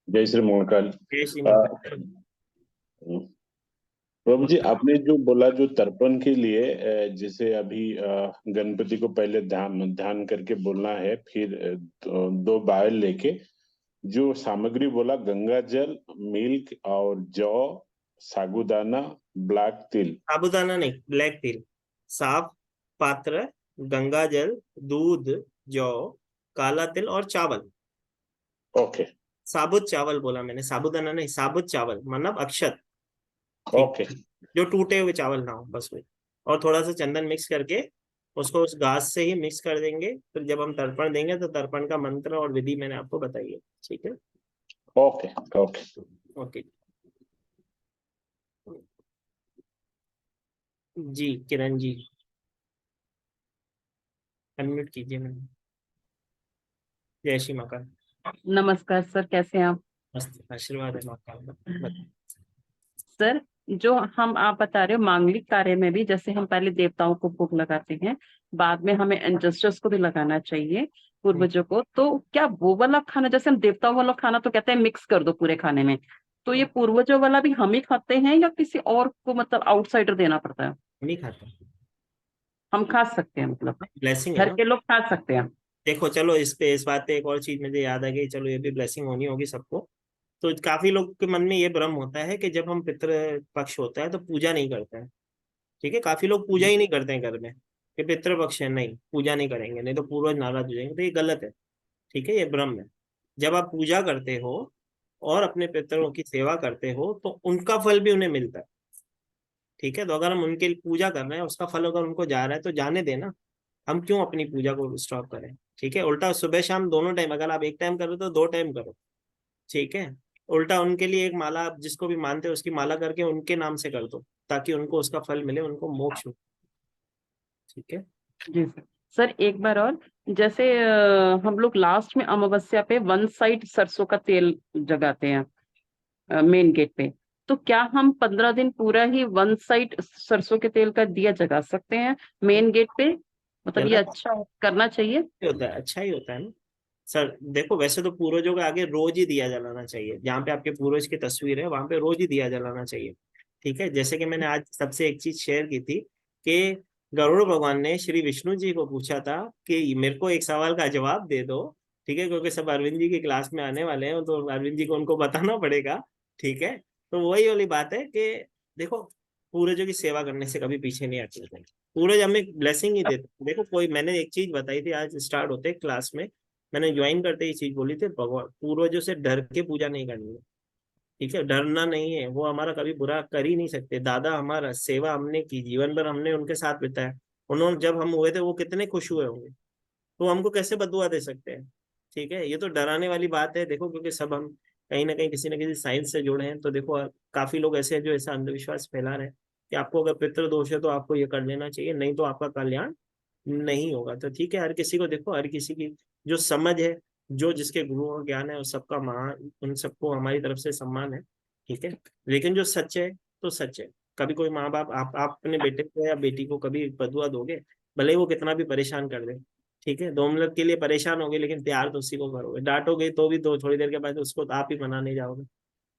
[SPEAKER 10] जय श्री महाकाल।
[SPEAKER 1] जय श्री
[SPEAKER 10] आ,
[SPEAKER 1] महाकाल।
[SPEAKER 10] प्रभु जी, आपने जो बोला जो तर्पण के लिए जैसे अभी गणपति को पहले ध्यान ध्यान करके बोलना है, फिर दो बायल लेके जो सामग्री बोला, गंगा जल, मिल्क और जौ, साबूदाना, ब्लैक तिल।
[SPEAKER 1] साबूदाना नहीं, ब्लैक तिल, साफ पात्र, गंगा जल, दूध, जौ, काला तिल और चावल।
[SPEAKER 10] ओके
[SPEAKER 1] साबुत चावल बोला मैंने, साबूदाना नहीं, साबुत चावल मतलब अक्षत। ठीक,
[SPEAKER 10] ओके
[SPEAKER 1] जो टूटे हुए चावल ना हो बस वो, और थोड़ा सा चंदन मिक्स करके उसको उस घास से ही मिक्स कर देंगे। फिर जब हम तर्पण देंगे तो तर्पण का मंत्र और विधि मैंने आपको बताई है। ठीक है,
[SPEAKER 10] ओके ओके।
[SPEAKER 1] ओके जी। किरण जी अनम्यूट कीजिए मैम। जय श्री महाकाल।
[SPEAKER 11] नमस्कार सर, कैसे हैं आप?
[SPEAKER 1] मस्त, आशीर्वाद है महाकाल।
[SPEAKER 11] सर, जो हम आप बता रहे हो मांगलिक कार्य में भी, जैसे हम पहले देवताओं को भोग लगाते हैं, बाद में हमें एंसेस्टर्स को भी लगाना चाहिए, पूर्वजों को, तो क्या वो वाला खाना, जैसे हम देवताओं वाला खाना तो कहते हैं मिक्स कर दो पूरे खाने में, तो ये पूर्वजों वाला भी हम ही खाते हैं या किसी और को मतलब आउटसाइडर देना पड़ता है?
[SPEAKER 1] नहीं खाता,
[SPEAKER 11] हम खा सकते हैं, मतलब
[SPEAKER 1] ब्लेसिंग है
[SPEAKER 11] घर
[SPEAKER 1] ना।
[SPEAKER 11] के लोग खा सकते हैं?
[SPEAKER 1] देखो चलो, इस बात पे एक और चीज मुझे याद आ गई, चलो ये भी ब्लेसिंग होनी होगी सबको। तो काफी लोग के मन में ये भ्रम होता है कि जब हम पितृ पक्ष होता है तो पूजा नहीं करते हैं। ठीक है, काफी लोग पूजा ही नहीं करते हैं घर में, कि पितृ पक्ष है, नहीं पूजा नहीं करेंगे नहीं तो पूर्वज नाराज हो जाएंगे, तो ये गलत है। ठीक है, ये भ्रम है। जब आप पूजा करते हो और अपने पितरों की सेवा करते हो तो उनका फल भी उन्हें मिलता है। ठीक है, तो अगर हम उनके लिए पूजा कर रहे हैं, उसका फल अगर उनको जा रहा है तो जाने देना, हम क्यों अपनी पूजा को स्टॉप करें। ठीक है, उल्टा सुबह शाम दोनों टाइम, अगर आप एक टाइम करो तो दो टाइम करो। ठीक है, उल्टा उनके लिए एक माला, आप जिसको भी मानते हो उसकी माला करके उनके नाम से कर दो, ताकि उनको उसका फल मिले, उनको मोक्ष हो। ठीक है,
[SPEAKER 11] जी सर। सर एक बार और, जैसे हम लोग लास्ट में अमावस्या पे वन साइड सरसों का तेल जगाते हैं मेन गेट पे, तो क्या हम 15 दिन पूरा ही वन साइड सरसों के तेल का दिया जगा सकते हैं मेन गेट पे? मतलब ये
[SPEAKER 1] चला
[SPEAKER 11] अच्छा करना चाहिए?
[SPEAKER 1] होता है, अच्छा ही होता है ना सर। देखो वैसे तो पूर्वजों के आगे रोज ही दिया जलाना चाहिए, जहाँ पे आपके पूर्वज की तस्वीर है वहां पे रोज ही दिया जलाना चाहिए। ठीक है, जैसे कि मैंने आज सबसे एक चीज शेयर की थी कि गरुड़ भगवान ने श्री विष्णु जी को पूछा था कि मेरे को एक सवाल का जवाब दे दो। ठीक है, क्योंकि सब अरविंद जी की क्लास में आने वाले हैं तो अरविंद जी को उनको बताना पड़ेगा। ठीक है, तो वही वाली बात है कि देखो, पूर्वजों की सेवा करने से कभी पीछे नहीं हटना। पूर्वज हमें ब्लेसिंग ही देते। देखो कोई, मैंने एक चीज बताई थी आज स्टार्ट होते क्लास में, मैंने ज्वाइन करते ही चीज बोली थी, भगवान पूर्वजों से डर के पूजा नहीं करनी है। ठीक है, डरना नहीं है, वो हमारा कभी बुरा कर ही नहीं सकते। दादा हमारा सेवा हमने की, जीवन भर हमने उनके साथ बिताया, उन्होंने जब हम हुए थे वो कितने खुश हुए होंगे, तो हमको कैसे बदुआ दे सकते हैं। ठीक है, ये तो डराने वाली बात है। देखो क्योंकि सब हम कहीं ना कहीं किसी न किसी साइंस से जुड़े हैं, तो देखो काफी लोग ऐसे हैं जो ऐसा अंधविश्वास फैला रहे हैं कि आपको अगर पितृ दोष है तो आपको ये कर लेना चाहिए, नहीं तो आपका कल्याण नहीं होगा। तो ठीक है, हर किसी को देखो, हर किसी की जो समझ है, जो जिसके गुरु का ज्ञान है, उस सबका महान, उन सबको हमारी तरफ से सम्मान है। ठीक है, लेकिन जो सच है तो सच है। कभी कोई माँ बाप, आप अपने बेटे को या बेटी को कभी बदुआ दोगे, भले ही वो कितना भी परेशान कर दे। ठीक है, 2 मिनट के लिए परेशान होगे लेकिन प्यार तो उसी को करोगे, डांटोगे तो भी दो थोड़ी देर के बाद उसको तो आप ही मनाने जाओगे।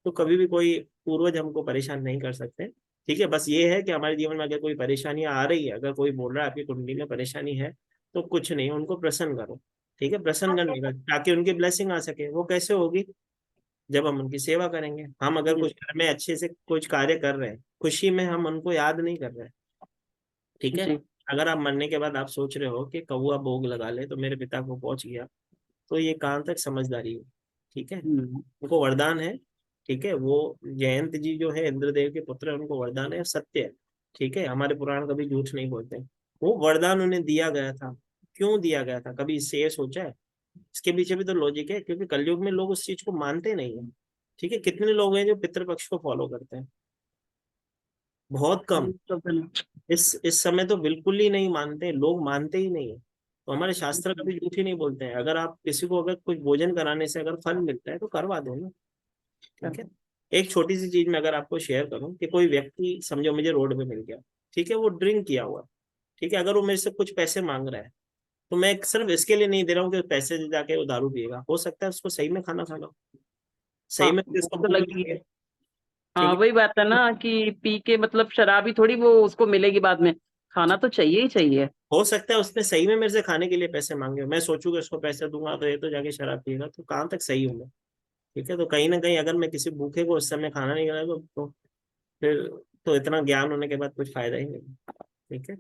[SPEAKER 1] तो कभी भी कोई पूर्वज हमको परेशान नहीं कर सकते। ठीक है, बस ये है कि हमारे जीवन में अगर कोई परेशानियां आ रही है, अगर कोई बोल रहा है आपकी कुंडली में परेशानी है, तो कुछ नहीं, उनको प्रसन्न करो। ठीक है, प्रसन्न करने का, ताकि उनकी ब्लेसिंग आ सके। वो कैसे होगी, जब हम उनकी सेवा करेंगे। हम अगर कुछ घर में अच्छे से कुछ कार्य कर रहे हैं, खुशी में हम उनको याद नहीं कर रहे हैं। ठीक है,
[SPEAKER 11] जी।
[SPEAKER 1] अगर आप मरने के बाद आप सोच रहे हो कि कौआ भोग लगा ले तो मेरे पिता को पहुंच गया, तो ये कहाँ तक समझदारी है। ठीक है, उनको वरदान है। ठीक है, वो जयंत जी जो है इंद्रदेव के पुत्र है, उनको वरदान है, सत्य है। ठीक है, हमारे पुराण कभी झूठ नहीं बोलते। वो वरदान उन्हें दिया गया था, क्यों दिया गया था, कभी इससे ये सोचा है? इसके पीछे भी तो लॉजिक है, क्योंकि कलयुग में लोग उस चीज को मानते नहीं है। ठीक है, कितने लोग हैं जो पितृपक्ष को फॉलो करते हैं? बहुत कम। इस समय तो बिल्कुल ही नहीं मानते लोग, मानते ही नहीं है। तो हमारे शास्त्र कभी झूठ ही नहीं बोलते हैं। अगर आप किसी को अगर कुछ भोजन कराने से अगर फल मिलता है तो करवा दो ना। ठीक है, एक छोटी सी चीज मैं अगर आपको शेयर करूं कि कोई व्यक्ति समझो मुझे रोड पे मिल गया, ठीक है, वो ड्रिंक किया हुआ, ठीक है, अगर वो मेरे से कुछ पैसे मांग रहा है, तो मैं सिर्फ इसके लिए नहीं दे रहा हूँ कि पैसे दे जाके वो दारू पिएगा, हो सकता है उसको सही में खाना खाना हो, सही
[SPEAKER 11] हाँ
[SPEAKER 1] में
[SPEAKER 11] वो
[SPEAKER 1] इसको
[SPEAKER 11] तो
[SPEAKER 1] भूख
[SPEAKER 11] लगी
[SPEAKER 1] लगी
[SPEAKER 11] है।
[SPEAKER 1] है।
[SPEAKER 11] हाँ
[SPEAKER 1] ठीक
[SPEAKER 11] वही बात है ना कि पी के मतलब शराबी थोड़ी वो उसको मिलेगी बाद में, खाना तो चाहिए ही चाहिए।
[SPEAKER 1] हो सकता है उसने सही में मेरे से खाने के लिए पैसे मांगे, मैं सोचूंगा उसको पैसे दूंगा तो ये तो जाके शराब पिएगा, तो कहाँ तक सही हूँ मैं? ठीक है, तो कहीं ना कहीं अगर मैं किसी भूखे को उस समय खाना नहीं खिलाया तो फिर तो इतना ज्ञान होने के बाद कुछ फायदा ही नहीं। ठीक है,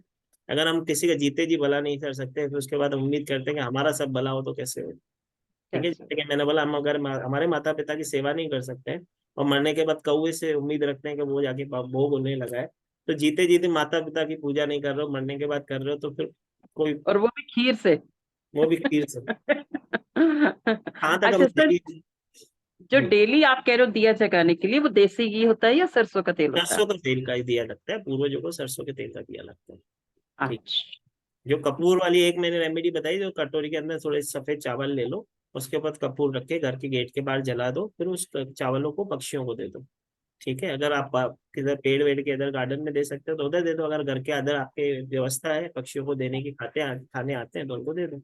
[SPEAKER 1] अगर हम किसी का जीते जी भला नहीं कर सकते फिर उसके बाद हम उम्मीद करते हैं कि हमारा सब भला हो तो कैसे हो? ठीक है, जैसे कि मैंने बोला, हम अगर हमारे माता पिता की सेवा नहीं कर सकते हैं और मरने के बाद कौवे से उम्मीद रखते हैं कि वो जाके भोग उन्हें लगाए, तो जीते जीते माता पिता की पूजा नहीं कर रहे हो, मरने के बाद कर रहे हो, तो फिर कोई,
[SPEAKER 11] और वो भी खीर से।
[SPEAKER 1] वो भी खीर से, कहाँ तक हम
[SPEAKER 11] अच्छा सर, जो
[SPEAKER 1] हम्म,
[SPEAKER 11] डेली आप कह रहे हो दिया जगाने के लिए, वो देसी घी होता है या सरसों का तेल होता है?
[SPEAKER 1] सरसों का तेल का ही दिया लगता है, पूर्वजों को सरसों के तेल का दिया लगता है। ठीक,
[SPEAKER 11] अच्छा।
[SPEAKER 1] जो कपूर वाली एक मैंने रेमेडी बताई, जो कटोरी के अंदर थोड़े सफेद चावल ले लो, उसके ऊपर कपूर रख के घर के गेट के बाहर जला दो, फिर उस चावलों को पक्षियों को दे दो। ठीक है, अगर आप किधर पेड़ वेड़ के इधर गार्डन में दे सकते हो तो उधर दे दो, अगर घर के अंदर आपके व्यवस्था है पक्षियों को देने की, खाने आते हैं तो उनको दे दो।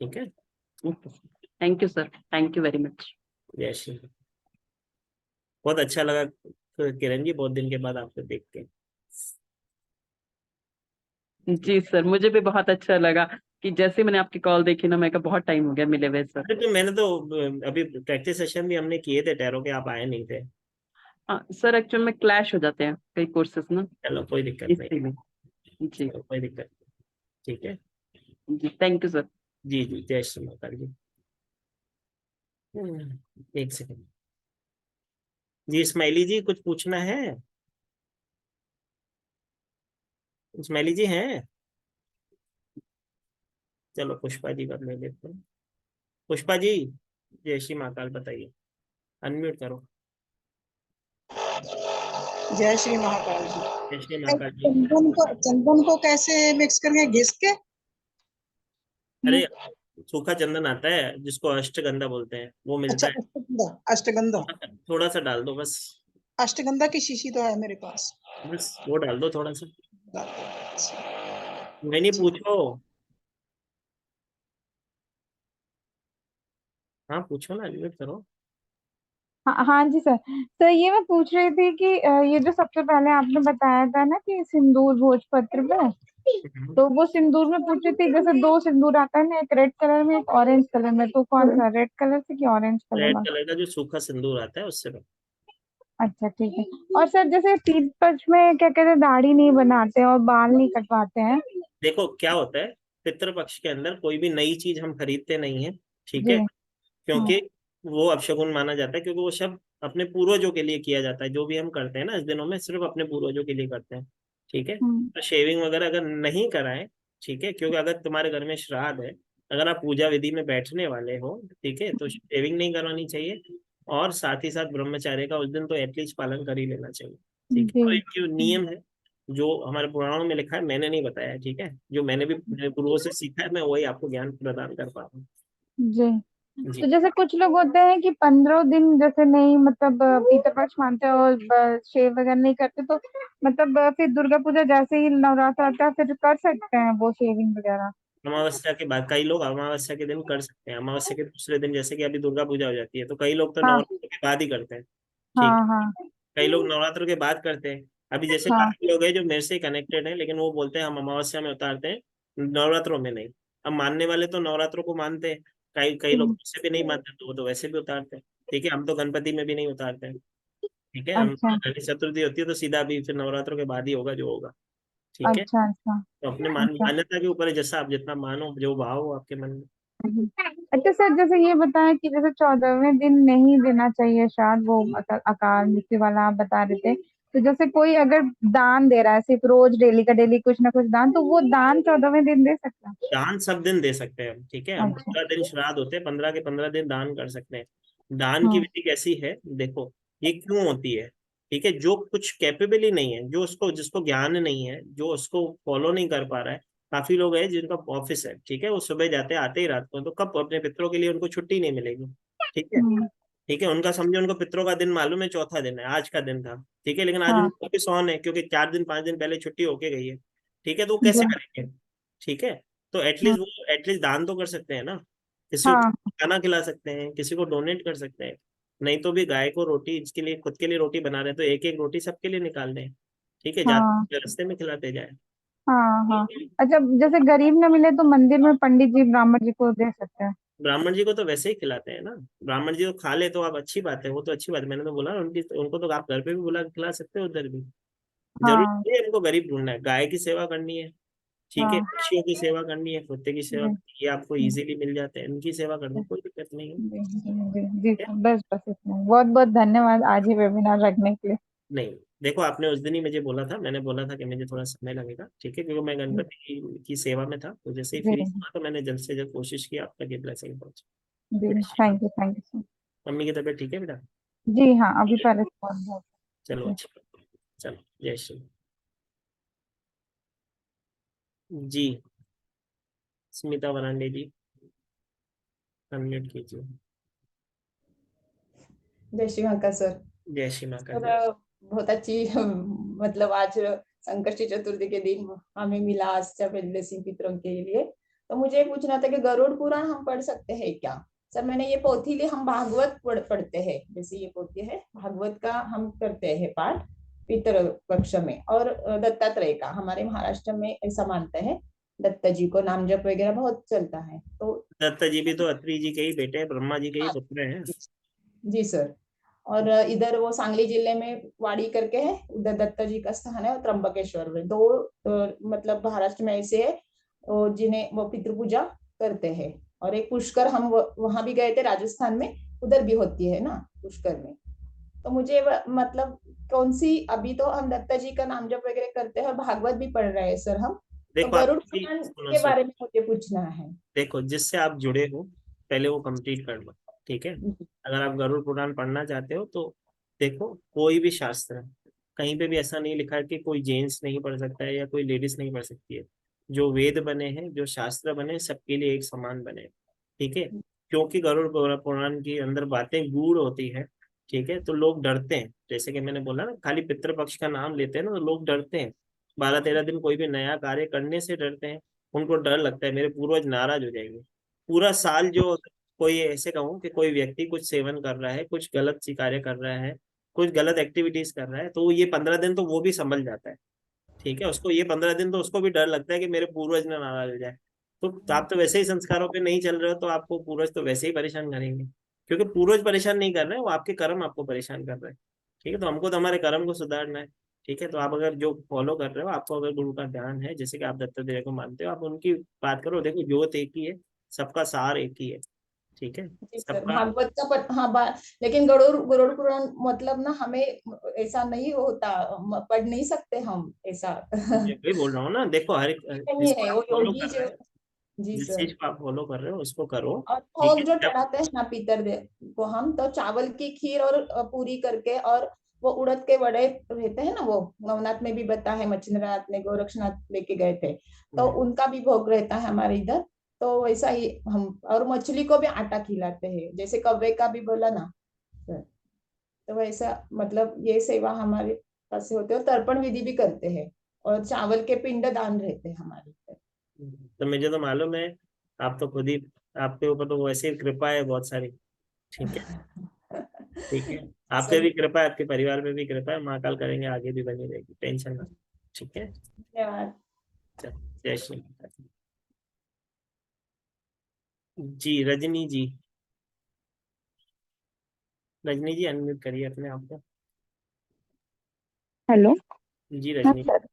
[SPEAKER 1] ठीक है,
[SPEAKER 11] thank you sir, thank you very much.
[SPEAKER 1] जय श्री राम। बहुत अच्छा लगा किरण जी, बहुत दिन के बाद आपको देख के।
[SPEAKER 11] जी सर, मुझे भी बहुत अच्छा लगा कि जैसे मैंने आपकी कॉल देखी ना, मैं कहा बहुत टाइम हो गया मिले हुए सर।
[SPEAKER 1] अरे तो मैंने तो अभी प्रैक्टिस सेशन भी हमने किए थे टैरो के, आप आए नहीं थे।
[SPEAKER 11] हाँ सर, एक्चुअल में क्लैश हो जाते हैं कई कोर्सेज ना,
[SPEAKER 1] चलो कोई दिक्कत नहीं,
[SPEAKER 11] इसीलिए। जी
[SPEAKER 1] चलो कोई दिक्कत नहीं। ठीक है,
[SPEAKER 11] जी, थैंक यू सर।
[SPEAKER 1] जी जी, जय श्री माता जी। एक सेकंड जी, इस्माइली जी कुछ पूछना है? इस्माइली जी हैं? चलो पुष्पा जी का ले लेते हैं। पुष्पा जी, जय श्री महाकाल, बताइए, अनम्यूट करो।
[SPEAKER 5] जय श्री महाकाल जी।
[SPEAKER 1] जय श्री महाकाल जी।
[SPEAKER 5] चंदन को कैसे मिक्स करके घिस के?
[SPEAKER 1] अरे सूखा चंदन आता है जिसको अष्टगंधा बोलते हैं, वो मिलता
[SPEAKER 5] अच्छा,
[SPEAKER 1] है,
[SPEAKER 5] अष्टगंधा। अष्टगंधा,
[SPEAKER 1] थोड़ा सा डाल दो बस।
[SPEAKER 5] अष्टगंधा की शीशी तो है मेरे पास।
[SPEAKER 1] बस वो डाल दो थोड़ा सा,
[SPEAKER 5] अच्छा,
[SPEAKER 1] मैं नहीं पूछो। हाँ पूछो ना, अनम्यूट करो।
[SPEAKER 2] हाँ हाँ जी सर। सर ये मैं पूछ रही थी कि ये जो सबसे पहले आपने बताया था ना कि सिंदूर भोजपत्र में, तो वो सिंदूर में पूछ रही थी, जैसे दो सिंदूर आता है ना, एक रेड कलर में एक ऑरेंज कलर में, तो कौन सा, रेड कलर से कि ऑरेंज कलर
[SPEAKER 1] रेड
[SPEAKER 2] वाला?
[SPEAKER 1] कलर का जो सूखा सिंदूर आता है उससे दो।
[SPEAKER 2] अच्छा ठीक है। और सर जैसे तीज पक्ष में क्या कहते हैं, दाढ़ी नहीं बनाते और बाल नहीं कटवाते हैं।
[SPEAKER 1] देखो क्या होता है, पितृपक्ष के अंदर कोई भी नई चीज हम खरीदते नहीं है। ठीक
[SPEAKER 2] जी।
[SPEAKER 1] है,
[SPEAKER 2] हाँ।
[SPEAKER 1] क्योंकि वो अपशगुन माना जाता है, क्योंकि वो सब अपने पूर्वजों के लिए किया जाता है, जो भी हम करते हैं ना इस दिनों में सिर्फ अपने पूर्वजों के लिए करते हैं। ठीक है,
[SPEAKER 2] हम्म।
[SPEAKER 1] तो शेविंग वगैरह अगर नहीं कराएं, ठीक है, क्योंकि अगर तुम्हारे घर में श्राद्ध है, अगर आप पूजा विधि में बैठने वाले हो, ठीक है, तो शेविंग नहीं करवानी चाहिए, और साथ ही साथ ब्रह्मचर्य का उस दिन तो एटलीस्ट पालन कर ही लेना चाहिए। ठीक है,
[SPEAKER 2] जी।
[SPEAKER 1] तो एक जो नियम है जो हमारे पुराणों में लिखा है, मैंने नहीं बताया, ठीक है, जो मैंने भी अपने गुरुओं से सीखा है, मैं वही आपको ज्ञान प्रदान कर पा रहा हूँ।
[SPEAKER 2] जी। तो
[SPEAKER 1] जी,
[SPEAKER 2] जैसे कुछ लोग होते हैं कि 15 दिन जैसे नहीं, मतलब पितृपक्ष मानते हैं और शेव वगैरह नहीं करते, तो मतलब फिर दुर्गा पूजा जैसे ही नवरात्र आता है फिर कर सकते हैं वो शेविंग वगैरह?
[SPEAKER 1] अमावस्या के बाद कई लोग अमावस्या के दिन कर सकते हैं, अमावस्या के दूसरे दिन, जैसे कि अभी दुर्गा पूजा हो जाती है तो कई लोग तो
[SPEAKER 2] हाँ
[SPEAKER 1] नवरात्र के बाद ही करते हैं। ठीक,
[SPEAKER 2] हाँ हाँ
[SPEAKER 1] कई लोग नवरात्र के बाद करते हैं। अभी जैसे
[SPEAKER 2] हाँ।
[SPEAKER 1] काफी लोग हैं जो मेरे से कनेक्टेड हैं, लेकिन वो बोलते हैं हम अमावस्या में उतारते हैं, नवरात्रों में नहीं। अब मानने वाले तो नवरात्रों को मानते हैं, कई कई लोग
[SPEAKER 2] हम्म।
[SPEAKER 1] वैसे भी नहीं मानते तो वो तो वैसे भी उतारते हैं। ठीक है, हम तो गणपति में भी नहीं उतारते हैं। ठीक है, हम
[SPEAKER 2] अच्छा
[SPEAKER 1] गणेश चतुर्थी होती है तो सीधा अभी फिर नवरात्रों के बाद ही होगा जो होगा। ठीक है,
[SPEAKER 2] अच्छा अच्छा
[SPEAKER 1] तो अपने
[SPEAKER 2] अच्छा।
[SPEAKER 1] मान्यता के ऊपर है, जैसा आप जितना मानो, जो भाव हो आपके मन में।
[SPEAKER 2] अच्छा सर, जैसे ये बताएं कि जैसे 14वें दिन नहीं देना चाहिए शायद वो अकाल मृत्यु वाला आप बता रहे थे, तो जैसे कोई अगर दान दे रहा है सिर्फ रोज डेली का डेली कुछ ना कुछ दान, तो वो दान 14वें दिन दे सकता है?
[SPEAKER 1] दान सब दिन दे सकते हैं हम, ठीक है। हम
[SPEAKER 2] अच्छा।
[SPEAKER 1] 15 दिन श्राद्ध होते हैं, 15 के 15 दिन दान कर सकते हैं। दान की
[SPEAKER 2] हाँ
[SPEAKER 1] विधि कैसी है, देखो ये क्यों होती है, ठीक है। जो कुछ कैपेबल ही नहीं है, जो उसको जिसको ज्ञान नहीं है, जो उसको फॉलो नहीं कर पा रहा है। काफी लोग हैं जिनका ऑफिस है, ठीक है, वो सुबह जाते हैं आते ही रात को, तो कब अपने पितरों के लिए उनको छुट्टी नहीं मिलेगी, ठीक है।
[SPEAKER 2] हम्म,
[SPEAKER 1] ठीक है, उनका समझो, उनको पितरों का दिन मालूम है, चौथा दिन है, आज का दिन था, ठीक है, लेकिन आज
[SPEAKER 2] हाँ
[SPEAKER 1] उनको वापिस ऑन है क्योंकि 4 दिन 5 दिन पहले छुट्टी होके गई है, ठीक है। तो वो कैसे
[SPEAKER 2] जो
[SPEAKER 1] करेंगे, ठीक है। तो
[SPEAKER 2] हाँ
[SPEAKER 1] एटलीस्ट वो एटलीस्ट दान तो कर सकते हैं ना, किसी को
[SPEAKER 2] हाँ
[SPEAKER 1] खाना खिला सकते हैं, किसी को डोनेट कर सकते हैं। नहीं तो भी गाय को रोटी, इसके लिए खुद के लिए रोटी बना रहे हैं तो एक एक रोटी सबके लिए निकाल दें, ठीक है,
[SPEAKER 2] हाँ
[SPEAKER 1] जाते रास्ते में खिलाते जाए।
[SPEAKER 2] हाँ हाँ। अच्छा, जैसे गरीब न मिले तो मंदिर में पंडित जी ब्राह्मण जी को दे सकते हैं?
[SPEAKER 1] ब्राह्मण जी को तो वैसे ही खिलाते हैं ना, ब्राह्मण जी तो खा ले तो आप अच्छी बात है, वो तो अच्छी बात है, मैंने तो बोला ना, उनकी उनको तो आप घर पे भी बुला के खिला सकते हो, उधर भी। जरूरी
[SPEAKER 2] हाँ
[SPEAKER 1] नहीं है उनको गरीब ढूंढना है, गाय की सेवा करनी है, ठीक है,
[SPEAKER 2] हाँ
[SPEAKER 1] पक्षियों की सेवा करनी है, कुत्ते की सेवा
[SPEAKER 2] जी
[SPEAKER 1] करनी है, ये आपको इजीली मिल जाते हैं, इनकी सेवा कर दो, कोई दिक्कत नहीं है।
[SPEAKER 2] जी जी जी जी
[SPEAKER 1] ठीक
[SPEAKER 2] सर,
[SPEAKER 1] है?
[SPEAKER 2] बस बस इतना। बहुत बहुत धन्यवाद आज ही वेबिनार रखने के लिए।
[SPEAKER 1] नहीं, देखो आपने उस दिन ही मुझे बोला था, मैंने बोला था कि मुझे थोड़ा समय लगेगा, ठीक है, क्योंकि मैं
[SPEAKER 2] जी
[SPEAKER 1] गणपति की सेवा में था, तो जैसे ही
[SPEAKER 2] जी
[SPEAKER 1] फ्री हुआ तो मैंने जल्द से जल्द कोशिश की आप तक ये ब्लेसिंग पहुंचे।
[SPEAKER 2] जी, थैंक यू सर।
[SPEAKER 1] मम्मी की तबीयत ठीक है बेटा?
[SPEAKER 2] जी हाँ, अभी पहले से बहुत बहुत।
[SPEAKER 1] चलो
[SPEAKER 2] जी
[SPEAKER 1] अच्छा, चलो जय श्री। जी, स्मिता वरांडे जी, अनम्यूट कीजिए।
[SPEAKER 12] जय श्री महाकाल सर।
[SPEAKER 1] जय श्री माता
[SPEAKER 12] सर
[SPEAKER 1] जी।
[SPEAKER 12] बहुत अच्छी मतलब आज संकष्टी चतुर्थी के दिन हमें मिला आस्था ब्लेसिंग पितरों के लिए। तो मुझे ये पूछना था कि गरुड़ पुराण हम पढ़ सकते हैं क्या? सर मैंने ये पोथी ली, हम भागवत पढ़ते हैं, जैसे ये पोथी है भागवत का हम करते हैं पाठ पितर पक्ष में, और दत्तात्रेय का हमारे महाराष्ट्र में ऐसा मानते हैं, दत्त जी को नाम जप वगैरह बहुत चलता है। तो
[SPEAKER 1] दत्त जी भी तो अत्रि जी के ही बेटे हैं, ब्रह्मा जी के ही
[SPEAKER 12] हाँ,
[SPEAKER 1] पुत्र हैं।
[SPEAKER 12] जी सर। और इधर वो सांगली जिले में वाड़ी करके है, उधर दत्ता जी का स्थान है, और त्र्यंबकेश्वर में दो मतलब महाराष्ट्र में ऐसे है जिन्हें वो पितृ पूजा करते हैं। और एक पुष्कर हम वहां भी गए थे राजस्थान में, उधर भी होती है ना पुष्कर में। तो मुझे मतलब कौन सी, अभी तो हम दत्ता जी का नाम जप वगैरह करते हैं और भागवत भी पढ़ रहे हैं सर हम, तो
[SPEAKER 1] देखो आप
[SPEAKER 12] गरुड़ पुराण
[SPEAKER 1] सुनो
[SPEAKER 12] के
[SPEAKER 1] सुनो,
[SPEAKER 12] बारे में मुझे पूछना है।
[SPEAKER 1] देखो जिससे आप जुड़े हो पहले वो कंप्लीट कर लो, ठीक है। अगर आप गरुड़ पुराण पढ़ना चाहते हो तो देखो, कोई भी शास्त्र कहीं पे भी ऐसा नहीं लिखा है कि कोई जेंट्स नहीं पढ़ सकता है या कोई लेडीज नहीं पढ़ सकती है। जो वेद बने हैं, जो शास्त्र बने हैं, सबके लिए एक समान बने हैं, ठीक है। क्योंकि गरुड़ पुराण के अंदर बातें गूढ़ होती है, ठीक है, तो लोग डरते हैं, जैसे कि मैंने बोला ना, खाली पितृपक्ष का नाम लेते हैं ना तो लोग डरते हैं। 12-13 दिन कोई भी नया कार्य करने से डरते हैं, उनको डर लगता है मेरे पूर्वज नाराज हो जाएंगे। पूरा साल जो, कोई ऐसे कहूँ कि कोई व्यक्ति कुछ सेवन कर रहा है, कुछ गलत सी कार्य कर रहा है, कुछ गलत एक्टिविटीज कर रहा है, तो ये 15 दिन तो वो भी संभल जाता है, ठीक है। उसको ये 15 दिन तो उसको भी डर लगता है कि मेरे पूर्वज ना नाराज हो जाए। तो आप तो वैसे ही संस्कारों पे नहीं चल रहे हो, तो आपको पूर्वज तो वैसे ही परेशान करेंगे, क्योंकि पूर्वज परेशान नहीं कर रहे हैं, वो आपके कर्म आपको परेशान कर रहे हैं, ठीक है। तो हमको तो हमारे कर्म को सुधारना है, ठीक है। तो आप अगर जो फॉलो कर रहे हो, आपको अगर गुरु का ध्यान है, जैसे कि आप दत्तात्रेय को मानते हो, आप उनकी बात करो, देखो ज्योत एक ही है, सबका सार एक ही है, ठीक है,
[SPEAKER 12] जी सर,
[SPEAKER 1] सबका।
[SPEAKER 12] भागवत का हाँ लेकिन गरुड़ गरुड़ पुराण मतलब ना हमें ऐसा नहीं होता, पढ़ नहीं सकते हम ऐसा।
[SPEAKER 1] मैं वही बोल रहा हूँ ना, देखो हर एक
[SPEAKER 12] नहीं
[SPEAKER 1] जिसको
[SPEAKER 12] है
[SPEAKER 1] आप
[SPEAKER 12] वो
[SPEAKER 1] फॉलो
[SPEAKER 12] योगी
[SPEAKER 1] कर रहे
[SPEAKER 12] जो।
[SPEAKER 1] हो,
[SPEAKER 12] जी
[SPEAKER 1] जिस
[SPEAKER 12] सर।
[SPEAKER 1] चीज को आप फॉलो कर रहे हो उसको करो,
[SPEAKER 12] और
[SPEAKER 1] ठीक
[SPEAKER 12] भोग
[SPEAKER 1] है।
[SPEAKER 12] जो
[SPEAKER 1] जब
[SPEAKER 12] चढ़ाते हैं ना पितर को, हम तो चावल की खीर और पूरी करके, और वो उड़द के वड़े रहते हैं ना, वो नवनाथ में भी बता है, मच्छिंद्रनाथ ने गोरक्षनाथ लेके गए थे, तो उनका भी भोग रहता है हमारे इधर। तो वैसा ही हम, और मछली को भी आटा खिलाते हैं, जैसे कौवे का भी बोला ना सर। तो वैसा मतलब ये सेवा हमारे पास से होते हैं, और तर्पण विधि भी करते हैं, और चावल के पिंड दान रहते हैं हमारे इधर।
[SPEAKER 1] तो मुझे तो मालूम है, आप तो खुद ही, आपके ऊपर तो वैसे ही कृपा है बहुत सारी, ठीक है, ठीक है। आप पे
[SPEAKER 12] सर
[SPEAKER 1] भी कृपा है, आपके परिवार पे भी कृपा है, महाकाल करेंगे, आगे भी बनी रहेगी, टेंशन ना, ठीक है।
[SPEAKER 12] धन्यवाद।
[SPEAKER 1] चलो, जय श्री। जी रजनी जी, रजनी जी अनम्यूट करिए अपने आप को।
[SPEAKER 13] हेलो।
[SPEAKER 1] जी
[SPEAKER 13] हाँ
[SPEAKER 1] रजनी।
[SPEAKER 13] सर,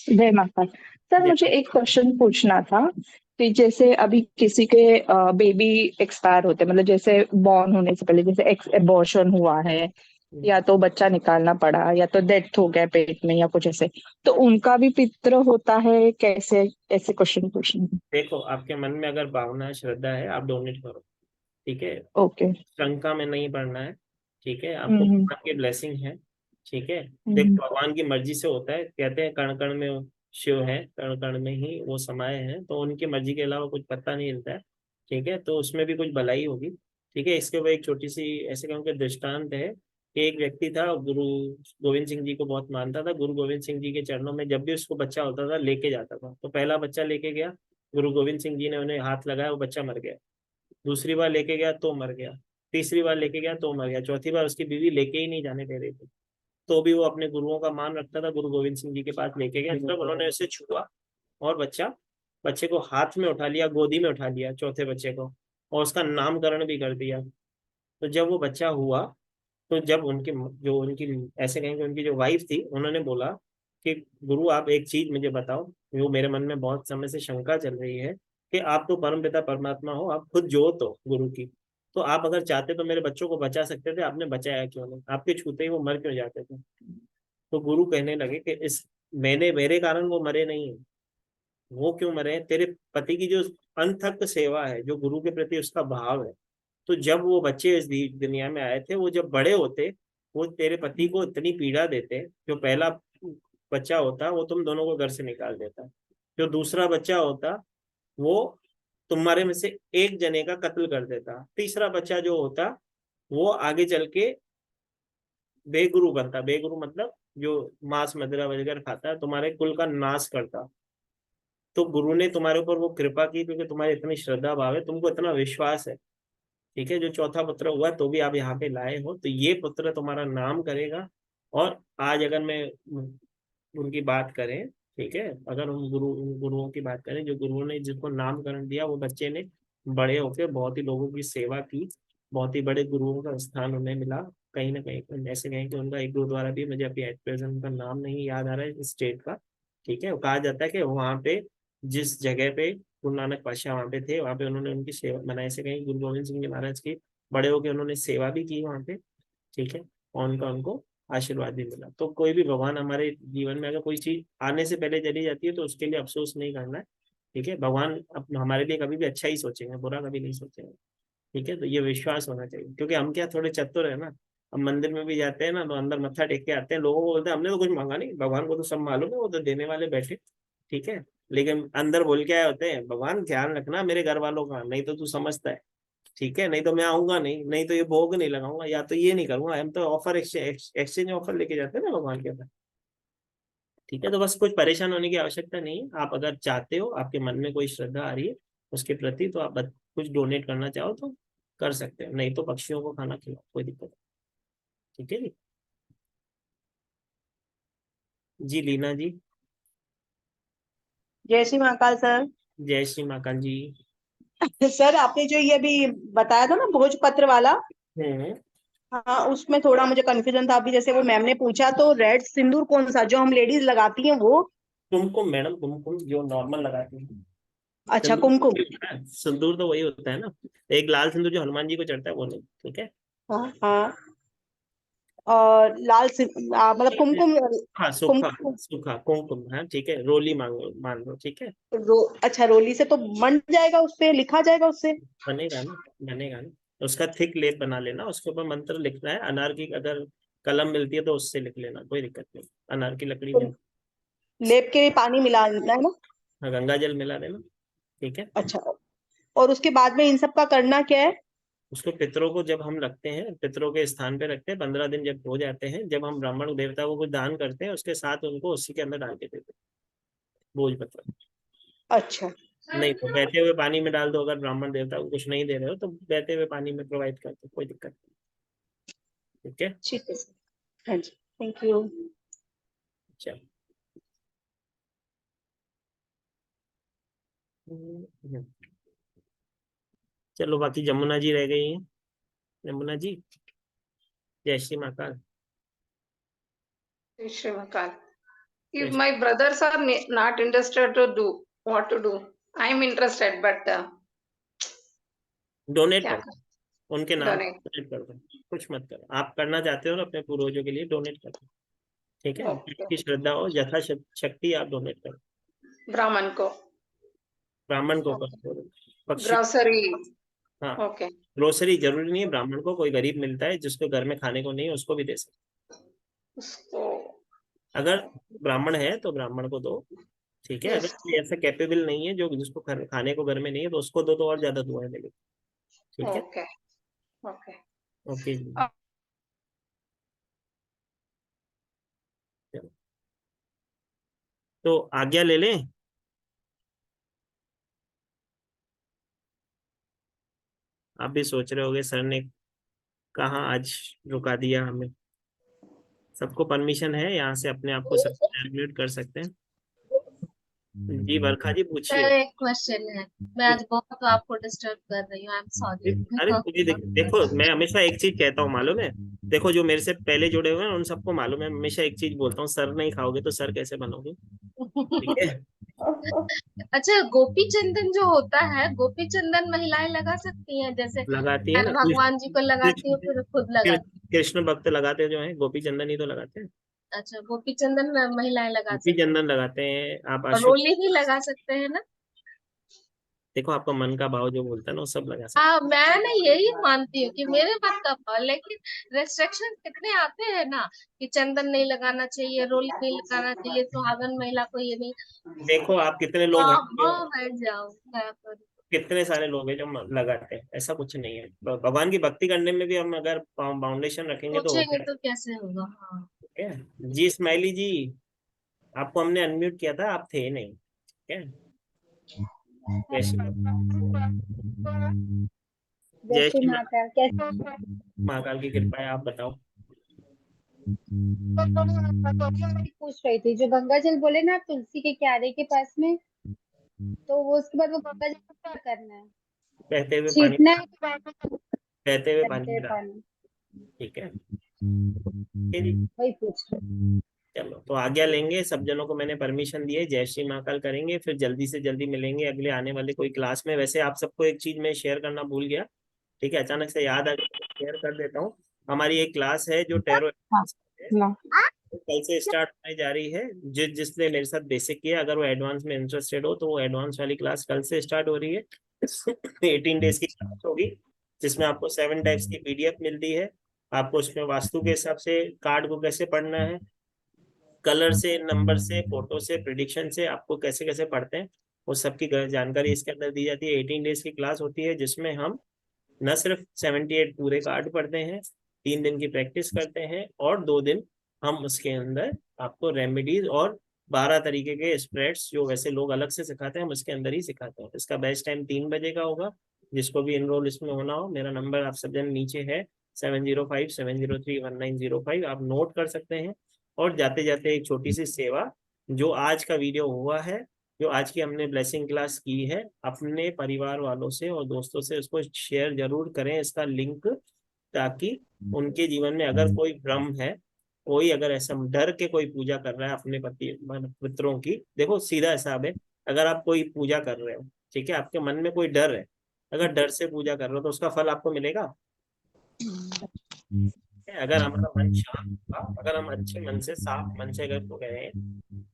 [SPEAKER 13] जय माता। सर मुझे एक क्वेश्चन पूछना था कि जैसे अभी किसी के बेबी एक्सपायर होते हैं, मतलब जैसे बॉर्न होने से पहले, जैसे एक्स एबॉर्शन हुआ है या तो बच्चा निकालना पड़ा या तो डेथ हो गया पेट में या कुछ ऐसे, तो उनका भी पितृ होता है कैसे? ऐसे क्वेश्चन पूछना।
[SPEAKER 1] देखो, आपके मन में अगर भावना श्रद्धा है, आप डोनेट करो, ठीक है।
[SPEAKER 13] ओके।
[SPEAKER 1] शंका में नहीं पड़ना है, ठीक है। आपको
[SPEAKER 13] हम्म
[SPEAKER 1] भगवान की ब्लेसिंग है, ठीक है।
[SPEAKER 13] हम्म
[SPEAKER 1] देखो, भगवान की मर्जी से होता है, कहते हैं कण कण में शिव है, कण कण में ही वो समाये हैं, तो उनकी मर्जी के अलावा कुछ पता नहीं हिलता है, ठीक है। तो उसमें भी कुछ भलाई होगी, ठीक है। इसके ऊपर एक छोटी सी ऐसे कहूँ कि दृष्टांत है कि एक व्यक्ति था, गुरु गोविंद सिंह जी को बहुत मानता था। गुरु गोविंद सिंह जी के चरणों में जब भी उसको बच्चा होता था लेके जाता था। तो पहला बच्चा लेके गया, गुरु गोविंद सिंह जी ने उन्हें हाथ लगाया, वो बच्चा मर गया। दूसरी बार लेके गया तो मर गया। तीसरी बार लेके गया तो मर गया। चौथी बार उसकी बीवी लेके ही नहीं जाने दे रही थी, तो भी वो अपने गुरुओं का मान रखता था। गुरु गोविंद सिंह जी के पास लेके गया, तब उन्होंने उसे छुआ और बच्चे को हाथ में उठा लिया, गोदी में उठा लिया, चौथे बच्चे को, और उसका नामकरण भी कर दिया। तो जब वो बच्चा हुआ, तो जब उनकी जो उनकी ऐसे कहेंगे उनकी जो वाइफ थी, उन्होंने बोला कि गुरु आप एक चीज मुझे बताओ, जो मेरे मन में बहुत समय से शंका चल रही है कि आप तो परम पिता परमात्मा हो, आप खुद ज्योत हो गुरु की, तो आप अगर चाहते तो मेरे बच्चों को बचा सकते थे, आपने बचाया क्यों नहीं? आपके छूते ही वो मर क्यों जाते थे? तो गुरु कहने लगे कि इस मैंने मेरे कारण वो मरे नहीं है। वो क्यों मरे? तेरे पति की जो अनथक सेवा है, जो गुरु के प्रति उसका भाव है, तो जब वो बच्चे इस दुनिया में आए थे, वो जब बड़े होते, वो तेरे पति को इतनी पीड़ा देते। जो पहला बच्चा होता वो तुम दोनों को घर से निकाल देता, जो दूसरा बच्चा होता वो तुम्हारे में से एक जने का कत्ल कर देता, तीसरा बच्चा जो होता वो आगे चल के बेगुरु बनता। बेगुरु मतलब जो मांस मदिरा वगैरह खाता है, तुम्हारे कुल का नाश करता। तो गुरु ने तुम्हारे ऊपर वो कृपा की क्योंकि तुम्हारी इतनी श्रद्धा भाव है, तुमको इतना विश्वास है, ठीक है। जो चौथा पुत्र हुआ तो भी आप यहाँ पे लाए हो, तो ये पुत्र तुम्हारा नाम करेगा। और आज अगर मैं उनकी बात करें, ठीक है, अगर हम उन गुरुओं की बात करें, जो गुरुओं ने जिसको नामकरण दिया, वो बच्चे ने बड़े होकर बहुत ही लोगों की सेवा की, बहुत ही बड़े गुरुओं का स्थान उन्हें मिला। कहीं ना कहीं ऐसे कहें कि उनका एक गुरुद्वारा भी, मुझे अभी एट प्रेजेंट उनका नाम नहीं याद आ रहा है स्टेट का, ठीक है। वो कहा जाता है कि वहाँ पे जिस जगह पे गुरु नानक पातशाह वहाँ पे थे, वहाँ पे उन्होंने उनकी सेवा मनाई। ऐसे कहीं गुरु गोविंद सिंह जी महाराज की बड़े होकर उन्होंने सेवा भी की वहाँ पे, ठीक है। और उनका उनको आशीर्वाद भी मिला। तो कोई भी भगवान हमारे जीवन में अगर कोई चीज आने से पहले चली जाती है तो उसके लिए अफसोस नहीं करना है, ठीक है। भगवान हमारे लिए कभी भी अच्छा ही सोचेंगे, बुरा कभी नहीं सोचेंगे, ठीक है। तो ये विश्वास होना चाहिए, क्योंकि हम क्या थोड़े चतुर है ना। हम मंदिर में भी जाते हैं ना, तो अंदर मत्था टेक के आते हैं, लोगों को बोलते हैं हमने तो कुछ मांगा नहीं, भगवान को तो सब मालूम है, वो तो देने वाले बैठे, ठीक है। लेकिन अंदर बोल के आए होते हैं, भगवान ध्यान रखना मेरे घर वालों का, नहीं तो तू समझता है, ठीक है, नहीं तो मैं आऊंगा नहीं, नहीं तो ये भोग नहीं लगाऊंगा, या तो ये नहीं करूंगा। हम तो ऑफर एक्सचेंज ऑफर लेके जाते हैं ना भगवान के पास, ठीक है। तो बस कुछ परेशान होने की आवश्यकता नहीं है। आप अगर चाहते हो, आपके मन में कोई श्रद्धा आ रही है उसके प्रति, तो आप कुछ डोनेट करना चाहो तो कर सकते हो, नहीं तो पक्षियों को खाना खिलाओ, कोई दिक्कत नहीं, ठीक है जी। जी लीना जी।
[SPEAKER 3] जय श्री महाकाल सर।
[SPEAKER 1] जय श्री महाकाल जी।
[SPEAKER 3] सर आपने जो ये अभी बताया था ना भोजपत्र वाला,
[SPEAKER 1] हम्म।
[SPEAKER 3] हाँ उसमें थोड़ा मुझे कंफ्यूजन था। अभी जैसे वो मैम ने पूछा, तो रेड सिंदूर कौन सा जो हम लेडीज लगाती हैं वो?
[SPEAKER 1] कुमकुम मैडम, कुमकुम जो नॉर्मल लगाते हैं।
[SPEAKER 3] अच्छा
[SPEAKER 1] सिंदूर
[SPEAKER 3] कुमकुम।
[SPEAKER 1] तो वही होता है, सिंदूर तो वही होता है ना। एक लाल सिंदूर जो हनुमान जी को चढ़ता है वो नहीं, ठीक है।
[SPEAKER 3] हाँ हाँ। और मतलब कुमकुम।
[SPEAKER 1] हाँ, सूखा
[SPEAKER 3] कुमकुम
[SPEAKER 1] सूखा कुमकुम, हाँ ठीक है। रोली मांगो, मान लो, ठीक है।
[SPEAKER 3] अच्छा रोली से तो बन जाएगा, उससे लिखा जाएगा उससे?
[SPEAKER 1] बनेगा ना, बनेगा ना। उसका थिक लेप बना लेना, उसके ऊपर मंत्र लिखना है। अनार की अगर कलम मिलती है तो उससे लिख लेना, कोई दिक्कत नहीं। अनार की लकड़ी
[SPEAKER 3] तो
[SPEAKER 1] में
[SPEAKER 3] लेप के पानी मिला है ना?
[SPEAKER 1] गंगा जल मिला देना, ठीक है।
[SPEAKER 3] अच्छा। और उसके बाद में इन सब का करना क्या है?
[SPEAKER 1] उसको पितरों को जब हम रखते हैं, पितरों के स्थान पे रखते हैं, 15 दिन जब हो जाते हैं, जब हम ब्राह्मण देवता को कुछ दान करते हैं, उसके साथ उनको उसी के अंदर डाल के देते हैं भोज पत्र।
[SPEAKER 3] अच्छा
[SPEAKER 1] नहीं तो बहते हुए पानी में डाल दो, अगर ब्राह्मण देवता को कुछ नहीं दे रहे हो तो बहते हुए पानी में प्रोवाइड कर दो, कोई दिक्कत नहीं, ठीक है।
[SPEAKER 3] ठीक है सर। हाँ जी थैंक यू।
[SPEAKER 1] चलो। चलो, बाकी जमुना जी रह गई हैं। यमुना जी। जय श्री महाकाल।
[SPEAKER 14] Shri Mahakal.
[SPEAKER 1] जय
[SPEAKER 14] If my brothers are not interested to do, what to do? I am interested, but
[SPEAKER 1] donate
[SPEAKER 14] क्या
[SPEAKER 1] करो, उनके नाम
[SPEAKER 14] Donate.
[SPEAKER 1] डोनेट कर दो, कुछ मत करो। आप करना चाहते हो ना अपने पूर्वजों के लिए, डोनेट कर दो, ठीक है?
[SPEAKER 14] Okay.
[SPEAKER 1] जिसकी श्रद्धा हो, यथाशक्ति आप डोनेट करो।
[SPEAKER 14] ब्राह्मण को.
[SPEAKER 1] ब्राह्मण को कर दो, पक्षी,
[SPEAKER 14] ग्रोसरी.
[SPEAKER 1] हाँ
[SPEAKER 14] ओके.
[SPEAKER 1] ग्रोसरी जरूरी नहीं है ब्राह्मण को, कोई गरीब मिलता है जिसको घर में खाने को नहीं है उसको भी दे सकते।
[SPEAKER 14] उसको.
[SPEAKER 1] अगर ब्राह्मण है तो ब्राह्मण को दो, ठीक है? अगर
[SPEAKER 14] Yes.
[SPEAKER 1] कोई ऐसा कैपेबल नहीं है जो जिसको खाने को घर में नहीं है तो उसको दो, तो और ज्यादा दुआएं मिलेगी, ठीक है?
[SPEAKER 14] Okay. Okay.
[SPEAKER 1] ओके जी, चलो। तो आज्ञा ले लें? आप भी सोच रहे होगे सर ने कहाँ आज रुका दिया हमें। सबको परमिशन है यहाँ से अपने आप को सब म्यूट कर सकते हैं। जी वर्षा जी
[SPEAKER 8] सर
[SPEAKER 1] पूछिए।
[SPEAKER 8] एक क्वेश्चन है, मैं आज बहुत आपको डिस्टर्ब कर रही हूँ, आई एम सॉरी।
[SPEAKER 1] अरे कोई देखो मैं हमेशा एक चीज कहता हूँ मालूम है, देखो जो मेरे से पहले जुड़े हुए हैं उन सबको मालूम है, हमेशा एक चीज बोलता हूँ, सर नहीं खाओगे तो सर कैसे बनोगे, ठीक है?
[SPEAKER 8] अच्छा, गोपी चंदन जो होता है, गोपी चंदन महिलाएं लगा सकती हैं? जैसे
[SPEAKER 1] लगाती है
[SPEAKER 8] मैं
[SPEAKER 1] ना,
[SPEAKER 8] भगवान जी को लगाती हूँ फिर खुद लगाती
[SPEAKER 1] कृष्ण भक्त लगाते जो है, गोपी चंदन ही तो लगाते हैं।
[SPEAKER 8] हूँ। अच्छा, गोपी चंदन महिलाएं लगा
[SPEAKER 1] गोपी
[SPEAKER 8] सकती
[SPEAKER 1] चंदन लगाते हैं, आप
[SPEAKER 8] हैं और
[SPEAKER 1] अश्वत्थ,
[SPEAKER 8] रोली भी लगा सकते हैं ना?
[SPEAKER 1] देखो आपका मन का भाव जो बोलता है ना वो सब लगा सकते
[SPEAKER 8] हाँ, मैं ना यही मानती हूँ कि मेरे मत का भाव, लेकिन रेस्ट्रिक्शन कितने आते हैं ना कि चंदन नहीं लगाना चाहिए, रोली नहीं लगाना चाहिए, सुहागन महिला को ये नहीं।
[SPEAKER 1] हैं। देखो आप कितने लोग हैं
[SPEAKER 8] हाँ मैं जाऊँ क्या करूँ?
[SPEAKER 1] कितने सारे लोग हैं जो लगाते हैं, ऐसा कुछ नहीं है। भगवान की भक्ति करने में भी हम अगर फाउंडेशन रखेंगे तो
[SPEAKER 8] पूछेंगे
[SPEAKER 1] होता है,
[SPEAKER 8] तो कैसे होगा? हाँ।
[SPEAKER 1] ठीक है जी। स्माइली जी आपको हमने अनम्यूट किया था, आप थे नहीं, ठीक है? जय श्री
[SPEAKER 7] जय श्री महाकाल। कैसे?
[SPEAKER 1] महाकाल की कृपा है, आप बताओ।
[SPEAKER 7] पूछ रही थी, जो गंगा जल बोले ना आप तुलसी के क्यारे के पास में, तो वो उसके बाद वो गंगा जल को क्या करना है?
[SPEAKER 1] बहते हुए पानी,
[SPEAKER 7] छींटना है कि
[SPEAKER 1] बहते हुए
[SPEAKER 7] बहते
[SPEAKER 1] पानी
[SPEAKER 7] हुए
[SPEAKER 1] गिरा,
[SPEAKER 7] पानी?
[SPEAKER 1] ठीक है? ठीक है जी,
[SPEAKER 7] वही पूछ रही।
[SPEAKER 1] चलो तो आज्ञा लेंगे, सब जनों को मैंने परमिशन दी है, जय श्री महाकाल करेंगे, फिर जल्दी से जल्दी मिलेंगे अगले आने वाले कोई क्लास में। वैसे आप सबको एक चीज मैं शेयर करना भूल गया, ठीक है? अचानक से याद आ गया, शेयर कर देता हूँ। हमारी एक क्लास है जो टैरो है, कल से स्टार्ट होने जा रही है। जिसने मेरे साथ बेसिक किया, अगर वो एडवांस में इंटरेस्टेड हो तो वो एडवांस वाली क्लास कल से स्टार्ट हो रही है। 18 डेज की क्लास होगी जिसमें आपको 7 टाइप्स की पीडीएफ मिलती है। आपको उसमें वास्तु के हिसाब से कार्ड को कैसे पढ़ना है, कलर से, नंबर से, फोटो से, प्रिडिक्शन से आपको कैसे कैसे पढ़ते हैं वो सबकी जानकारी इसके अंदर दी जाती है। 18 डेज की क्लास होती है जिसमें हम न सिर्फ 78 पूरे कार्ड पढ़ते हैं, 3 दिन की प्रैक्टिस करते हैं, और 2 दिन हम उसके अंदर आपको रेमेडीज और 12 तरीके के स्प्रेड्स जो वैसे लोग अलग से सिखाते हैं हम उसके अंदर ही सिखाते हैं। इसका बेस्ट टाइम 3 बजे का होगा। जिसको भी इनरोल इसमें होना हो, मेरा नंबर आप सब जन नीचे है 7057031905, आप नोट कर सकते हैं। और जाते जाते एक छोटी सी सेवा, जो आज का वीडियो हुआ है, जो आज की हमने ब्लेसिंग क्लास की है, अपने परिवार वालों से और दोस्तों से उसको शेयर जरूर करें इसका लिंक, ताकि उनके जीवन में अगर कोई भ्रम है, कोई अगर ऐसा डर के कोई पूजा कर रहा है अपने पितरों की, देखो सीधा हिसाब है, अगर आप कोई पूजा कर रहे हो, ठीक है, आपके मन में कोई डर है, अगर डर से पूजा कर रहे हो तो उसका फल आपको मिलेगा? अगर हमारा मन शांत होगा, अगर हम अच्छे मन से, साफ मन से अगर तो गए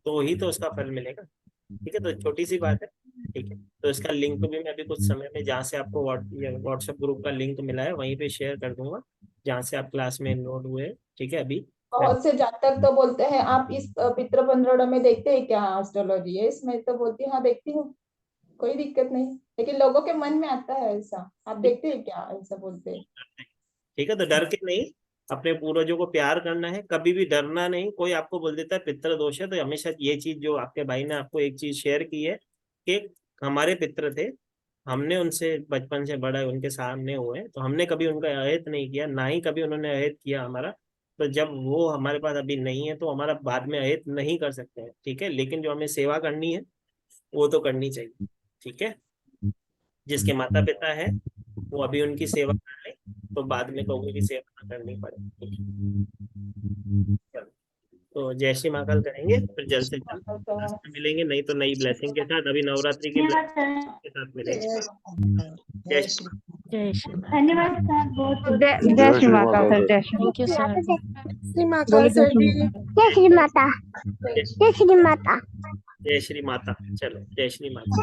[SPEAKER 1] तो ही तो उसका फल मिलेगा, ठीक है? तो छोटी सी बात है, ठीक है? तो इसका लिंक भी मैं अभी कुछ समय में, जहाँ से आपको व्हाट्सएप ग्रुप का लिंक मिला है वहीं पे शेयर कर दूंगा, जहाँ से आप क्लास में एनरोल हुए, ठीक है? अभी
[SPEAKER 12] बहुत से जातक तो बोलते हैं आप इस पितृ पंद्रह में देखते हैं क्या एस्ट्रोलॉजी है इसमें, तो बोलती है हाँ देखती हूँ, कोई दिक्कत नहीं, लेकिन लोगों के मन में आता है ऐसा, आप देखते हैं क्या, ऐसा बोलते हैं।
[SPEAKER 1] ठीक है, तो डर के नहीं, अपने पूर्वजों को प्यार करना है, कभी भी डरना नहीं। कोई आपको बोल देता है पितृ दोष है, तो हमेशा ये चीज जो आपके भाई ने आपको एक चीज शेयर की है कि हमारे पितृ थे, हमने उनसे बचपन से बड़ा उनके सामने हुए, तो हमने कभी उनका अहित नहीं किया, ना ही कभी उन्होंने अहित किया हमारा। तो जब वो हमारे पास अभी नहीं है तो हमारा बाद में अहित नहीं कर सकते हैं, ठीक है? लेकिन जो हमें सेवा करनी है वो तो करनी चाहिए, ठीक है? जिसके माता पिता है वो अभी उनकी सेवा कर ले, तो बाद में कहोगे कि सेवा ना करनी पड़े, ठीक है? तो जय श्री महाकाल करेंगे, फिर जल्द से जल्द क्लास में मिलेंगे, नहीं तो नई ब्लेसिंग के साथ, अभी नवरात्रि की ब्लेसिंग के साथ मिलेंगे। जय श्री
[SPEAKER 7] धन्यवाद सर, बहुत
[SPEAKER 2] जय श्री माता सर, जय Shri
[SPEAKER 6] thank you sir.
[SPEAKER 5] Shri Mata
[SPEAKER 2] बोलो जय
[SPEAKER 5] सर
[SPEAKER 2] श्री
[SPEAKER 5] जी।
[SPEAKER 7] जय श्री माता, जय श्री माता।
[SPEAKER 1] जय श्री माता। चलो जय श्री माता।